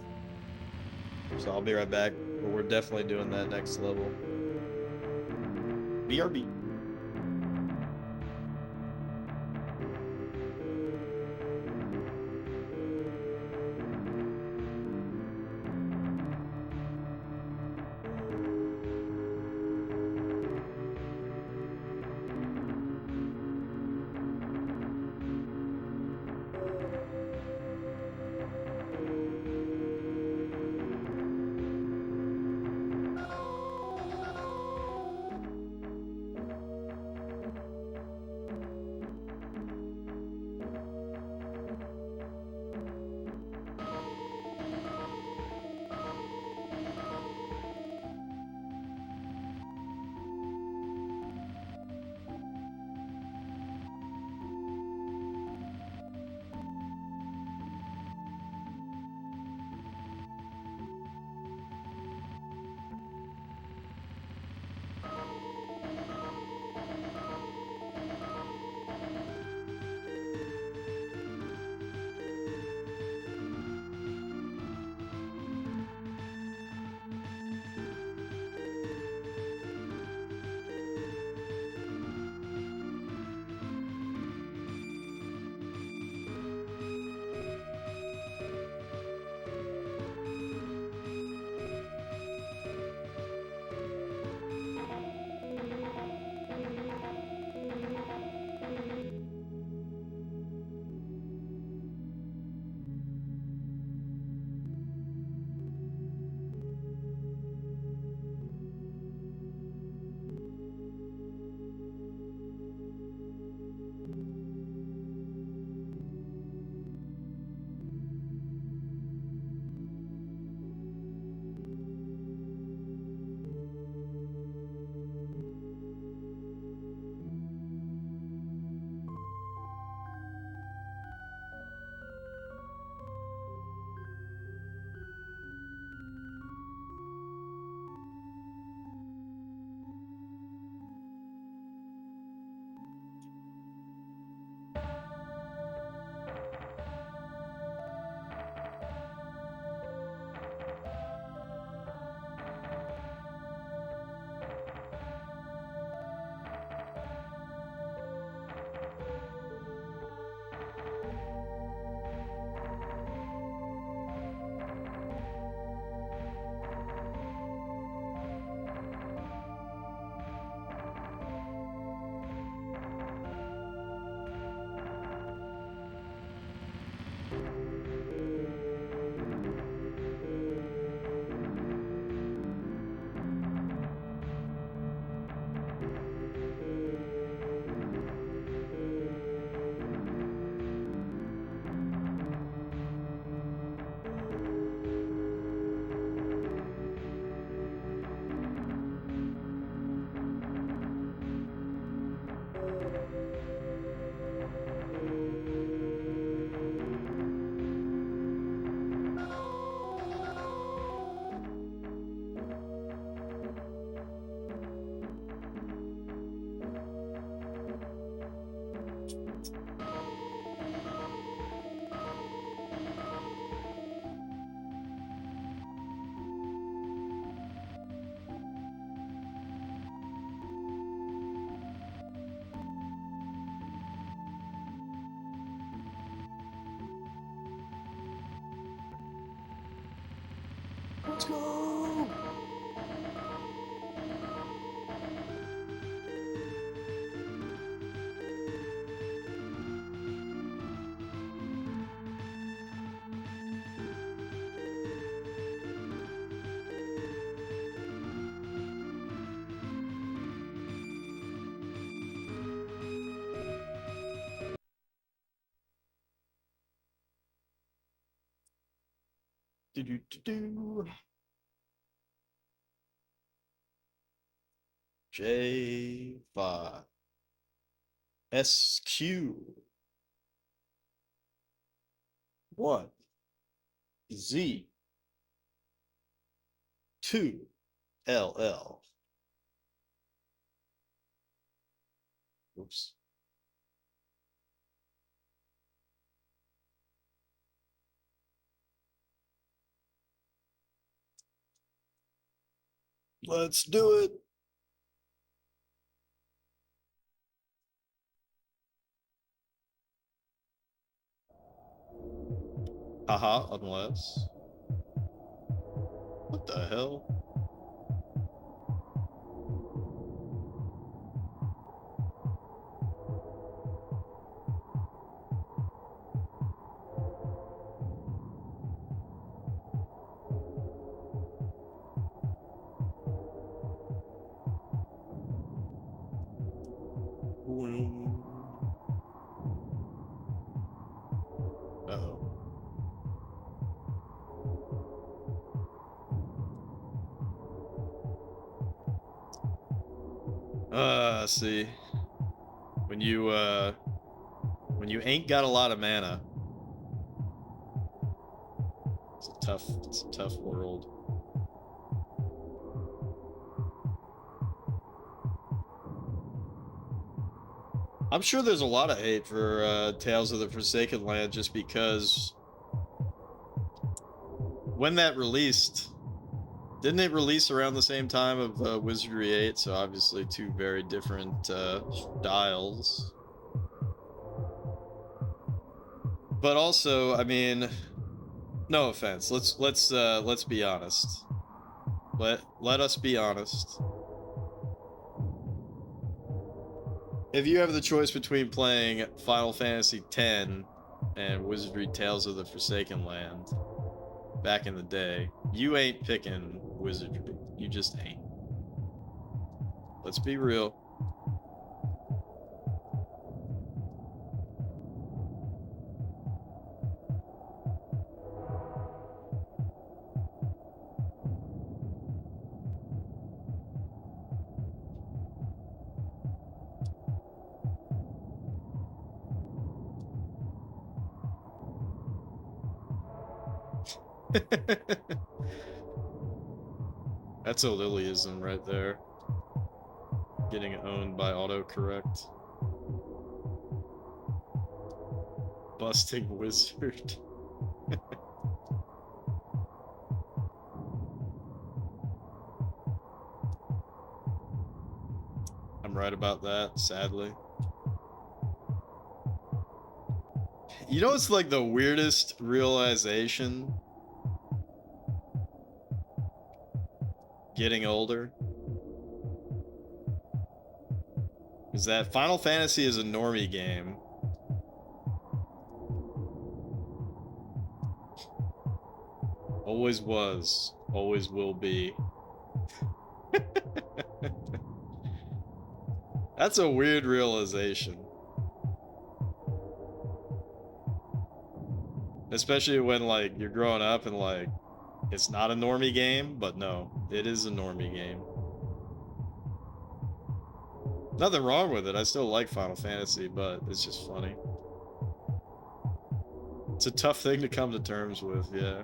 So I'll be right back. But we're definitely doing that next level. BRB. Let's go! Do. J5 SQ 1 Z 2 LL. Oops. Let's do it. Haha, unless. What the hell? Uh-oh. See. When you ain't got a lot of mana, it's a tough world. I'm sure there's a lot of hate for Tales of the Forsaken Land just because when that released, didn't it release around the same time of Wizardry 8? So obviously two very different styles. But also, I mean, no offense. Let's be honest. Let us be honest. If you have the choice between playing Final Fantasy X and Wizardry Tales of the Forsaken Land back in the day, you ain't picking Wizardry. You just ain't. Let's be real. That's a Lilyism right there. Getting owned by autocorrect. Busting wizard. I'm right about that, sadly. You know, it's like the weirdest realization getting older is that Final Fantasy is a normie game. Always was, always will be. That's a weird realization. Especially when, like, you're growing up and, like, it's not a normie game, but no, it is a normie game. Nothing wrong with it. I still like Final Fantasy, but it's just funny. It's a tough thing to come to terms with, yeah.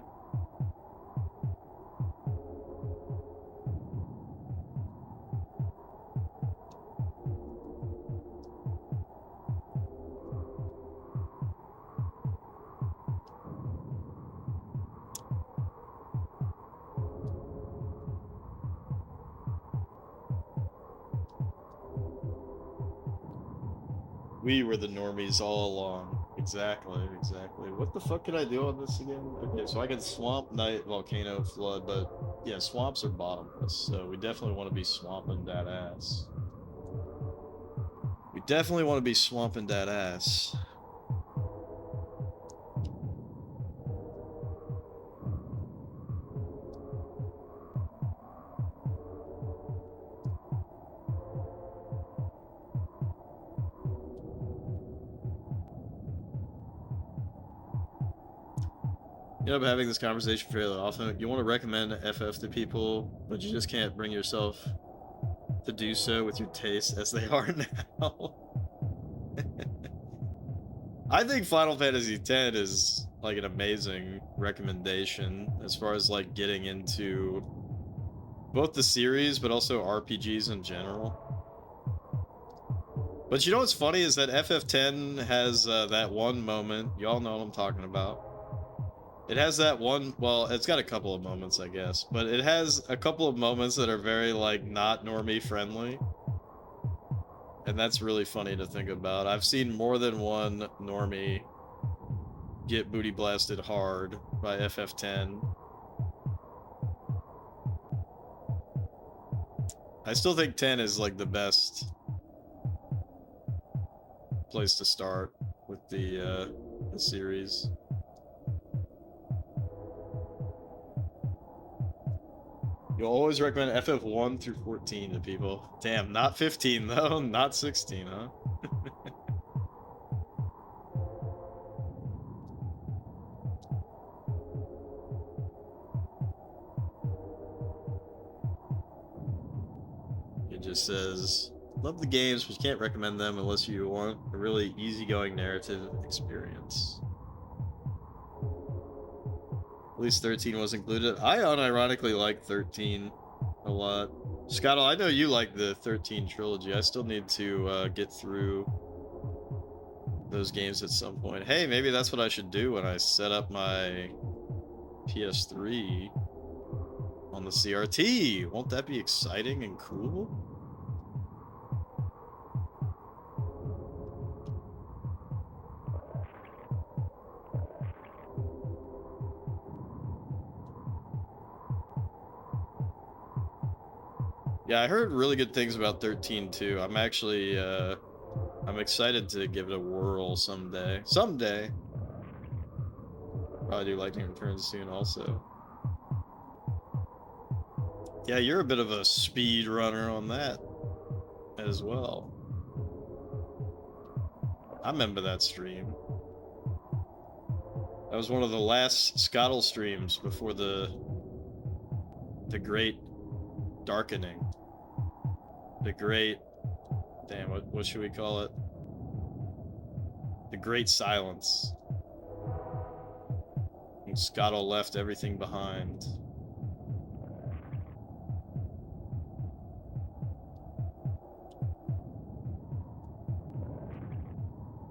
We were the normies all along. Exactly, exactly. What the fuck can I do on this again? Okay, so I can swamp, night, volcano, flood, but yeah, swamps are bottomless, so we definitely want to be swamping that ass. We definitely want to be swamping that ass. You know, I'm having this conversation fairly often. You want to recommend FF to people, but you just can't bring yourself to do so with your tastes as they are now. I think Final Fantasy X is like an amazing recommendation as far as like getting into both the series but also RPGs in general. But you know what's funny is that FF10 has that one moment. Y'all know what I'm talking about. It has that one, well, it's got a couple of moments, I guess, but it has a couple of moments that are very, like, not normie friendly. And that's really funny to think about. I've seen more than one normie get booty blasted hard by FF10. I still think 10 is, like, the best place to start with the series. You'll always recommend FF1 through 14 to people. Damn, not 15 though, not 16, huh? It just says, love the games, but you can't recommend them unless you want a really easygoing narrative experience. At least 13 was included. I unironically like 13 a lot. Scottle, I know you like the 13 trilogy. I still need to get through those games at some point. Hey, maybe that's what I should do when I set up my PS3 on the CRT. Won't that be exciting and cool? Yeah, I heard really good things about 13 too. I'm actually I'm excited to give it a whirl someday. Someday. Probably do Lightning Returns soon also. Yeah, you're a bit of a speed runner on that as well. I remember that stream. That was one of the last Scottle streams before the great darkening. The great, damn, what should we call it? The great silence. And Scottle left everything behind.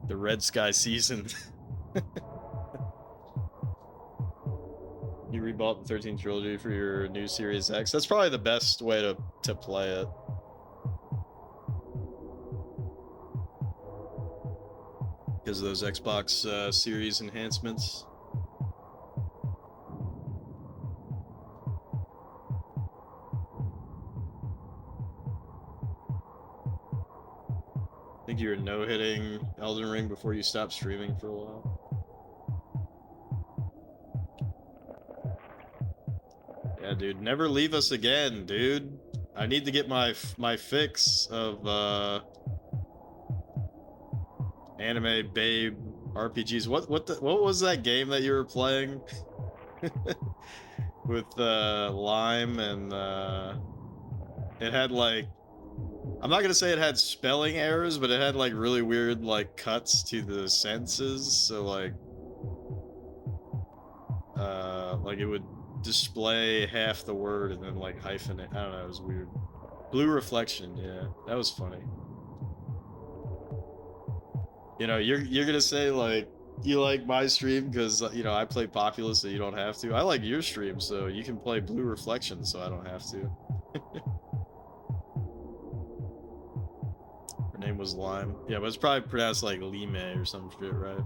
The Red Sky season. You rebought the 13 trilogy for your new Series X. That's probably the best way to play it. Because of those Xbox Series enhancements. I think you were no-hitting Elden Ring before you stopped streaming for a while. Yeah, dude, never leave us again, dude. I need to get my fix of anime babe RPGs. What was that game that you were playing with Lime and it had like, I'm not gonna say it had spelling errors, but it had like really weird like cuts to the sentences. So like it would display half the word and then like hyphenate. I don't know, it was weird. Blue Reflection, yeah, that was funny. You know, you're gonna say like you like my stream because you know I play Populous, so you don't have to. I like your stream, so you can play Blue Reflection, so I don't have to. Her name was Lime. Yeah, but it's probably pronounced like Lime or some shit, right?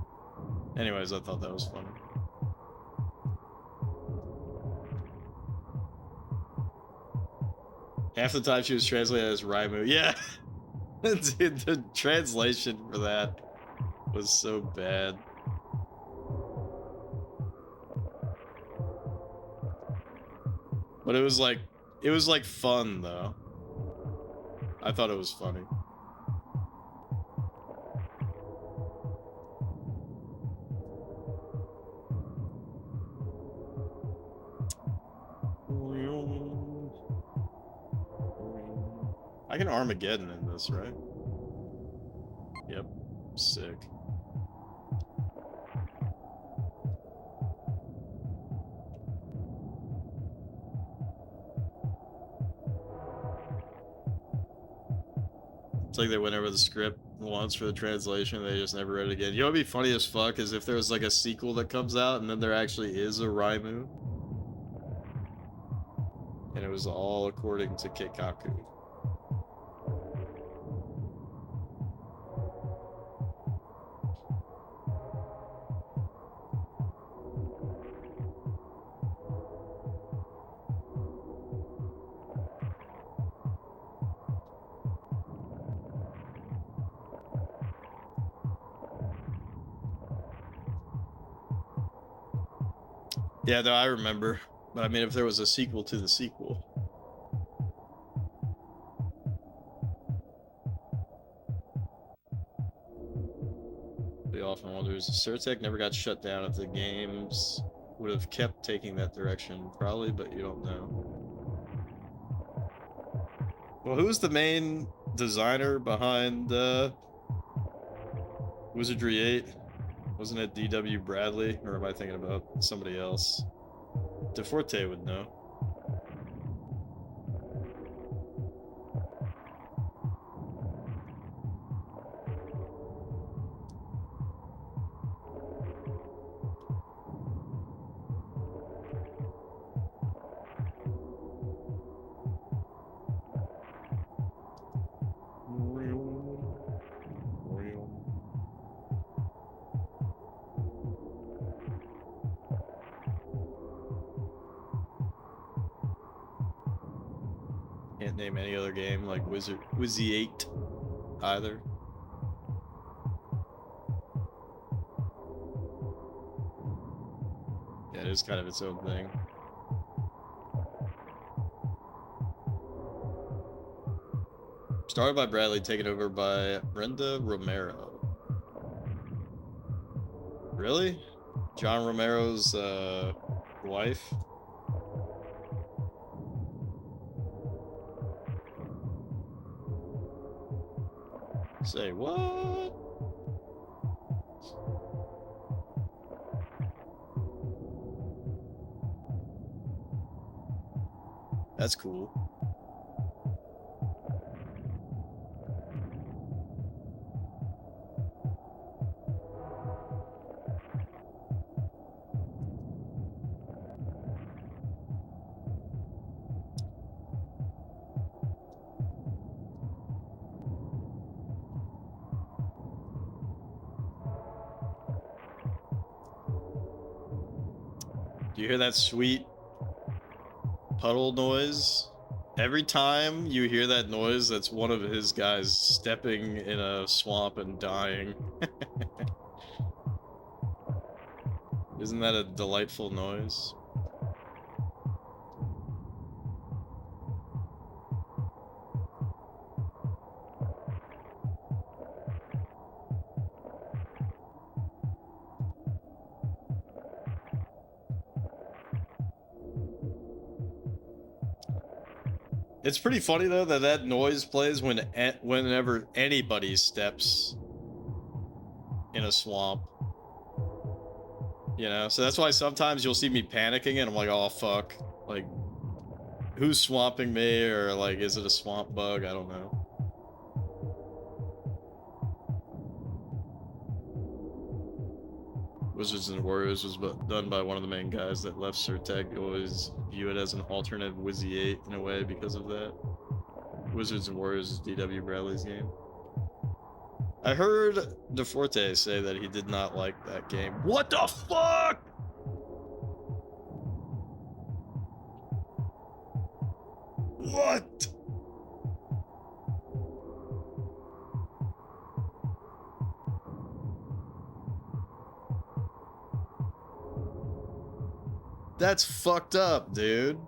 Anyways, I thought that was funny. Half the time she was translated as Raimu. Yeah. Dude, the translation for that was so bad. But it was like fun though. I thought it was funny. I can Armageddon in this, right? Yep. Sick. It's like they went over the script once for the translation, they just never read it again. You know what'd be funny as fuck is if there was like a sequel that comes out and then there actually is a Raimu. And it was all according to Keikaku. Yeah, no, I remember. But I mean, if there was a sequel to the sequel. They often wonders, Surtech never got shut down if the games would have kept taking that direction. Probably, but you don't know. Well, who's the main designer behind Wizardry 8? Wasn't it D.W. Bradley? Or am I thinking about somebody else? DeForte would know. Can't name any other game like Wizzy 8 either. Yeah, it is kind of its own thing. Started by Bradley, taken over by Brenda Romero. Really? John Romero's wife? Say what? That's cool. Do you hear that sweet puddle noise? Every time you hear that noise, that's one of his guys stepping in a swamp and dying. Isn't that a delightful noise? It's pretty funny though that noise plays whenever anybody steps in a swamp. You know, so that's why sometimes you'll see me panicking and I'm like, oh fuck, like who's swamping me, or like is it a swamp bug? I don't know. Wizards and Warriors was done by one of the main guys that left Surtech. Always view it as an alternate Wizzy 8 in a way because of that. Wizards and Warriors is D.W. Bradley's game. I heard DeForte say that he did not like that game. What the fuck? What? That's fucked up, dude.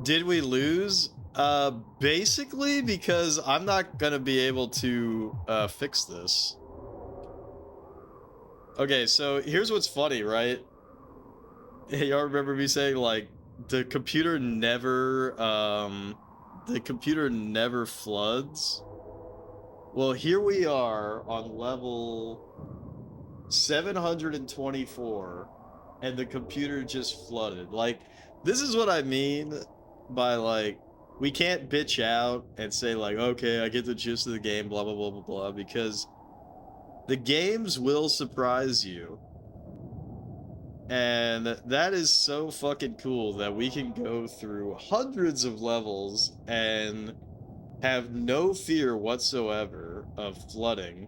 Did we lose? Basically because I'm not gonna be able to fix this. Okay, so here's what's funny, right? Y'all remember me saying like the computer never floods? Well, here we are on level 724 and the computer just flooded. Like, this is what I mean by like we can't bitch out and say like, okay, I get the gist of the game, blah blah blah blah blah, because the games will surprise you. And that is so fucking cool that we can go through hundreds of levels and have no fear whatsoever of flooding.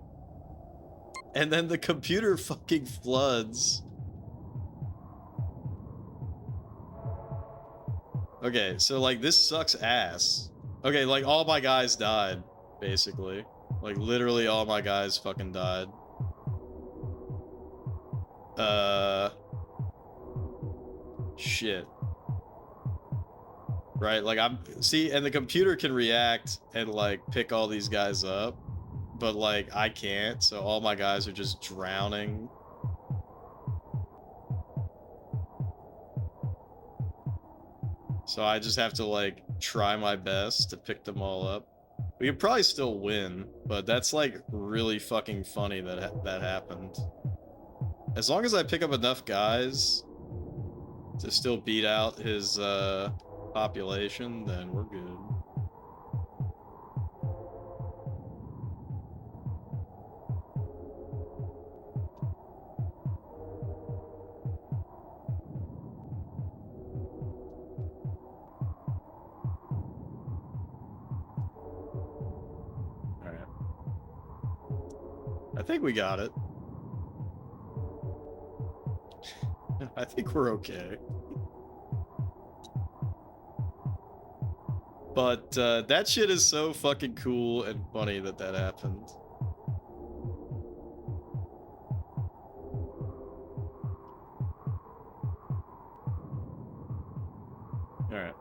And then the computer fucking floods. Okay, so like this sucks ass. Okay, like all my guys died, basically. Like literally all my guys fucking died. Shit. Right, like see, and the computer can react and like pick all these guys up, but like I can't, so all my guys are just drowning. So I just have to like try my best to pick them all up. We could probably still win, but that's like really fucking funny that that happened. As long as I pick up enough guys to still beat out his population, then we're good. All right. I think we got it. I think we're okay. But that shit is so fucking cool and funny that that happened. All right.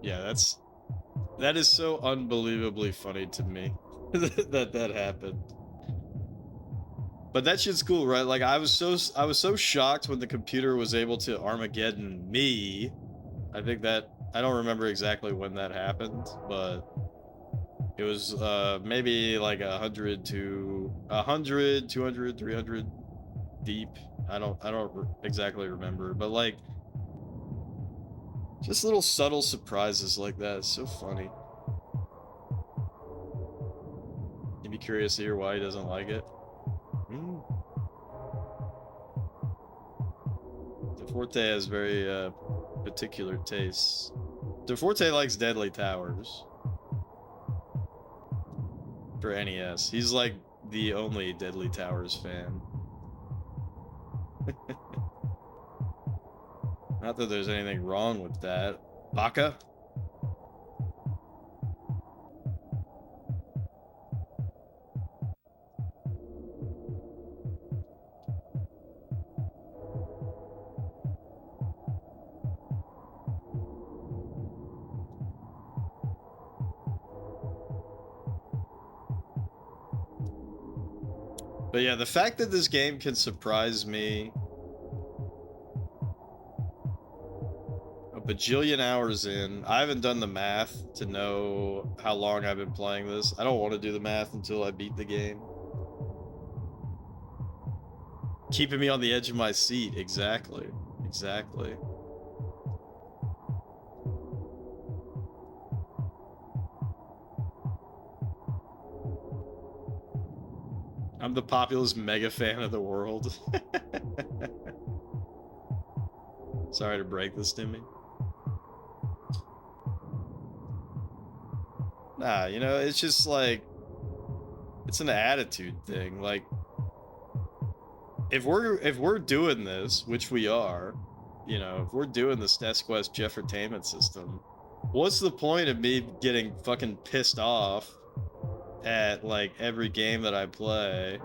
Yeah, that is so unbelievably funny to me that happened. But that shit's cool, right? Like I was so shocked when the computer was able to Armageddon me. I think that I don't remember exactly when that happened, but it was maybe like 100 to 100, 200, 300 deep. I don't exactly remember, but like just little subtle surprises like that. It's so funny. You'd be curious to hear why he doesn't like it. DeForte has very particular tastes. DeForte likes Deadly Towers for NES. He's like the only Deadly Towers fan. Not that there's anything wrong with that. Baka? But yeah, the fact that this game can surprise me bajillion hours in. I haven't done the math to know how long I've been playing this. I don't want to do the math until I beat the game. Keeping me on the edge of my seat. Exactly. Exactly. I'm the Populous mega fan of the world. Sorry to break this to me. Nah, you know, it's just like, it's an attitude thing. Like, if we're doing this, which we are, you know, if we're doing the SNES Quest Jeffertainment system, what's the point of me getting fucking pissed off at like every game that I play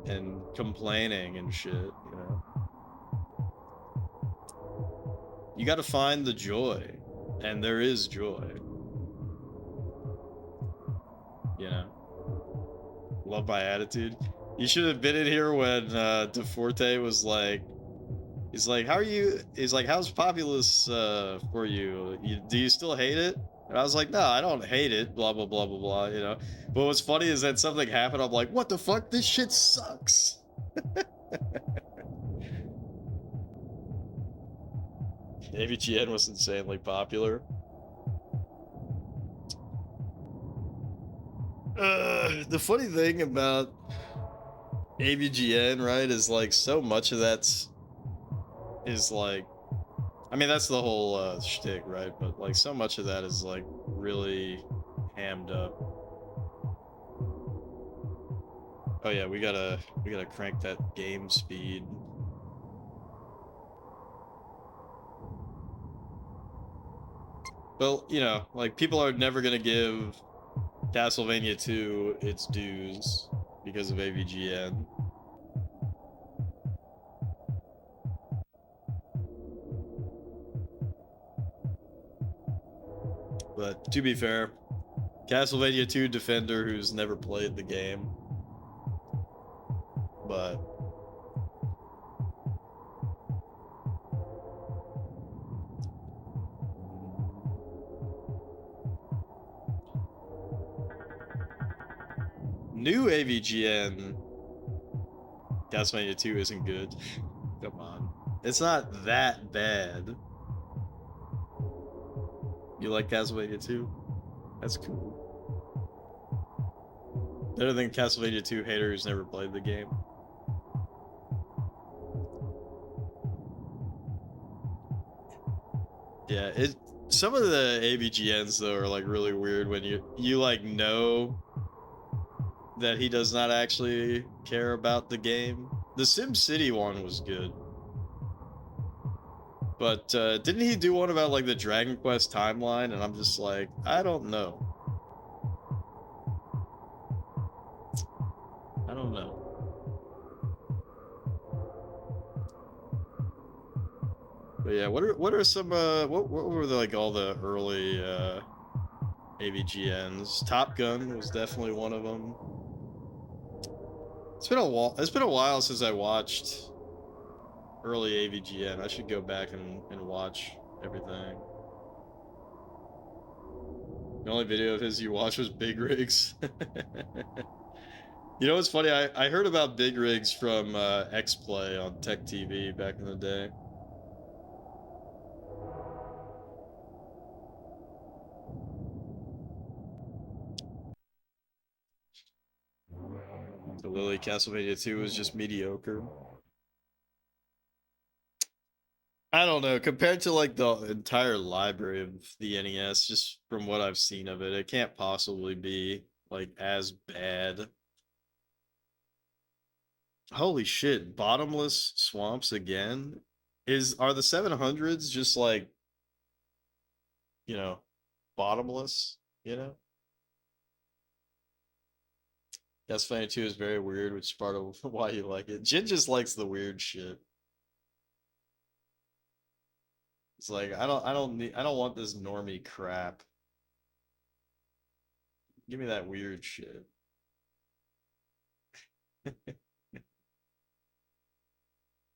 and complaining and shit, you know? You gotta find the joy, and there is joy. You know? Love my attitude. You should have been in here when DeForte was like, he's like, how are you? He's like, how's Populous for you? Do you still hate it? And I was like, no, I don't hate it, blah, blah, blah, blah, blah, you know? But what's funny is that something happened, I'm like, what the fuck? This shit sucks. AVGN was insanely popular. The funny thing about AVGN, right, is like so much of that's is like, I mean, that's the whole shtick, right? But like so much of that is like really hammed up. Oh yeah, we gotta crank that game speed. Well, you know, like people are never gonna give Castlevania 2 its dues because of AVGN. But to be fair, Castlevania 2 defender who's never played the game. But new AVGN Castlevania 2 isn't good. Come on. It's not that bad. You like Castlevania 2? That's cool. Better than Castlevania 2 hater who's never played the game. Yeah, some of the AVGNs though are like really weird when you like know that he does not actually care about the game. The SimCity one was good. But didn't he do one about like the Dragon Quest timeline? And I'm just like, I don't know. I don't know. But yeah, what are some what were the, like all the early AVGNs? Top Gun was definitely one of them. It's been a while since I watched early AVGN. I should go back and watch everything. The only video of his you watched was Big Rigs. You know what's funny? I heard about Big Rigs from X-Play on Tech TV back in the day. The Lily Castlevania 2 was just mediocre. I don't know. Compared to like the entire library of the NES, just from what I've seen of it, it can't possibly be like as bad. Holy shit, bottomless swamps again? Are the 700s just like, you know, bottomless, you know? Castlevania 2 is very weird, which is part of why you like it. Jin just likes the weird shit. It's like I don't want this normie crap. Give me that weird shit.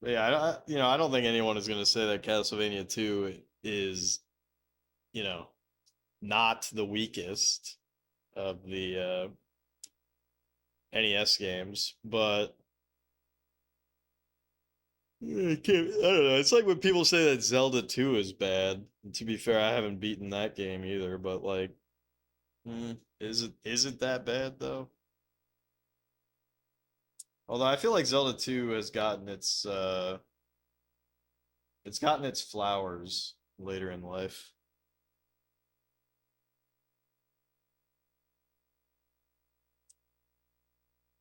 Yeah, I don't think anyone is gonna say that Castlevania 2 is, you know, not the weakest of the NES games, but I don't know. It's like when people say that Zelda 2 is bad. And to be fair, I haven't beaten that game either, but like, is it that bad though? Although I feel like Zelda 2 has gotten its flowers later in life.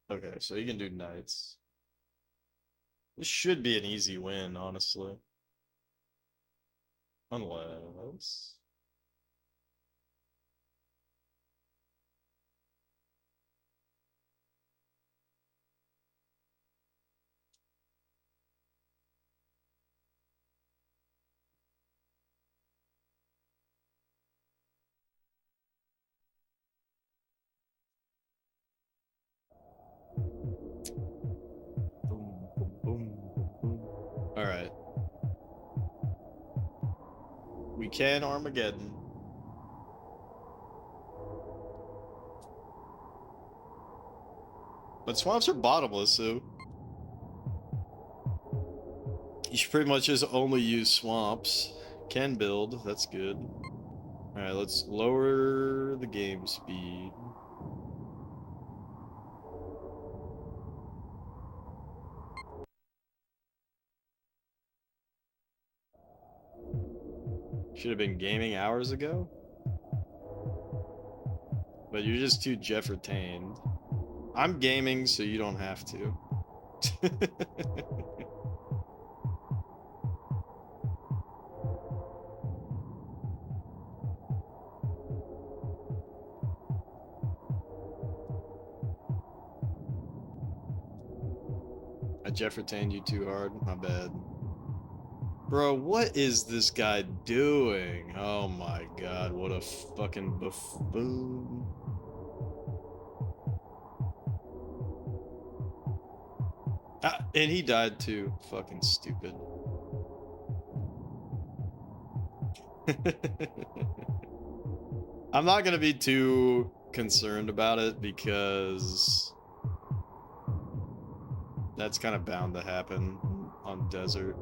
Okay, so you can do knights. This should be an easy win, honestly. Unless boom, boom, boom, boom, boom. All right, we can Armageddon. But swamps are bottomless, so you should pretty much just only use swamps. Can build, that's good. Alright, let's lower the game speed. Should have been gaming hours ago. But you're just too Jeff-retained. I'm gaming, so you don't have to. I Jeff-retained you too hard. My bad. Bro, what is this guy doing? Oh my god, what a fucking buffoon. Ah, and he died too. Fucking stupid. I'm not gonna be too concerned about it because that's kind of bound to happen on desert.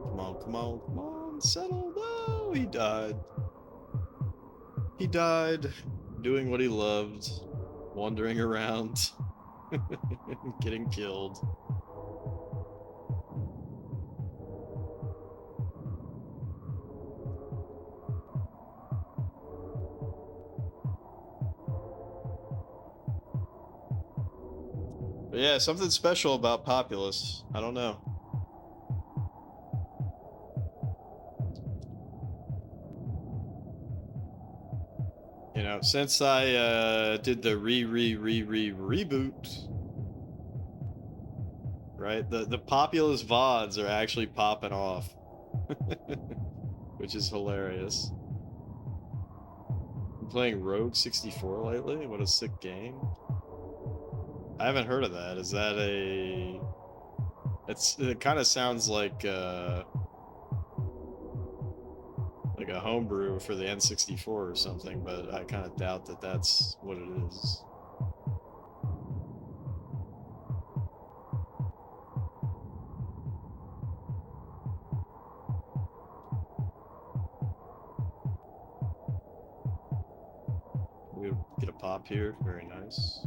Come on, come on, come on, settle. No, he died. He died doing what he loved, wandering around, getting killed. But yeah, something special about Populous. I don't know. You know, since I did the reboot, right? The Populous VODs are actually popping off. Which is hilarious. I'm playing Rogue 64 lately? What a sick game. I haven't heard of that. Is that a... It kind of sounds like a homebrew for the N64 or something, but I kind of doubt that that's what it is. We get a pop here. Very nice.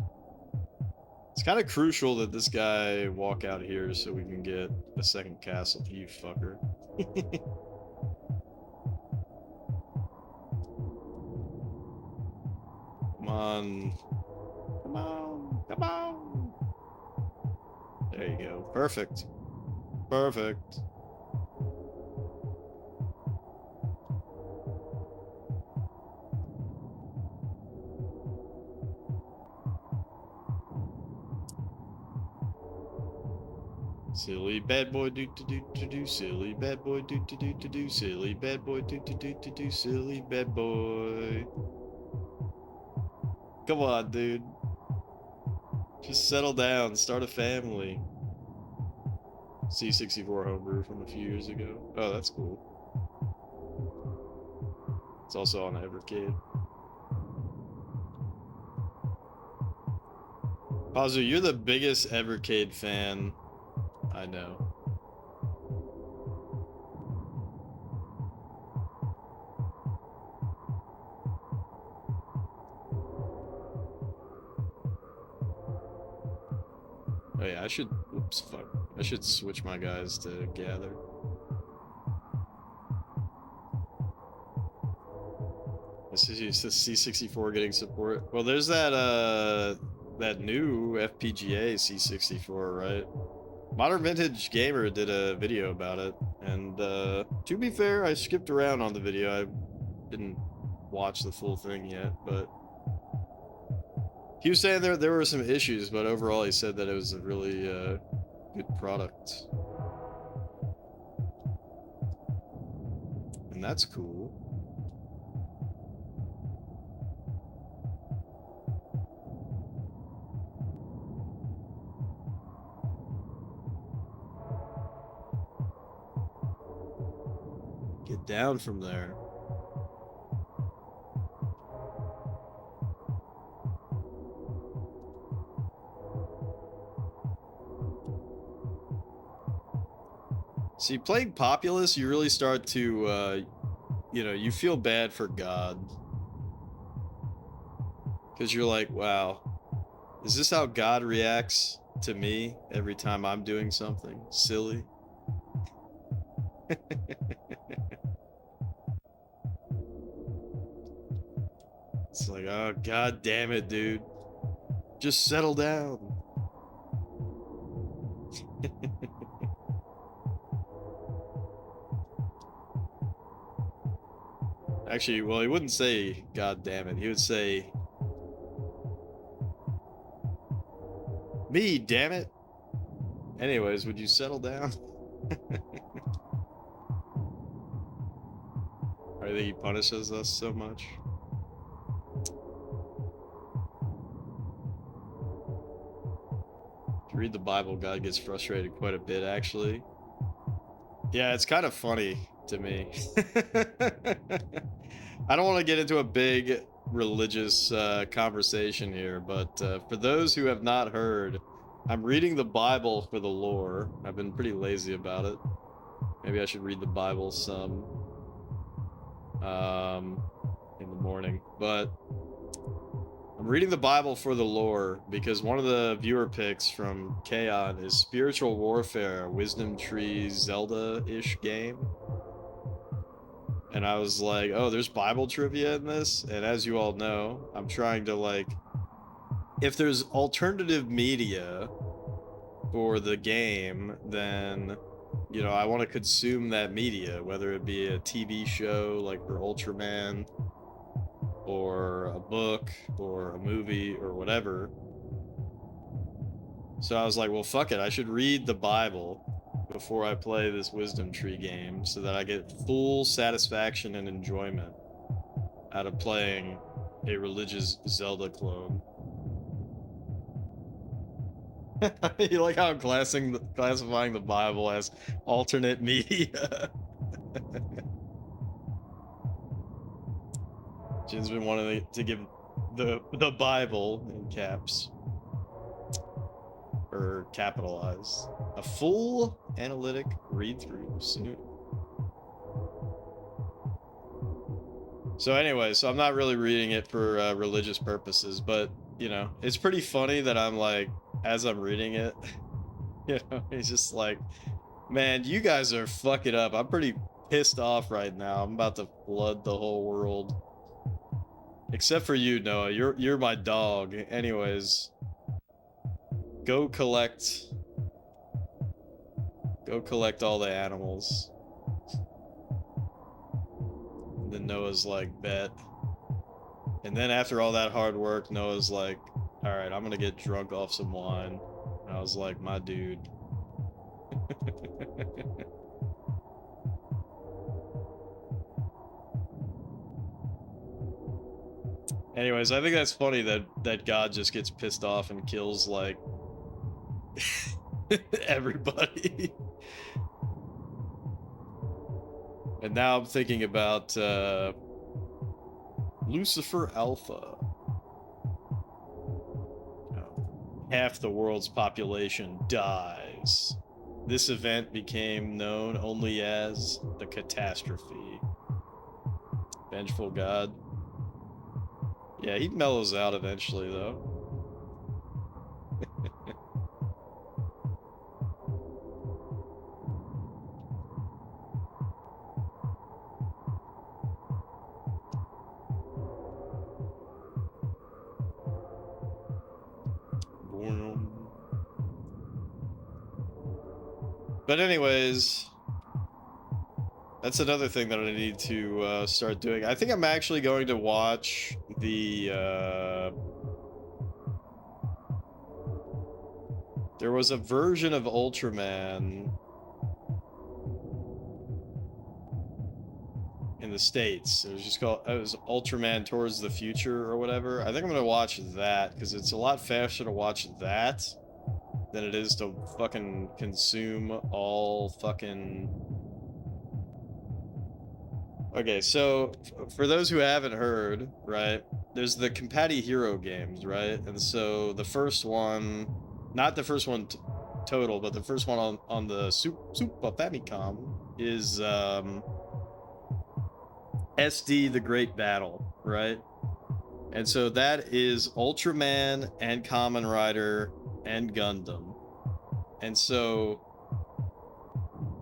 It's kind of crucial that this guy walk out here so we can get a second castle. You fucker. Come on. Come on. Come on. There you go. Perfect. Perfect. Silly bad boy do do do do do. Silly bad boy do do do do do. Silly bad boy do do do do do. Silly bad boy. Come on, dude. Just settle down. Start a family. C64 homebrew from a few years ago. Oh, that's cool. It's also on Evercade. Pazu, you're the biggest Evercade fan I know. Oh yeah, I should, oops, fuck. I should switch my guys to gather. This is the C64 getting support. Well, there's that new FPGA C64, right? Modern Vintage Gamer did a video about it, and to be fair, I skipped around on the video. I didn't watch the full thing yet, but he was saying there were some issues, but overall he said that it was a really good product. And that's cool. Get down from there. See, playing Populous, you really start to, you know, you feel bad for God. Because you're like, wow, is this how God reacts to me every time I'm doing something silly? It's like, oh, God damn it, dude. Just settle down. Actually, well, he wouldn't say, God damn it. He would say, me, damn it. Anyways, would you settle down? I think he punishes us so much. If you read the Bible, God gets frustrated quite a bit, actually. Yeah, it's kind of funny to me. I don't want to get into a big religious conversation here, but for those who have not heard, I'm reading the Bible for the lore. I've been pretty lazy about it. Maybe I should read the Bible some in the morning, but I'm reading the Bible for the lore because one of the viewer picks from Kaon is Spiritual Warfare, Wisdom Tree Zelda-ish game. And I was like, oh, there's Bible trivia in this? And as you all know, I'm trying to, like, if there's alternative media for the game, then, you know, I want to consume that media, whether it be a TV show like for Ultraman, or a book, or a movie, or whatever. So I was like, well, fuck it, I should read the Bible before I play this Wisdom Tree game so that I get full satisfaction and enjoyment out of playing a religious Zelda clone. You like how I'm classifying the Bible as alternate media? Jin's been wanting to give the Bible, in caps, or capitalized, a full analytic read-through soon. So anyway, so I'm not really reading it for religious purposes, but, you know, it's pretty funny that I'm like, as I'm reading it, you know, it's just like, man, you guys are fucking up. I'm pretty pissed off right now. I'm about to flood the whole world. Except for you, Noah. You're my dog. Anyways, go collect all the animals. And then Noah's like, bet. And then after all that hard work, Noah's like, all right, I'm gonna get drunk off some wine. And I was like, my dude. Anyways, I think that's funny that God just gets pissed off and kills like everybody. And now I'm thinking about Lucifer Alpha. Half the world's population dies. This event became known only as the catastrophe. Vengeful God. Yeah, he mellows out eventually, though. But anyways, that's another thing that I need to start doing. I think I'm actually going to watch the there was a version of Ultraman in the States. It was Ultraman Towards the Future or whatever. I think I'm gonna watch that because it's a lot faster to watch that than it is to fucking consume all fucking... Okay, so for those who haven't heard, right, there's the Compati Hero games, right? And so the first one, not the first one total, but the first one on the Super Famicom is SD The Great Battle, right? And so that is Ultraman and Kamen Rider and Gundam. And so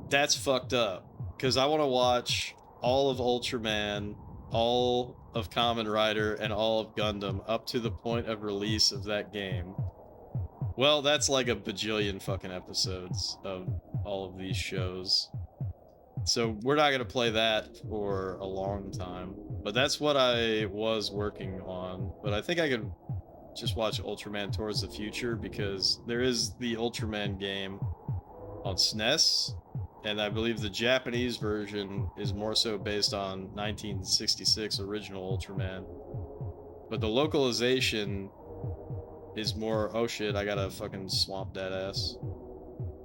that's fucked up because I want to watch all of Ultraman, all of Kamen Rider, and all of Gundam up to the point of release of that game. Well, that's like a bajillion fucking episodes of all of these shows. So we're not going to play that for a long time. But that's what I was working on. But I think I could just watch Ultraman Towards the Future because there is the Ultraman game on SNES. And I believe the Japanese version is more so based on 1966 original Ultraman. But the localization is more... Oh shit, I gotta fucking swamp that ass.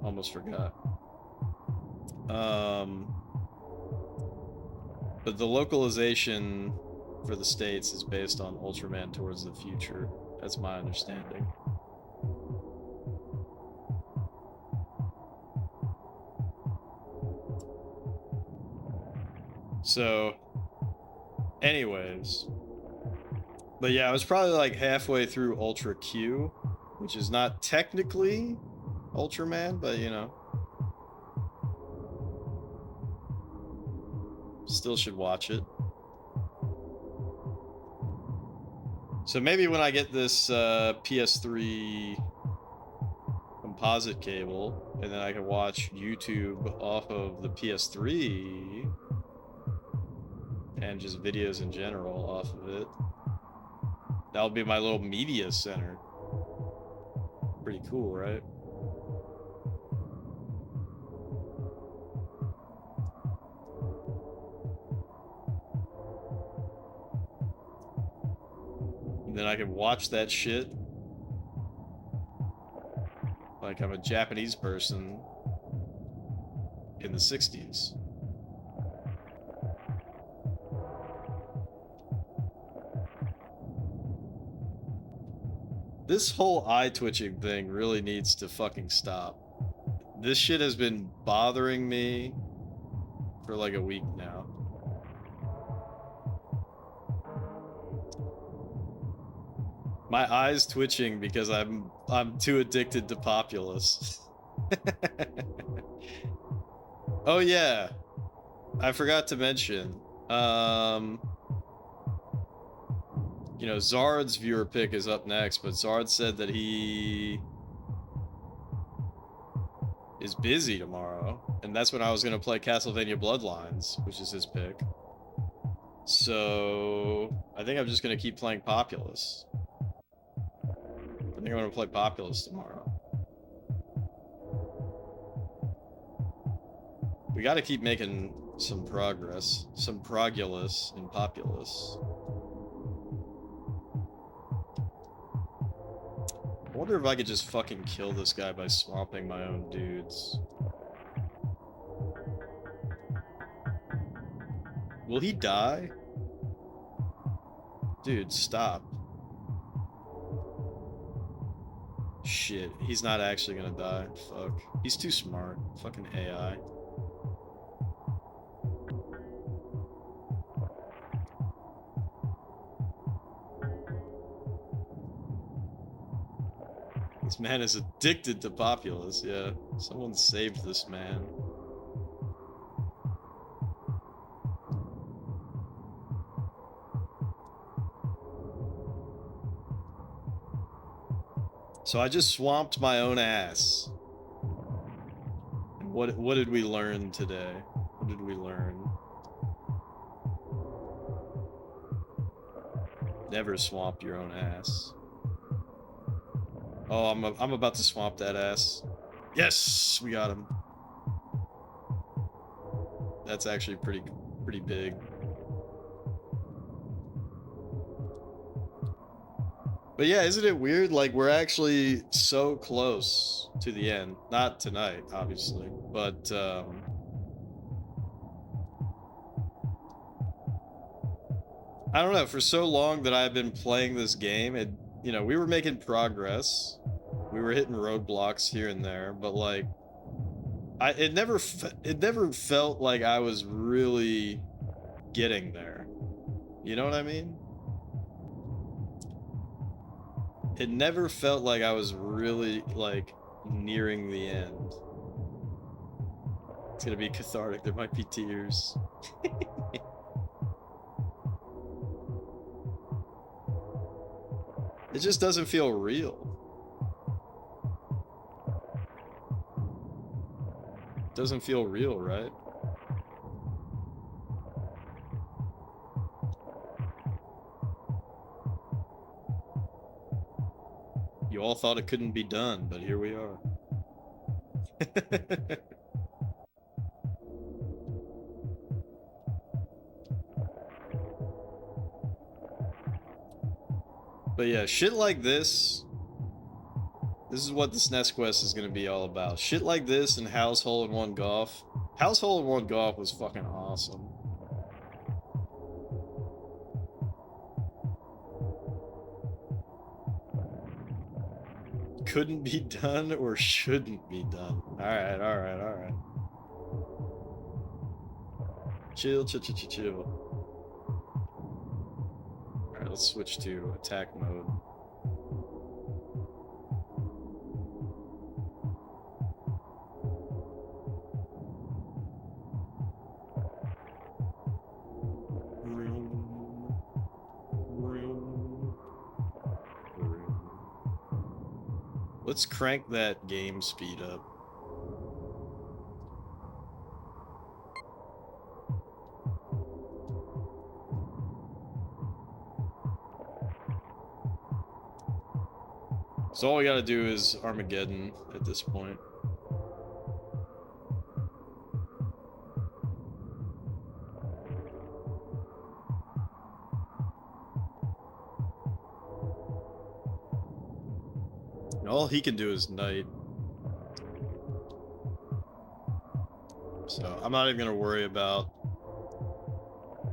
Almost forgot. But the localization for the States is based on Ultraman Towards the Future. That's my understanding. So, anyways. But yeah, I was probably like halfway through Ultra Q, which is not technically Ultraman, but you know. Still should watch it. So maybe when I get this PS3 composite cable, and then I can watch YouTube off of the PS3 and just videos in general off of it. That'll be my little media center. Pretty cool, right? And then I can watch that shit like I'm a Japanese person in the 60s. This whole eye twitching thing really needs to fucking stop. This shit has been bothering me for like a week now. My eyes twitching because I'm too addicted to Populous. Oh yeah. I forgot to mention. You know, Zard's viewer pick is up next, but Zard said that he is busy tomorrow, and that's when I was going to play Castlevania Bloodlines, which is his pick. So, I think I'm just going to keep playing Populous. I think I'm going to play Populous tomorrow. We gotta keep making some progress. Some progulus in Populous. I wonder if I could just fucking kill this guy by swamping my own dudes. Will he die? Dude, stop. Shit, he's not actually gonna die. Fuck. He's too smart. Fucking AI. This man is addicted to Populous, yeah. Someone saved this man. So I just swamped my own ass. And what did we learn today? What did we learn? Never swamp your own ass. Oh, I'm about to swamp that ass. Yes, we got him. That's actually pretty big. But yeah, isn't it weird? Like, we're actually so close to the end. Not tonight, obviously, but I don't know, for so long that I've been playing this game, and you know, we were making progress. We were hitting roadblocks here and there, but like it never felt like I was really getting there. You know what I mean? It never felt like I was really like nearing the end. It's gonna be cathartic. There might be tears. It just doesn't feel real. It doesn't feel real, right? You all thought it couldn't be done, but here we are. But yeah, shit like this is what the SNES quest is gonna be all about. Shit like this and House Hole in One Golf. House Hole in One Golf was fucking awesome. Couldn't be done or shouldn't be done. Alright, alright, alright. Chill, chill, chill, chill, chill. Alright, let's switch to attack mode. Let's crank that game speed up. So all we gotta do is Armageddon at this point. And all he can do is night. So I'm not even gonna worry about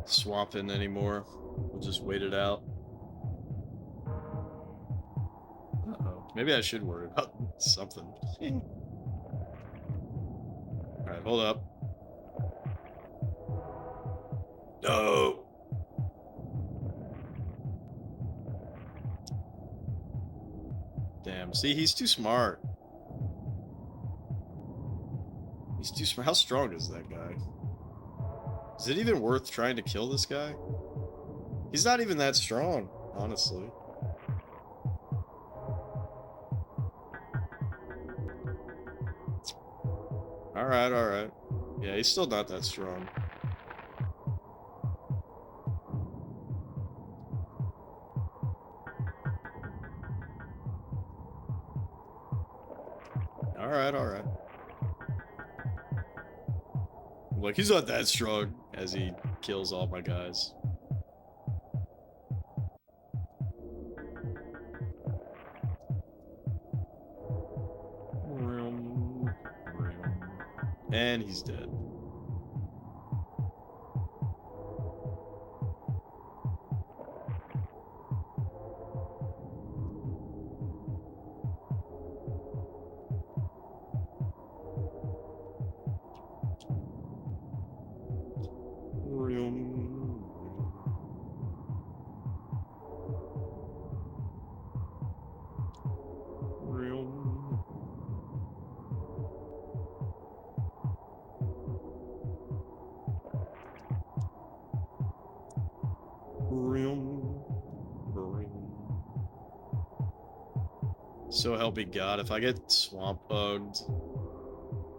swamping anymore. We'll just wait it out. Maybe I should worry about something. Alright, hold up. No! Damn, see, he's too smart. He's too smart. How strong is that guy? Is it even worth trying to kill this guy? He's not even that strong, honestly. Alright, alright. Yeah, he's still not that strong. Alright, alright. I'm like, he's not that strong, as he kills all my guys. And he's dead. So help me God, if I get swamp bugged,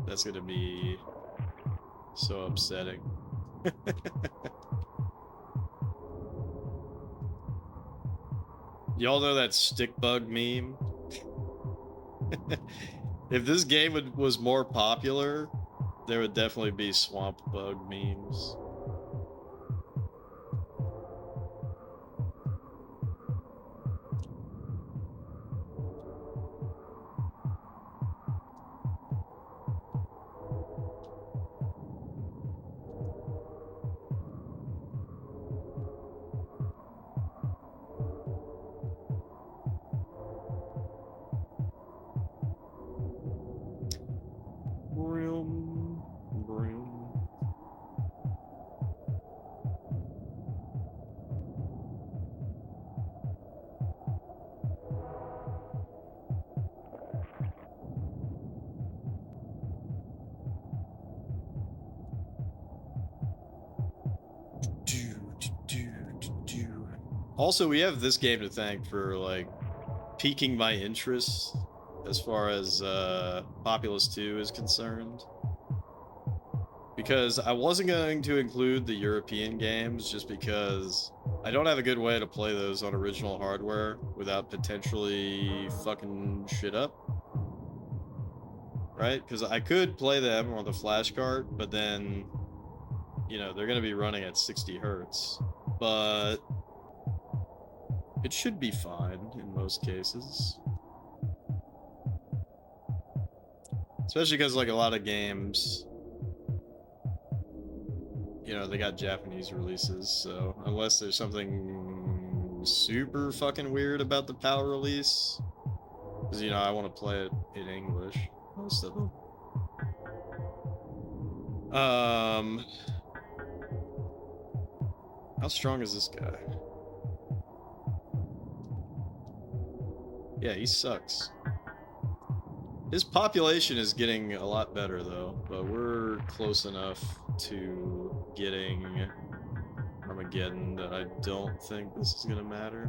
that's gonna be so upsetting. Y'all know that stick bug meme? If this game was more popular, there would definitely be swamp bug memes. Also, we have this game to thank for, like, piquing my interest as far as Populous 2 is concerned. Because I wasn't going to include the European games just because I don't have a good way to play those on original hardware without potentially fucking shit up. Right? Because I could play them on the flash card, but then, you know, they're going to be running at 60 hertz. But it should be fine in most cases. Especially because, like, a lot of games, you know, they got Japanese releases, so unless there's something super fucking weird about the PAL release, because, you know, I want to play it in English, most of them. How strong is this guy? Yeah, he sucks. His population is getting a lot better, though, but we're close enough to getting Armageddon that I don't think this is gonna matter.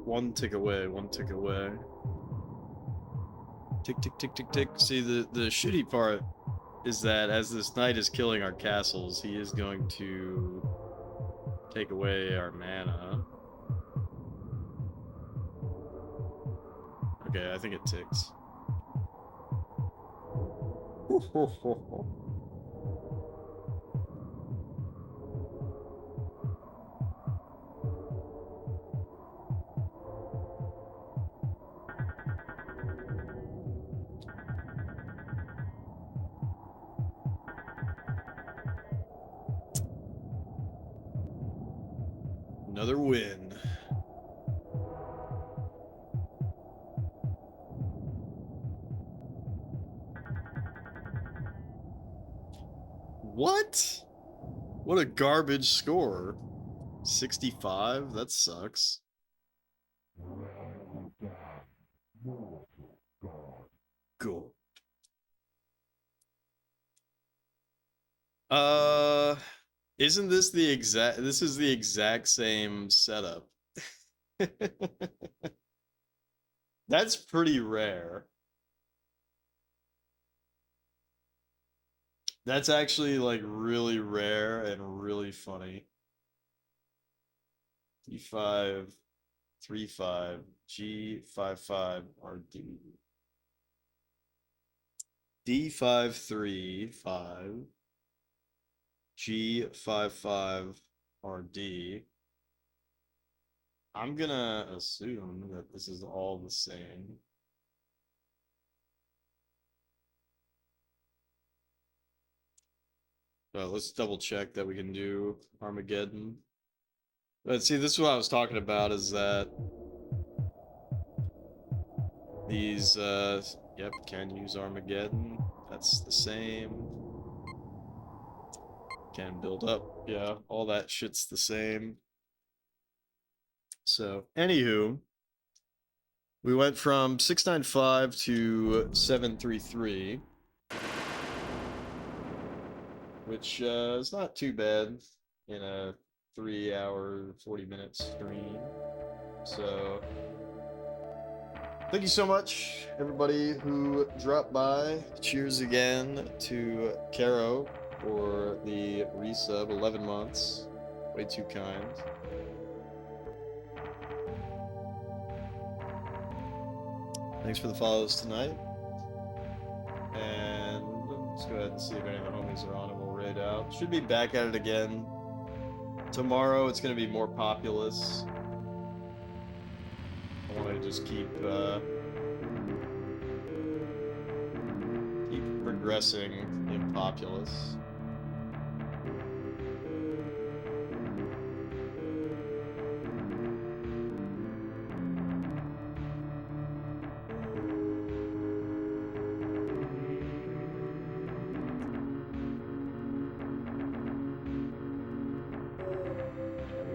One tick away, one tick away. Tick, tick, tick, tick, tick. See, the shitty part is that as this knight is killing our castles, he is going to take away our mana. Okay, I think it ticks. Another win. What? What a garbage score. 65? That sucks. Cool. Isn't this the exact, this is the exact same setup. That's pretty rare. That's actually like really rare and really funny. D5, 3-5, G5-5, RD. D5, 3-5, G5-5, RD. I'm gonna assume that this is all the same. Let's double check that we can do Armageddon. But see, this is what I was talking about, is that these, yep, can use Armageddon. That's the same. Can build up, yeah, all that shit's the same. So, anywho, we went from 695 to 733, which is not too bad in a 3-hour, 40-minute stream. So, thank you so much, everybody who dropped by. Cheers again to Caro for the resub, 11 months. Way too kind. Thanks for the follows tonight. And let's go ahead and see if any of the homies are on and we'll raid out. Should be back at it again. Tomorrow it's going to be more Populous. I want to just keep progressing in Populous.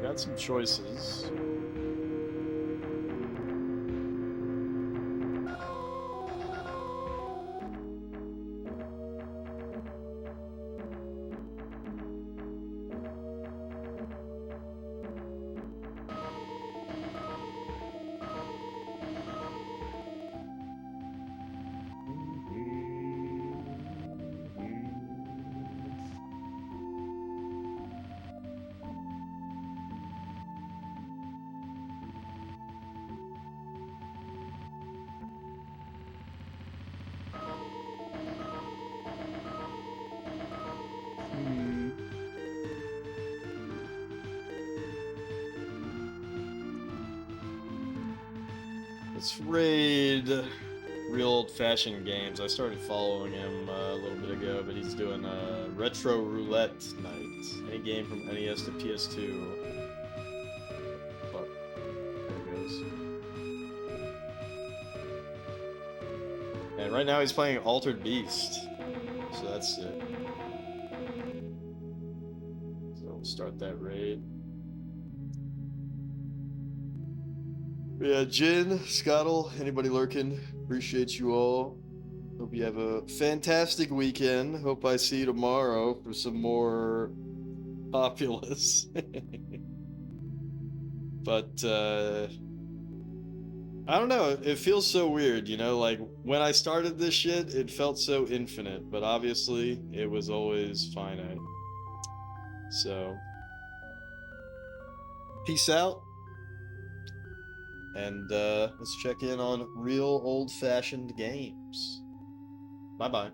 Got some choices. Let's raid Real Old-Fashioned Games. I started following him a little bit ago, but he's doing a retro roulette night. Any game from NES to PS2. But there it goes. And right now he's playing Altered Beast. So that's it. So we'll start that raid. Yeah, Jin, Scottle, anybody lurking, appreciate you all. Hope you have a fantastic weekend. Hope I see you tomorrow for some more Populous. But, I don't know, it feels so weird, you know? Like, when I started this shit, it felt so infinite, but obviously, it was always finite. So, peace out. And let's check in on Real Old-Fashioned Games. Bye-bye.